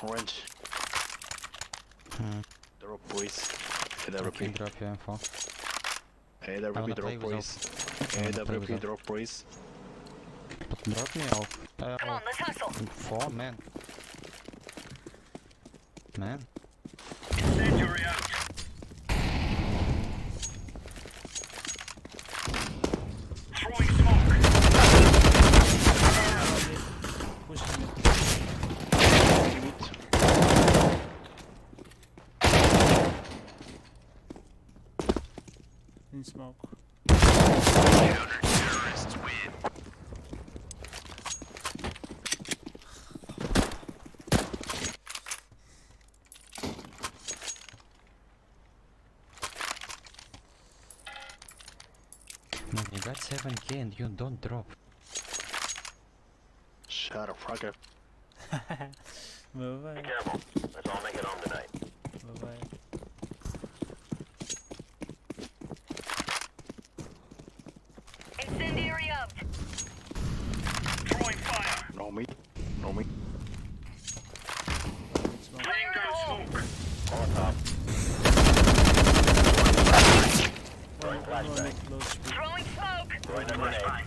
Orange. Drop boys. Hey, there will Okay, be. drop your info. Hey, there I will be wanna play drop boys. Hey, wanna there play will be without. drop boys. Drop me off. Come on, let's hustle. 4 man. Man. Incendiary out. Throwing smoke. Pushing me. In smoke. Counter-terrorists win. Man, you got 7k and you don't drop. Shut up, fucker. Бывает, Careful. Let's all make it home tonight. бывает. Incendiary out. Throwing fire. No me. No me. Smoke. Laying down smoke. One with low speed. Throwing smoke. Throwing a grenade.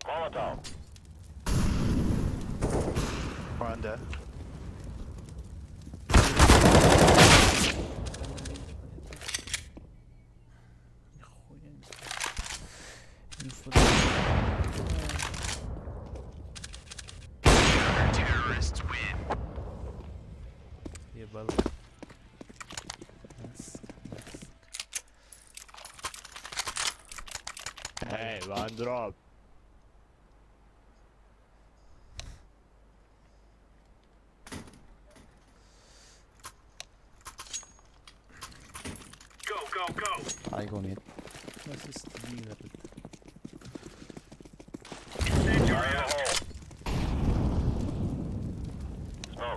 Molotov. One there. Нихуя не знаю. Инфо. Counter-terrorists win. Ебал. Hey, one drop. Go, go, go. I go mid. Нас есть дилер. Incendiary out.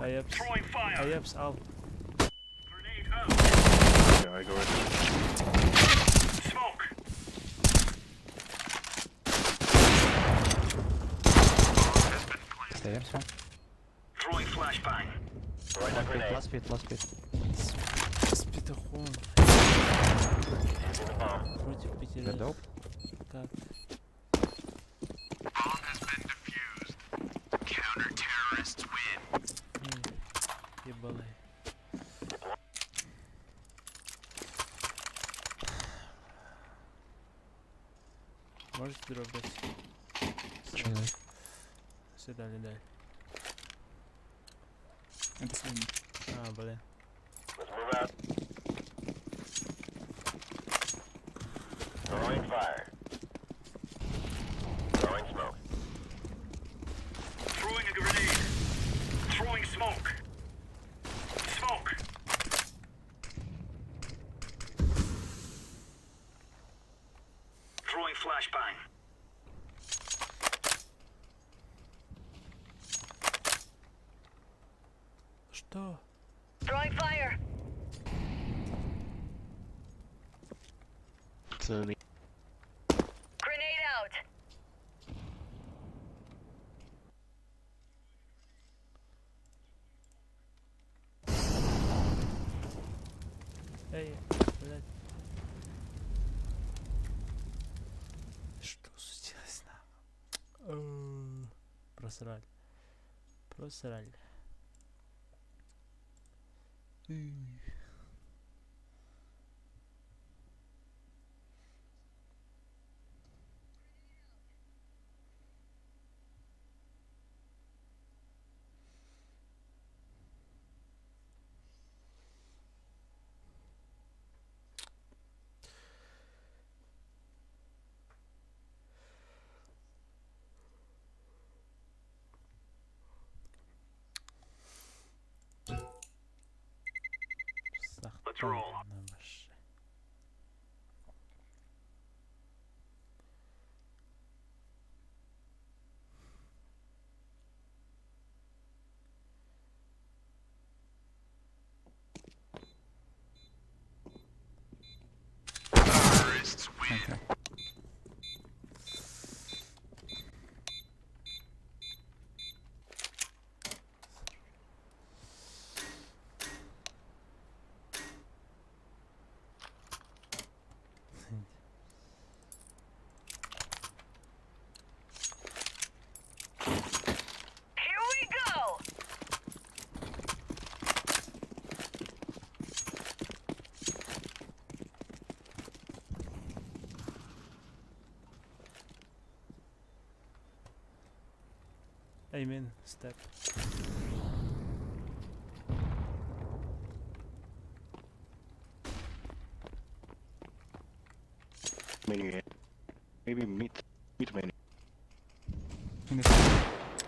Ayups. Throwing fire. Ayups out. Grenade out. Yeah, I go in. Smoke. Stay here, so. Throwing flashbang. Throwing a grenade. Last pit, last pit. С петухом. Using the bomb. Против Got пятерых. dope? Как? Bomb has been defused. Counter-terrorists win. Ебалай. Можете дробить? Чилай. Сюда не дай. Это сегодня. А, блин. Let's move out. Throwing fire. Throwing smoke. Что? Throwing fire. Slowly. Grenade out. Эй, блядь. Что случилось нам? Просрали. Просрали. Let's roll. На машине. Okay. Here we go. Amen. Step. Menu. Maybe mid menu.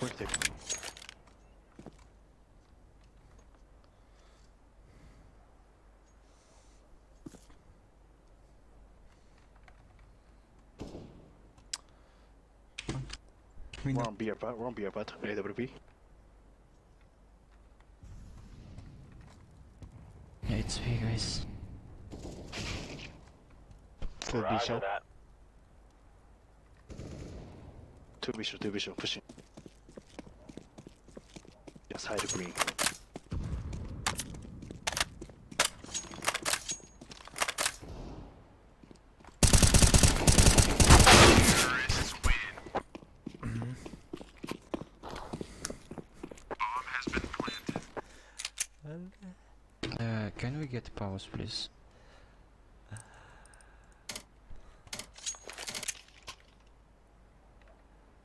Wait there. Window. Wrong beer pot. AWP. Yeah, it's B, guys. Still B Roger shot. that. Two vision, pushing. Yes, hide green. Can we get pause, please?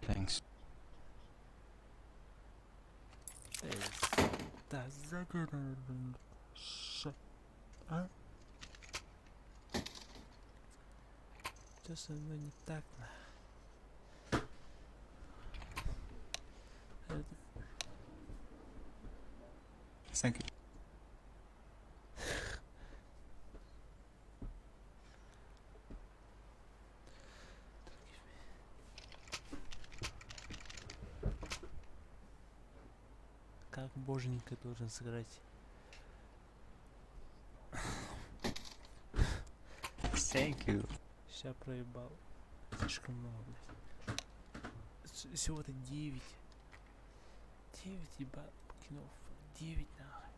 Thanks. Да загорел. А? Что со мной не так? Thank you. Как боженька должен сыграть? Thank you. Сейчас проебал. Слишком много, блядь. Всего-то 9. 9, ебать, кинов. 9 нахуй.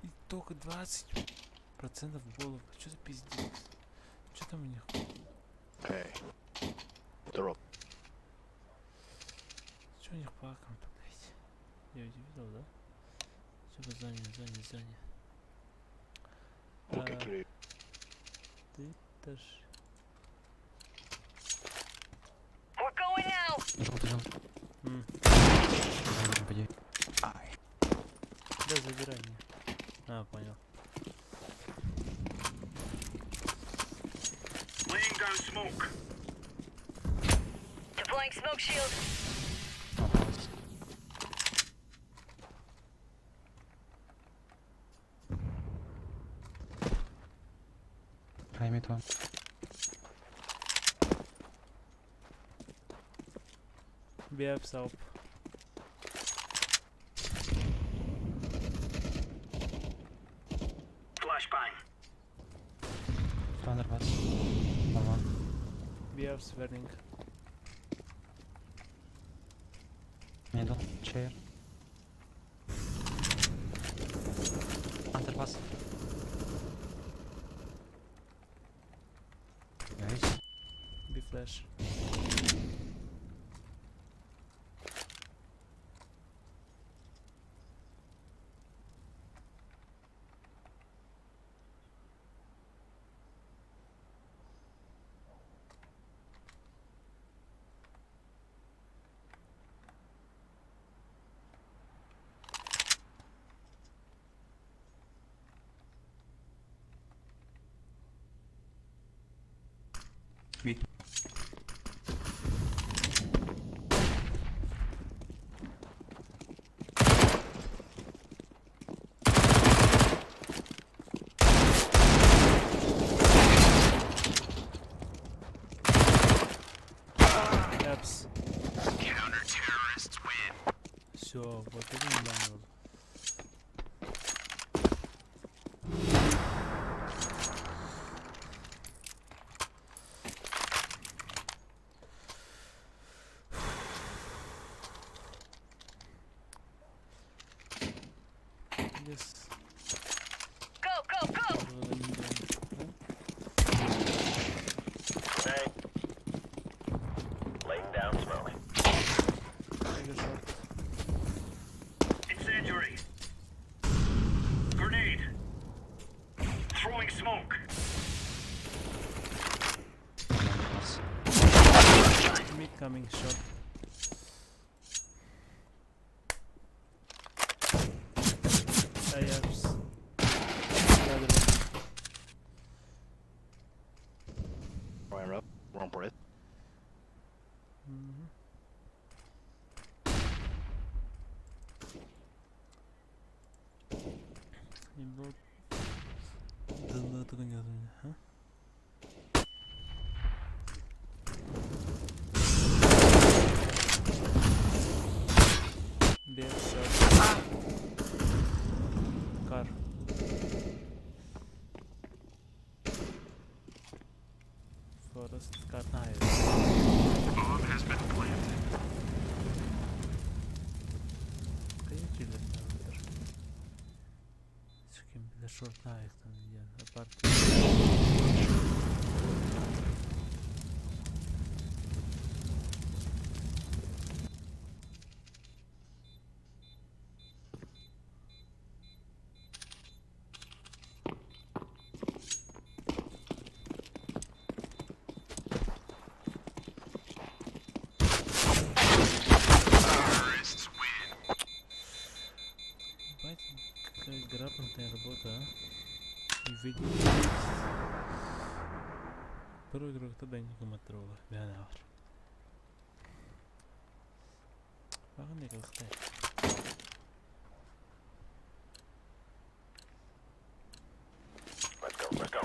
И только 20% голов. Что за пиздец? Что там у них? Okay. Drop. Что у них по аккаунту, блядь? Я видел, да? Все в зоне. Okay, clear. Ты даже... We're going out. Желтый. Господи. Ай. Да, забирай меня. А, понял. Laying down smoke. Deploying smoke shield. Праймит вам. Биапсауп. Underpass. One. We have swearing. Middle. Chair. Underpass. Nice. Be flash. B. Caps. Counter-terrorists win. Все, вот это не было. Yes. Go, go, go! Bang. Laying down smoke. Tiger shot. Incendiary. Grenade. Throwing smoke. Mid coming shot. I have another Ryan up. Wrong for it. one. Inboard. Дылы не ha? Bear shot. Car. Forest car hayır. Bomb has been planted. Kayıp yerlerinde vardır. Çıkayım bir de short ayaktan yani apart. Terrorists win. Бать, какая грамотная работа, а? И видео. Първо игрокта бе никога тролла. Бе навър. Бага не глъхте. Let's go, let's go.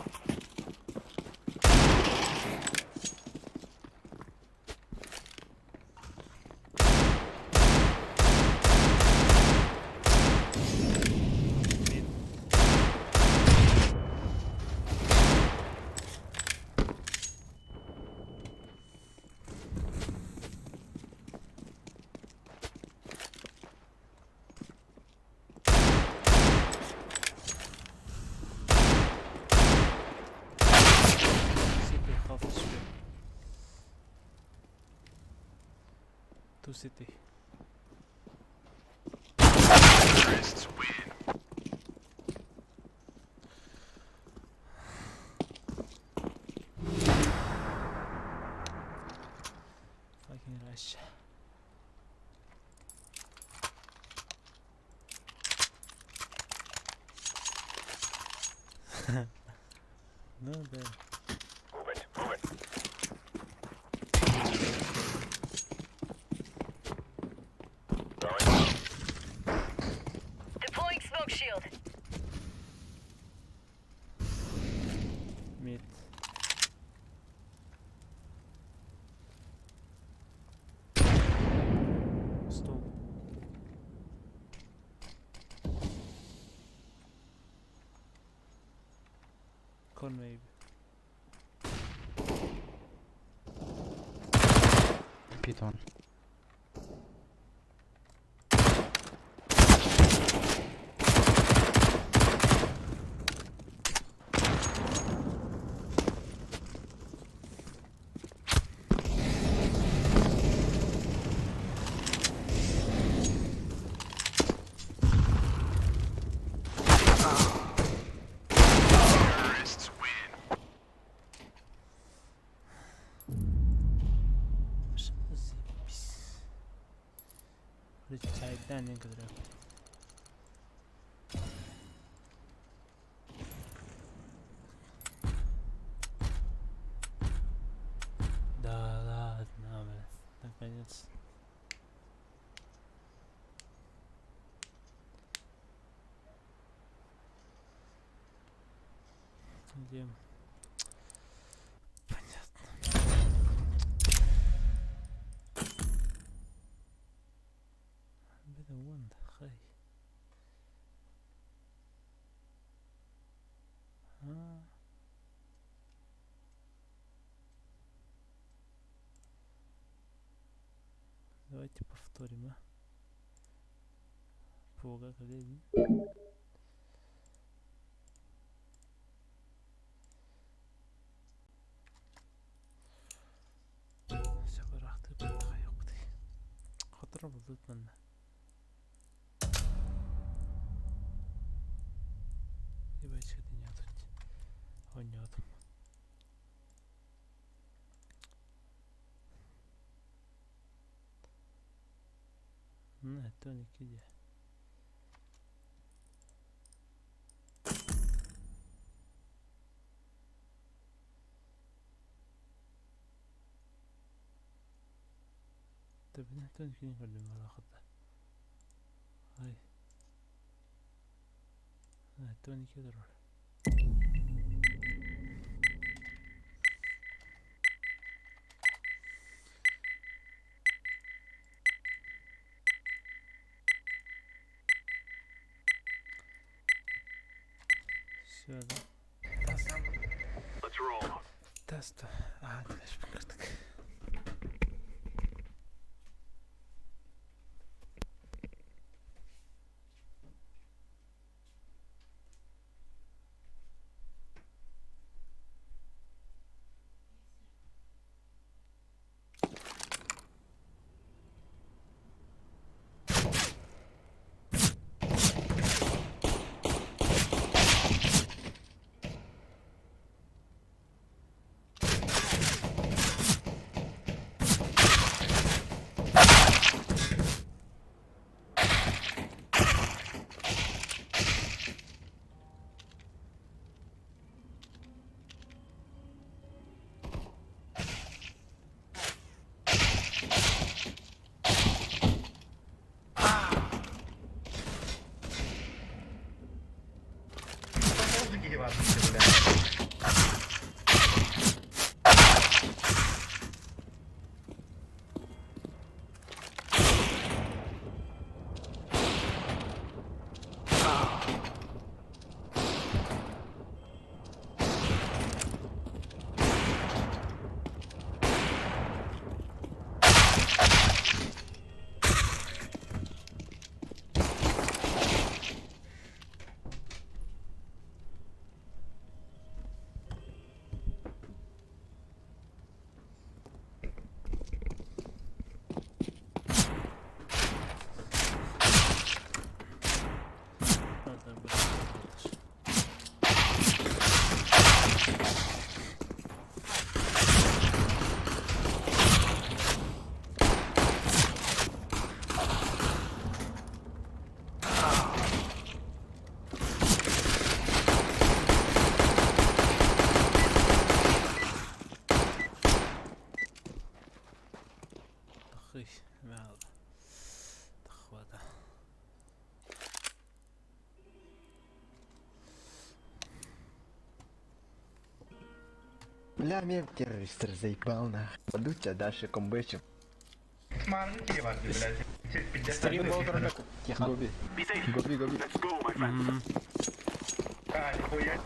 City half HP. Two city. Terrorists win. Fucking rush. No bad. Move it, move it. Throwing. Deploying smoke shield. Mid. Stop. Con maybe. City one. Terrorists win. Вроде чай, да, некоторые. Да ладно, бля. Наконец. Где? Понятно. Беда вон, хай. Давайте повторим, а? Пуга, коллеги. Все, рахты, хай, ух ты. Хатра будут манна. Ебать, это нет. О, нет. Не, тоник иди. طيب тоник не gördüm alakada. Ay. Ne, tonik eder or. Все, да. Let's roll. Тест. А, дальше покрыток. Бля, меня террорист заебал нахуй. Пойду тебя дальше комбэчу. Стрим был дорога. Гоби. Be safe. Гоби. Let's go, my friends.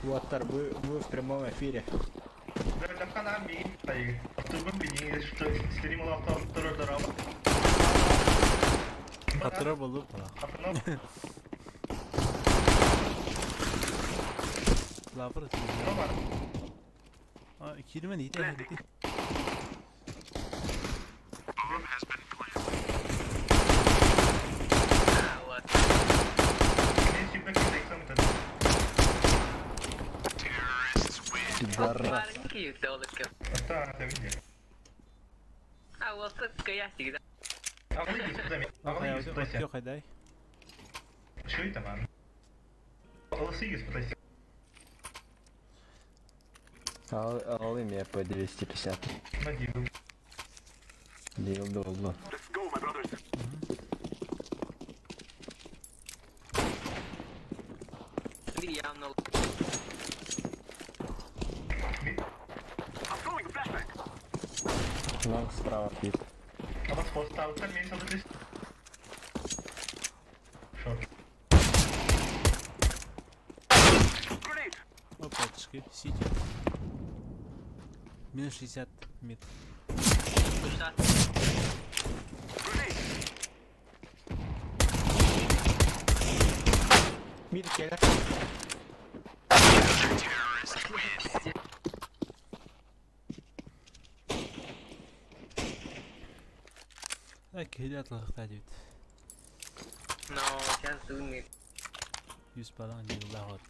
Уаттар, вы в прямом эфире. Другом беднее, что стримал автор дорама. Хатыра болуп кала. Лавр. А, кирмен ите хети. Пидорас. Yok hayday. Что это, ман? Лысый, спасибо. Алы мне по 250. Надеюсь. Дил долго. Let's go, my brothers. I'm throwing a flashback. Лонг справа пит. А вас поставил там меньше вот здесь. Шорт. Grenade. Опачки, сити. Минус 60 мид. Grenade. Мид келер. Окей, атлахта дивит. No, сейчас думает. 100 балан дивилла хот.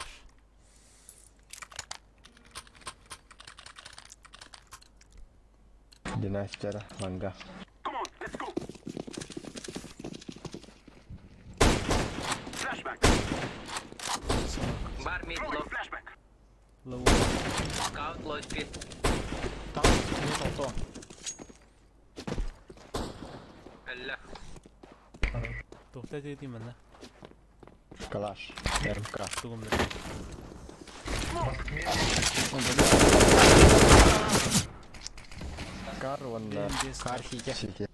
Династера, манга. Come on, let's go. Flashback. Бар мид Throwing лов. flashback. Лоу. Скаут лов спит. Там, не то. Аллах. Тухта деди мана. Калаш. РМК. Тугумда. Кар, он Кар сити. сити.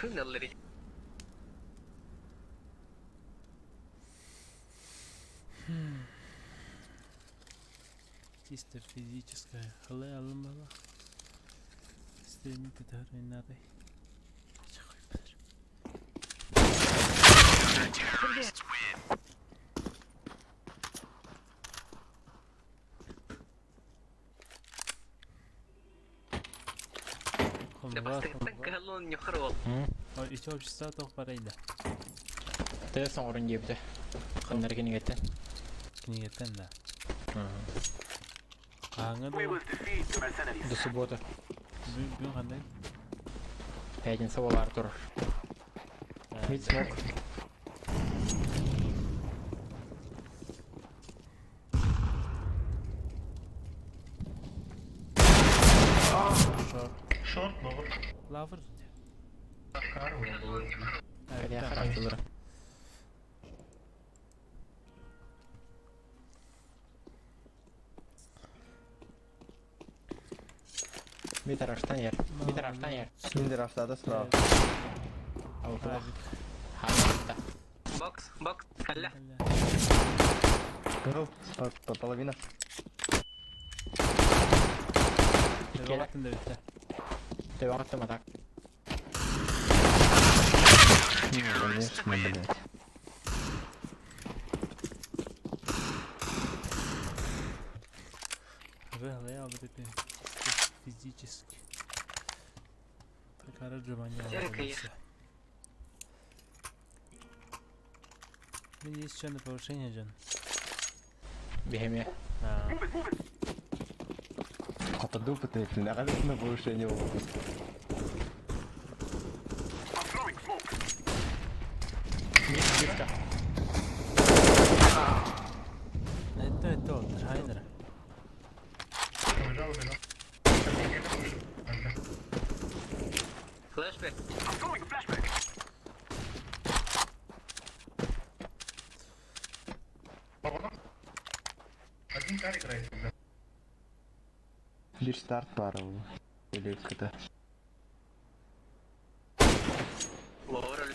Туннелери. Чисто физическая. Халай алымала. Стримит это надо. Галон нюхрол. İki общества тоқ парайда. Тэ соңрын жепті. Қандар кенігетті. Книгеттен да. Қаңы We да. will defeat the mercenaries. До субботы. Бүгін қандай? Пятница олар тұр. Мид смок. Шорт, ловр. Лавр. Кар, ловр. Я характер. Мид араштан ер. Мид араштан ер. Мидер аштады справа. Аутылық. Характер. Бокс, бокс. Аллах. Ну, половина. Devamattın da bitti. Devam ettim atak. Конечно, блядь. Рыгла вот это физически. Так отжимание. Есть еще на повышение, Джон. Бегеме. Move it, move it. Атаду пытается, нравится на повышение опыта. I'm throwing smoke. Мид близко. Это, Трайнер. Убежал. Флешбэк. I'm throwing a flashback. Один кар играет. Bir start var o. Böyle kıta. Lower öyle.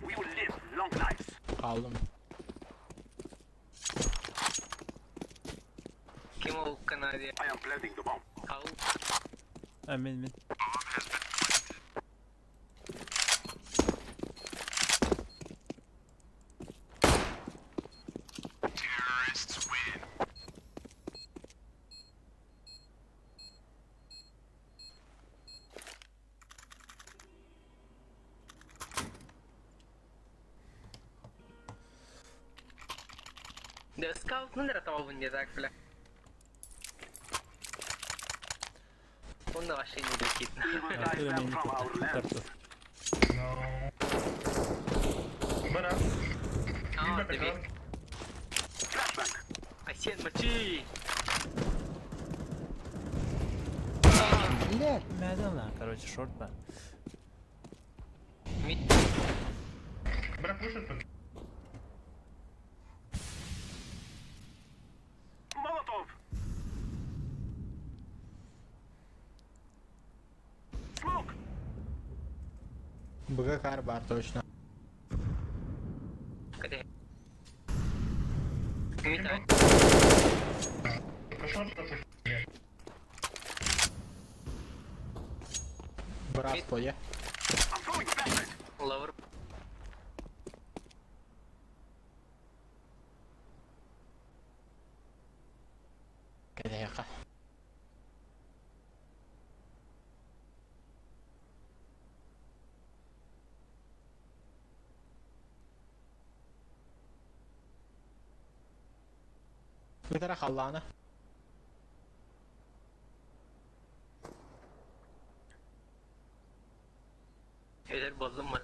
We will live long lives. Aldım. Kim o kanarya? I am planting the bomb. How? Min. Terrorists win. The scout nun ratawun niya takla. Onda başlayın dikit. We will Ja, dive tyle them mnie from our land. tartu. Aa, demek. Flashbang. Asian maçı. Медленно, короче, шорт Б. Mid. Molotov. Smoke. БГ бар точно. Кade. Mid ay. Брат поє. I'm throwing a flashbang. Lower. Кеде яка. Bir tane Allah'ına. Eder bozdum mu?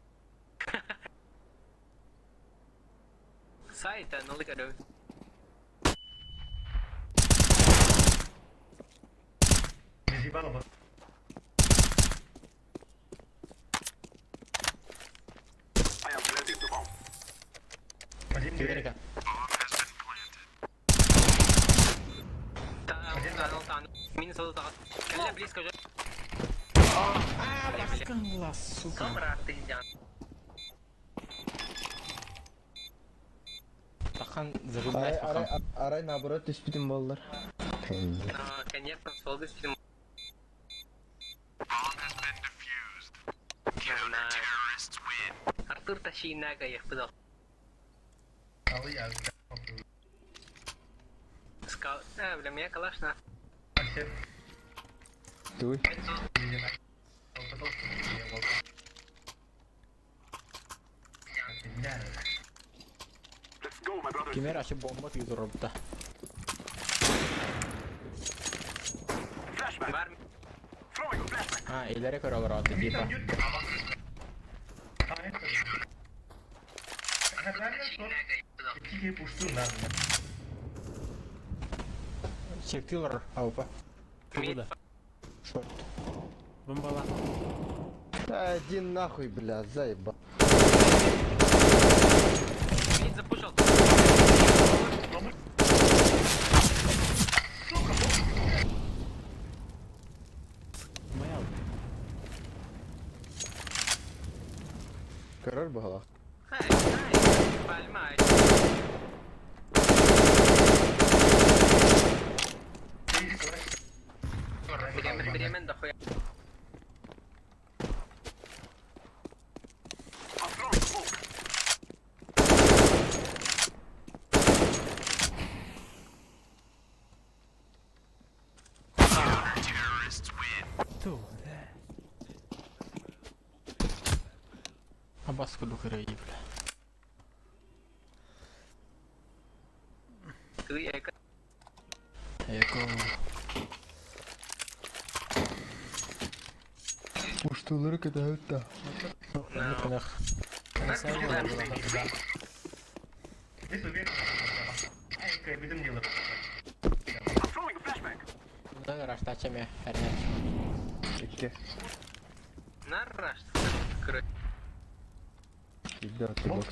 Sait nalı kadar. I am planting the bomb. Gidelim kan. Tanong. Min solo takat. Kalla please ko. Baskınla suka. Kamera atacağım. Takan zırhımda bakalım. Aray naborot üstüdüm bollar. Конечно, солгы с фильмом. Terrorists win. Артур тащи нага, я впадал. Скаут. Бля, меня калаш на. Duy. Let's go, my brother. Kimer açıp bomba atıyordu robota. Flashbang. Var mı? Throwing a flashbang. Ha ileri kör olur atı dipa. Çektiler avpa. Куда? Шорт. Бомбала. Один нахуй, бля, заеба. Мид запушил. Моя. Karar bahala. Хай, пальмай. Беремен дохуя. I'm throwing smoke. Terrorists win. Ту. А баску до краї, бля. Ты эко. Яко. Uçtuğları kadar hatta. Ne kadar. На самом деле, I'm throwing a flashbang. Ne kadar açtım ya her ne. İki. Нараш. Короче. İddia attı box.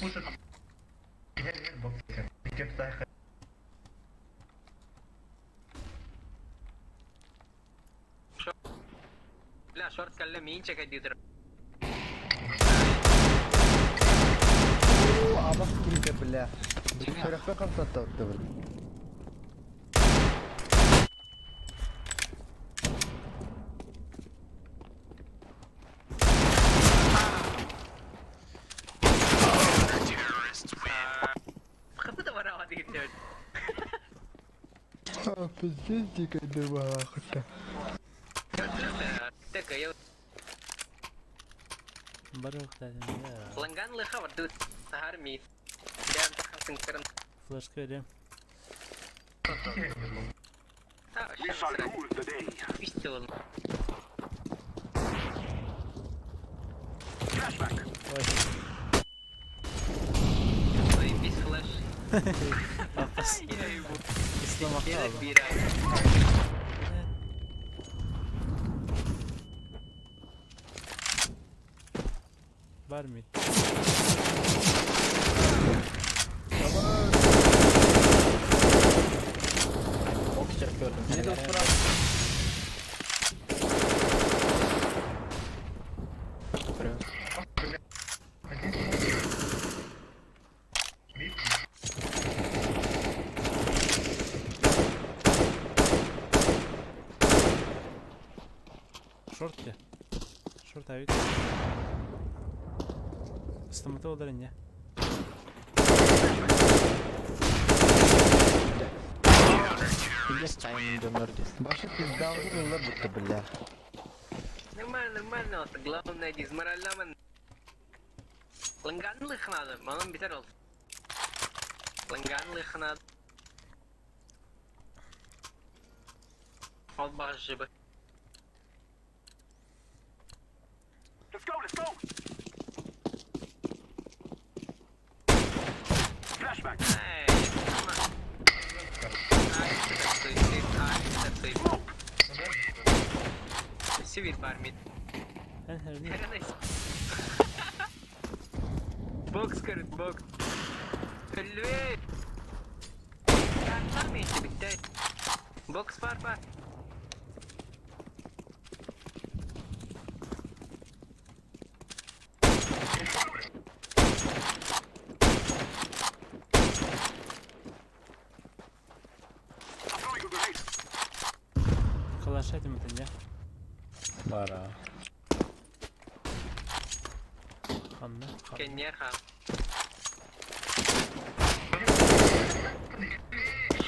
നല്ല മീൻ ചെക്കറ്റ് Абак килде, бля. Шерефе концерт отты, бля. Kapıda var hava değil diyor. Пиздец, дикая дырва, хотя. Tek ya. Baru tadi ya. Langgan le khabar dut sahar mi. Dan takasın kırın. Flash koydum. Ha We shall rule the day. işte oğlum. Flashback. Oy. Ay biz flash. Apas. Yine bu. İslam aklı Yine aldım. bir ay. Var mı? Boxer gördüm. Middle front. Short ya. Short ayık. Стомата ударен ya. Yes, time донорди. Баша пизда, он будто, бля. Нормально olsa главное измораляман. Langgan le khnadı. Manam biter oldu. Langgan le khnadı. Al başı bak. Let's go. Flashback. Hey. Sivil var mı? Her ne? Box karıt box. Kalve. Kanlar mı işte bitti? Box var. I'm throwing a grenade. Kalaş hadi mıtın ya. Bara. Anla. Kenya ha.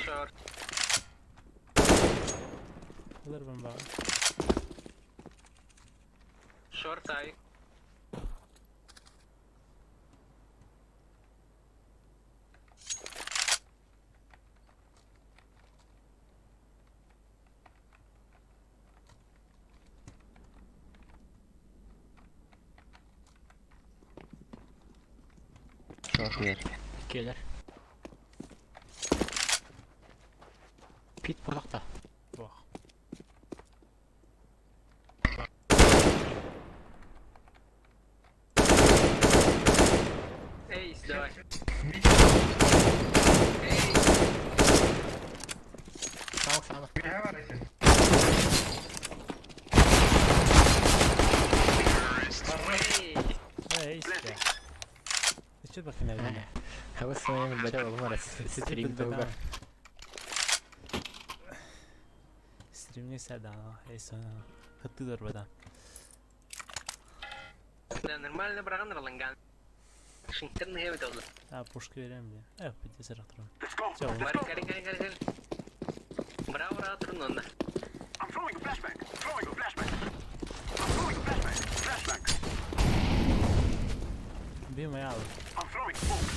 Short. Alır ben bana. Short ay. Short yer. Gelir. Pit bulakta. Bak. Ace давай. Sağ. Hey işte. Geçir bakayım evine. Hava sınavı bela olmaz. Stream toga. Stream neyse daha. Hey sana. Hıttı dur buradan. Нормально брагандар Langgan. Шинтерны хевит oldu. Ha puşku vereyim diye. Evet bir de sıra durun. Let's go. Çabuk. Kari. Bravo rahat durun onda. I'm throwing a flashback. Flashback. Bir mi aldım? I'm throwing smoke.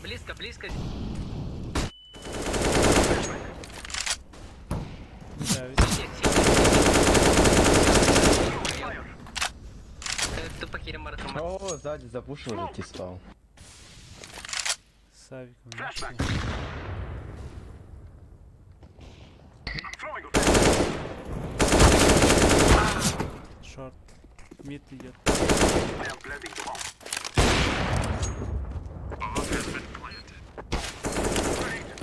Близко. Güzel. Тупо херем маратома. О, сзади запушил, эти спал. Savikum. Flashback. I'm throwing a Short. Mid идет. I am planting the bomb. Bomb has been planted. Grenade.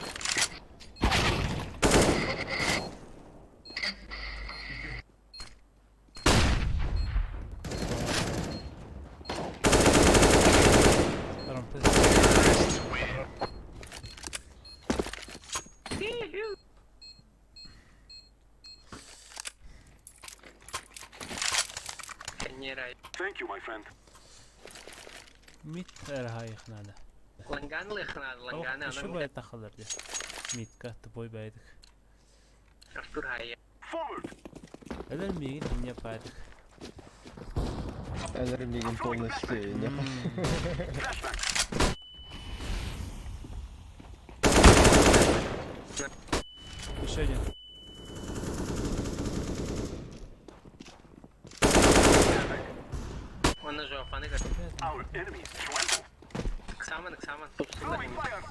Neray. Thank you, my friend. Mid erha yıknadı. Langanı yıknadı, langanı Şu anam. boya takılır diye. Mid kattı boy baydık. Artur hayır. Forward. Öler miyim yapardık. Элерим деген полностью не. Flashback. Еще один. Onu jofanı gör. Our enemies tremble. Ksaman. Throwing fire.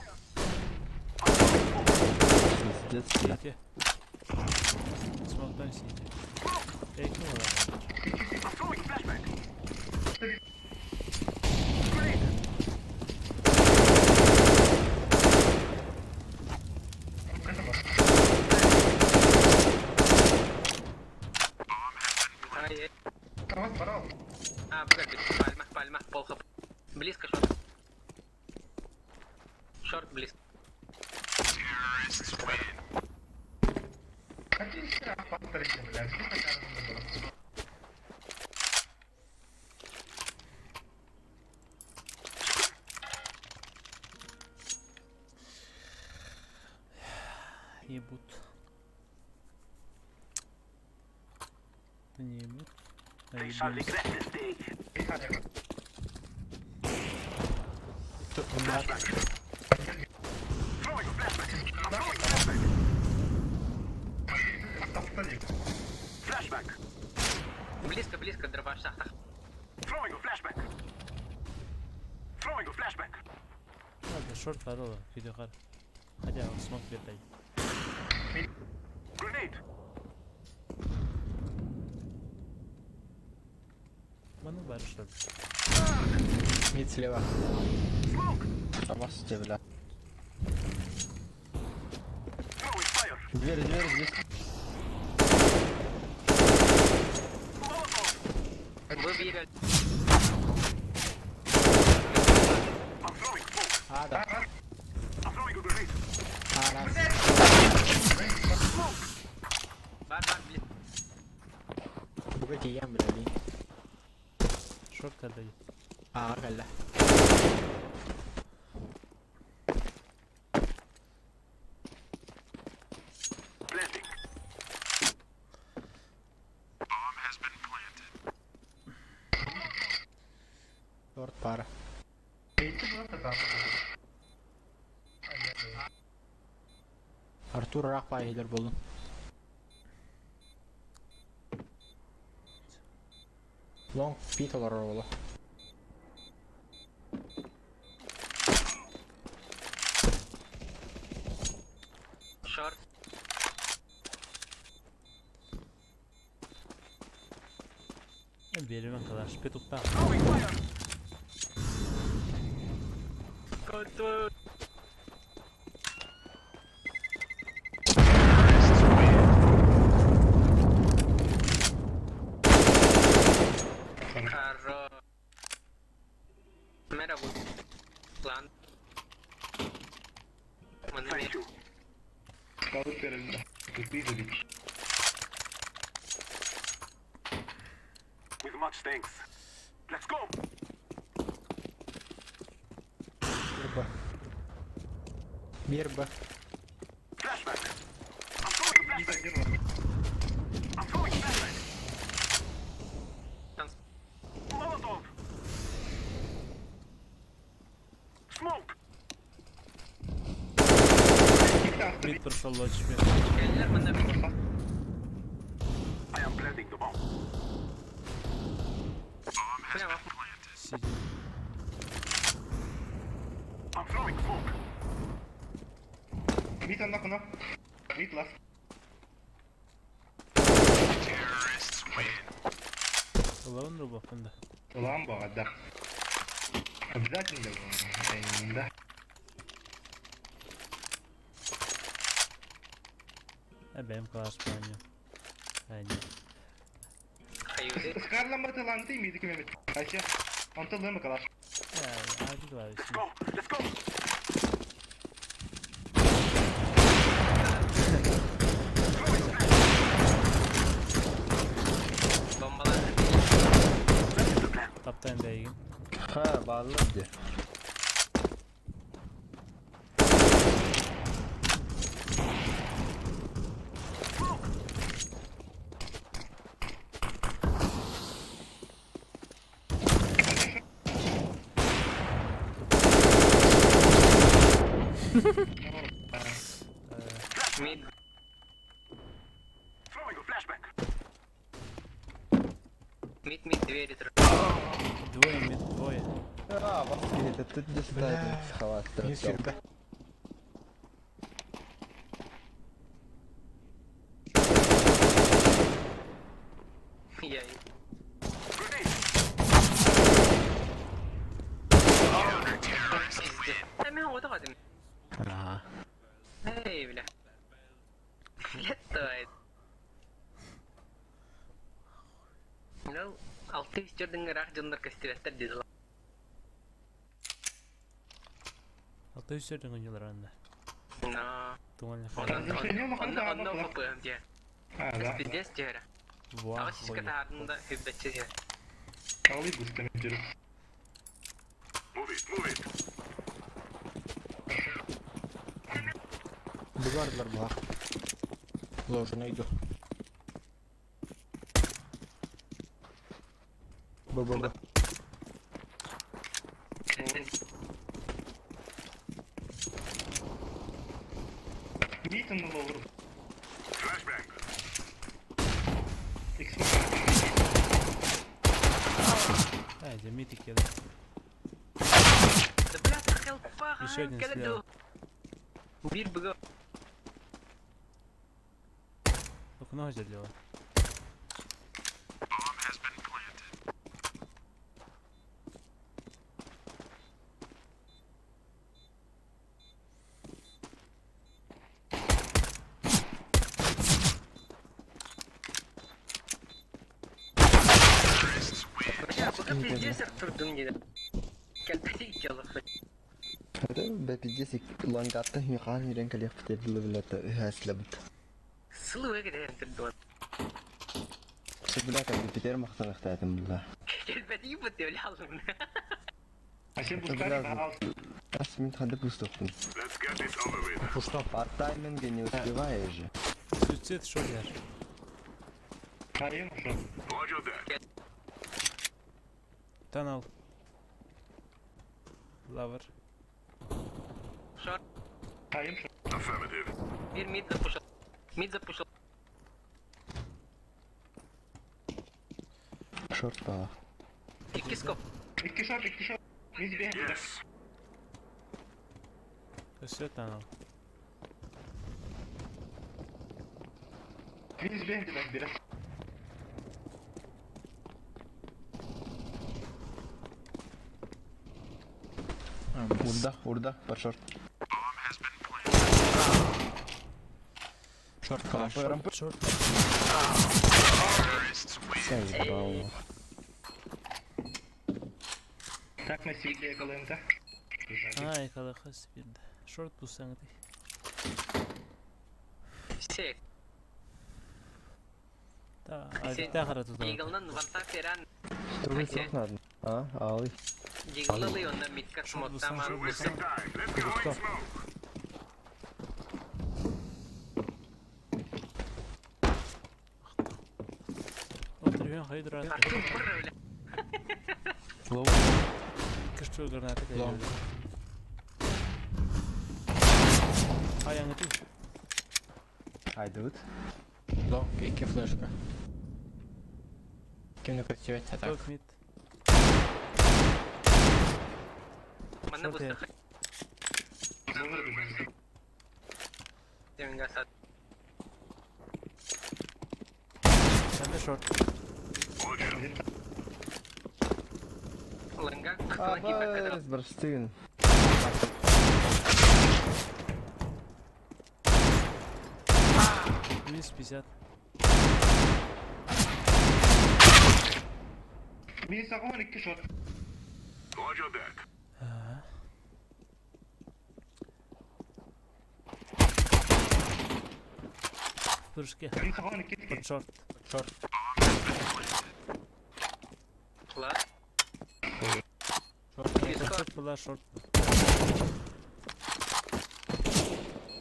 Детский. Сити. Смолтан сити. Ekli var. I'm throwing flashback. Hayır. Погоди, пальма, полхоп. Близко шорт. Шорт близко. Ебут. Да не ебут. А They shall ебут. regret this day. Flashback. Throwing a flashback. I'm throwing a flashback. Flashback. Близко, дрова в шахтах. Throwing a flashback. Throwing a flashback. Hadi short var oğlum. Video kar. Hadi abi smoke bir day. Grenade. Bana barışladı. Мид слева. Smoke. Обоссите, бля. Throwing fire. Дверь здесь. Molotov. Выбери. I'm throwing smoke. А, да. I'm throwing a grenade. Бар, близко. Погоди, я, блядь. Short kadayı. Geldi. Planting. Short para. Артур Рахпа егер болдun. Long pit olar oğlu. Шорт. Belime kadar şüphe tuttu. Throwing fire. Контроль. Хорош. Мера будет. План. Thank you. With much thanks. Let's go. Bir B. Flashback. I'm throwing a flashback. I'm throwing a flashback. Molotov. Smoke. Mid пришел лочми. Eller men det I am planting the bomb. прямо. Сиди. I'm throwing smoke. Ulan dur bakın da. Benim kadar spanyol. Aynen. Hayır. Ya acil var Let's şimdi. go. Let's go. Bombalar. Short'tan değin. Ha bağlı. Mid. Throwing a flashback. Mid, двери. Двое мид, двое. А, вас это тут не стоит. Схавать. Не сверка. Я Мен ода гадым. Ага. Эй, бля. Летает. Ну, 600 жерден rak жандар кастиреттер dedi lan. 600 жерден oynuyorlar anda. На. Думали, Ondan kapıyorum diye. да. Пиздец diyor. Ama siz Вау. katarında hübbetçi diyor. Алый бустами деру. Move it. Бугардлар бар. Ложно иду. Баба. Митон на ловр. Flashbang. Haydi mitik ya da. Да бля, ты хелпа. Еще один слева. Bir bıgı. Окно сделал. Бля, быгы пиздец артурдun dedi. Kelpesi içiyorlar. هذا بيجيسك لانجاتا هي قال يرين كلي فتر ولا هاسلبت Sılı ve gidelim tırdun. سبلا كان بيتر مختار اختاتم بالله Kelpesi yıpıt diyor lazım. Ашен بلا бустами. اسمي تخدم بوستوكم Let's get this over with. Пушто. артаймن не успеваешь же Suicide şoker. Карим, что? Roger that. Tunnel. Lover. Short. Карим, что? Affirmative. Bir mid запушил. Mid запушил. шорт па İki skop. İki shot. Biz bir. Yes. Все tunnel. Biz bir demek biraz. урда по шорт Шорт калаш. Short. Заебал. Так на сильно yakaladım da. Ay kalakası bir de. Short bulsan hadi. Şey. Ta, hadi daha tutalım. Eagle'dan vantak veren. Другой срок надо. А, алый. Eagle alıyor ondan mid kat Short smoke'tan bulsan, short var. bulsan. Time. Let's go in smoke. Oturuyor, haydi rahat. Artık vur öyle. Kışçı granatı da Long. yiyor. Ayağını tut. Айдут. Лонг, iki флешка. Kimle kaçıyor atak. Top mid. Bana Short bu ya. sıkı. Demin gasat. Sen de short. Langa kakılan gibi kadar. Абаз, Барстын. Минус 50. Bir sakın iki shot. Roger that. Duruşke. Bir sakın iki. Под short. Шорт. Lan. была шорт.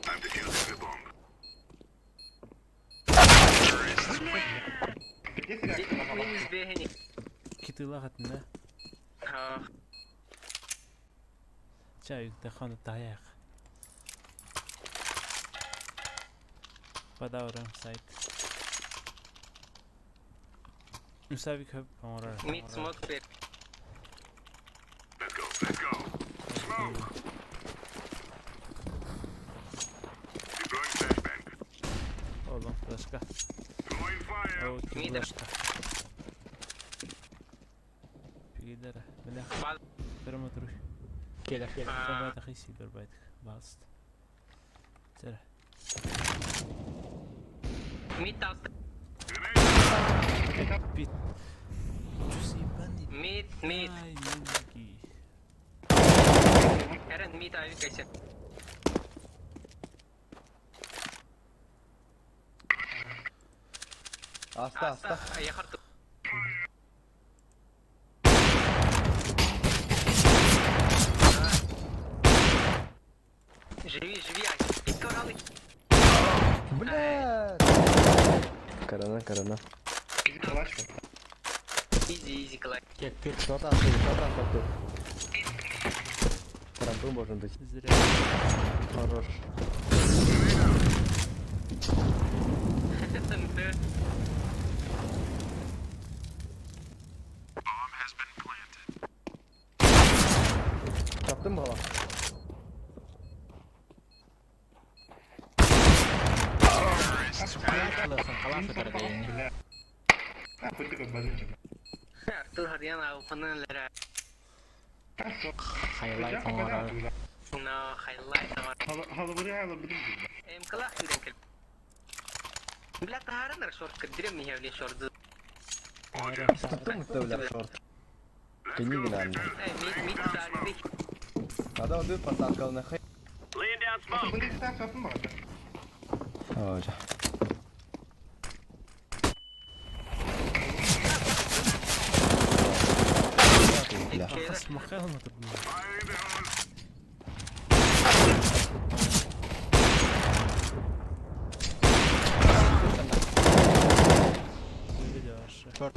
I'm defusing the bomb. Мин избегни. Киты лагат, да? Чай, да хану таях. Подаврам сайт. Мусавик хаб помора. Мид смог пер. Let's go, let's go. Smoke. Deploying flashbang. Oğlum başka. Throwing fire. O kim Мидер. başka? Пигидера. Бля. Бал. Прямо труй. كده Давай тахи сидор байт. Баст. Тера. Мид таус. Бит. Чуси бандит. Мид. Ай, миги. Эрен мид аю кайсе. Аста. Я харту. Живи, ай. Кораллы. Блядь! Карана. Изи, клай. Что-то тут. Карампы может быть. Зря. Хорош. Bomb has been planted. Kaptın mı hala? Артур Харьяна ауфанан лера. highlight помора. No, highlight var. Em kala hiren kel. Bla taharan nar short kdirem ni hevli short. Tuttun mu tövler short? Kendi günahında. Mid sari. Adam bir pas arkalığına kay. Laying down smoke. Hoca. Ахас махал на тут. Fire in the hole. Видишь. Шорт.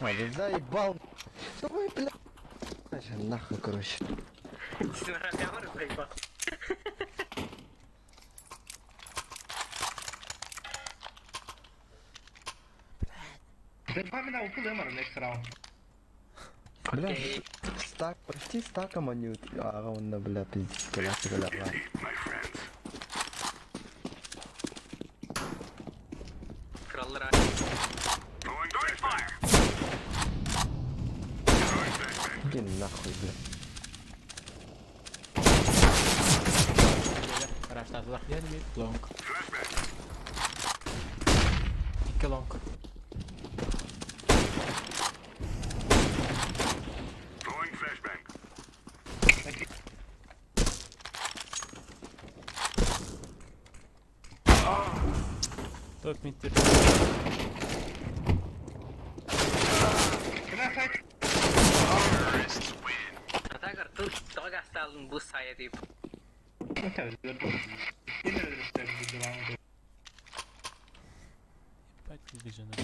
Ой, заебал. Ой, бля. Нахуй, короче. Разговор проебал. Бля, стак, почти стака манют. А он, бля, пиздец, коля. My friends. Krallar. Throwing fire. Throwing flashbang. Иди нахуй, бля. Araçladılar. Yani mid. Long. Flashbang. 2 long. Throwing flashbang. 4 meter. Terrorists win. Atagar tu toga stalın bu sayede. Ебать, как жена.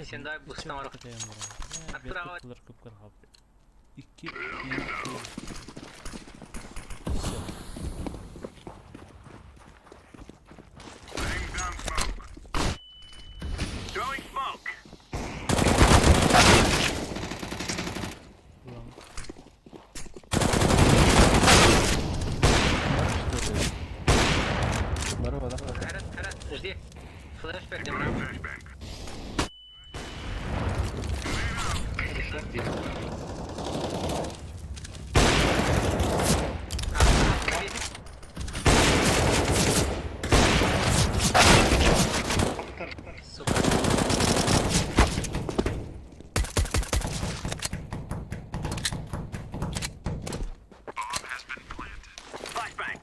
Sen daha boost'tan var. Artur ağa. İki. Laying down smoke. Throwing smoke. Здорово, да? Karat, жди. Флэш передем. Flashbang. Сука. Bomb has been planted. Flashbang.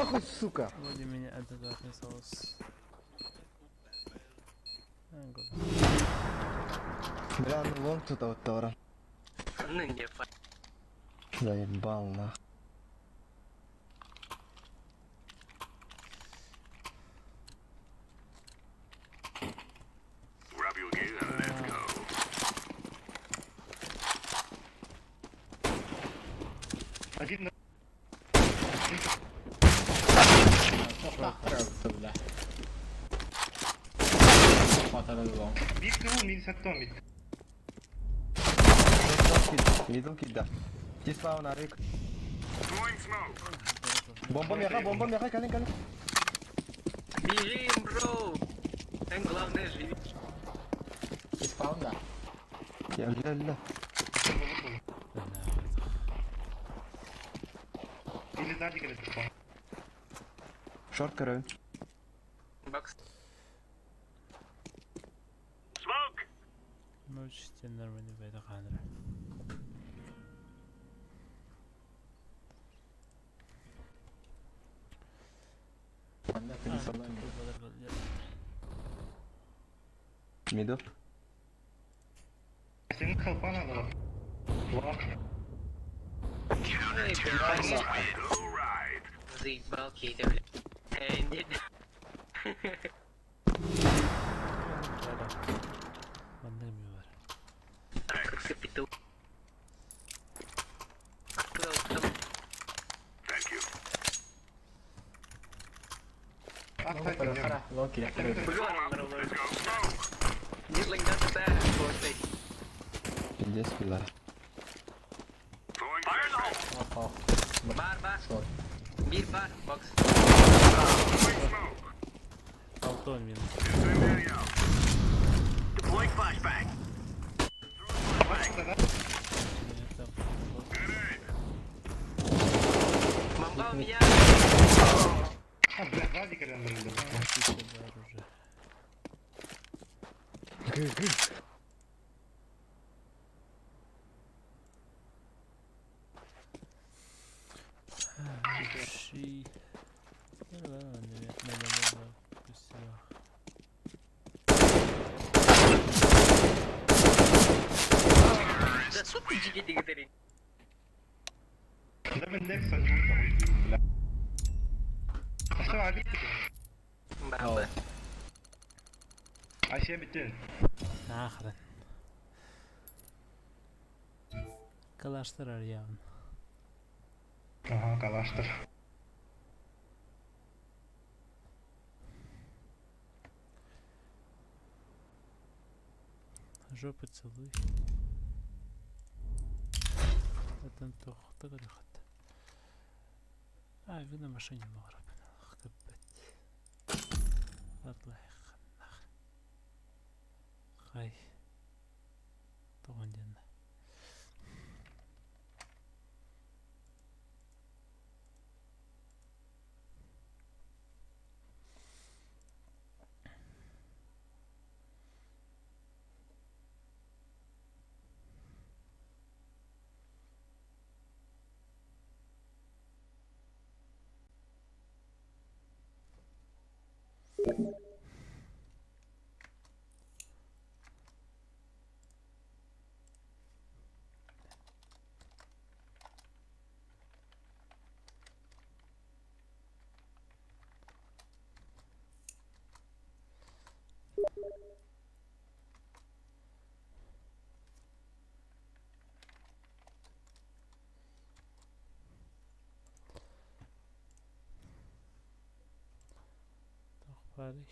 Нахуй, сука! Вроде меня адекватный соус. Бля, ну вон кто-то вот тора. Ну не фа. Заебал, нахуй. Grab your gear and let's go. Один на... Биг кого, мид сактон, мид. Middle kid dah. Cispawn narik. Throwing smoke. Bom ya kalian. Бежим, бро! Там главное живи. Ya Allah. Или сзади где-то спал. Short karo. Бакс. Smoke. Ночь нормально байда ханра. Middle. Senin kalpan alalım. Var. Эй, Alright. заебал Кейта, бля. Нет. Мандами var. Как капитал. Thank you. Atla gidiyorum. Let's go. Smoke. Нет, like that's bad. Здесь пила. Throwing flashbang. Бар. Bir bar. Box. Throwing smoke. 6-10 minus. Incendiary out. Deploying flashbang. Grenade. Мамба у меня. Ha bırak hadi kırın önünde. Ши. Да что ты диги-диги-диги? Da ben de sanıyorum. Aşağı hadi. Баба. Aşağı bitti. Нахрен. Калаштар явно. Aha kalaştır. Жопы целуй. Это тухта грехот. Вы на машине мораб. Атлай ханах. Хай. Тогонден. Bari.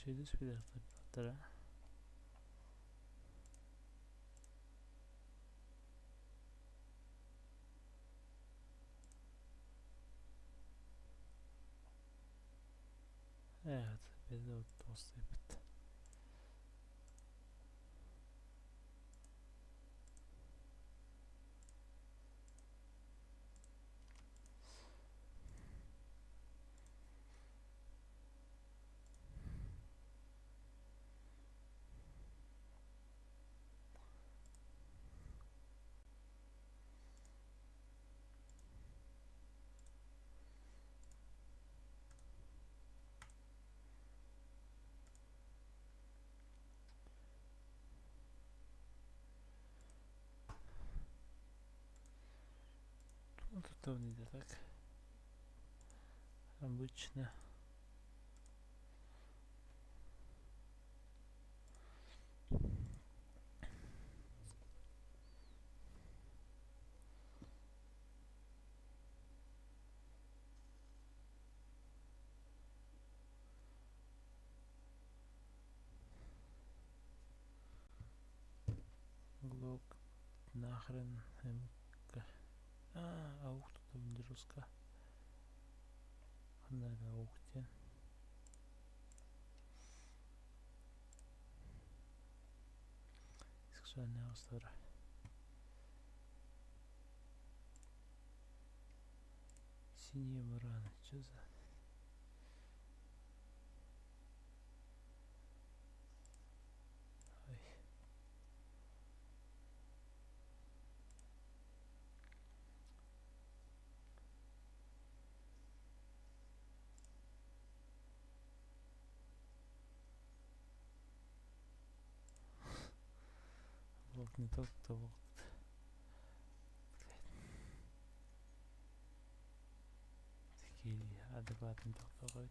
Şeyde spider ha. Evet, biz de tost yapıp. Ну, тут не так. Обычно. Глок нахрен МК. Аух тут вдруска. Ханага аухте. Сексуальная остра. Синие бараны, что за? Ой. Волк не тот, кто волк. Такие адекватные только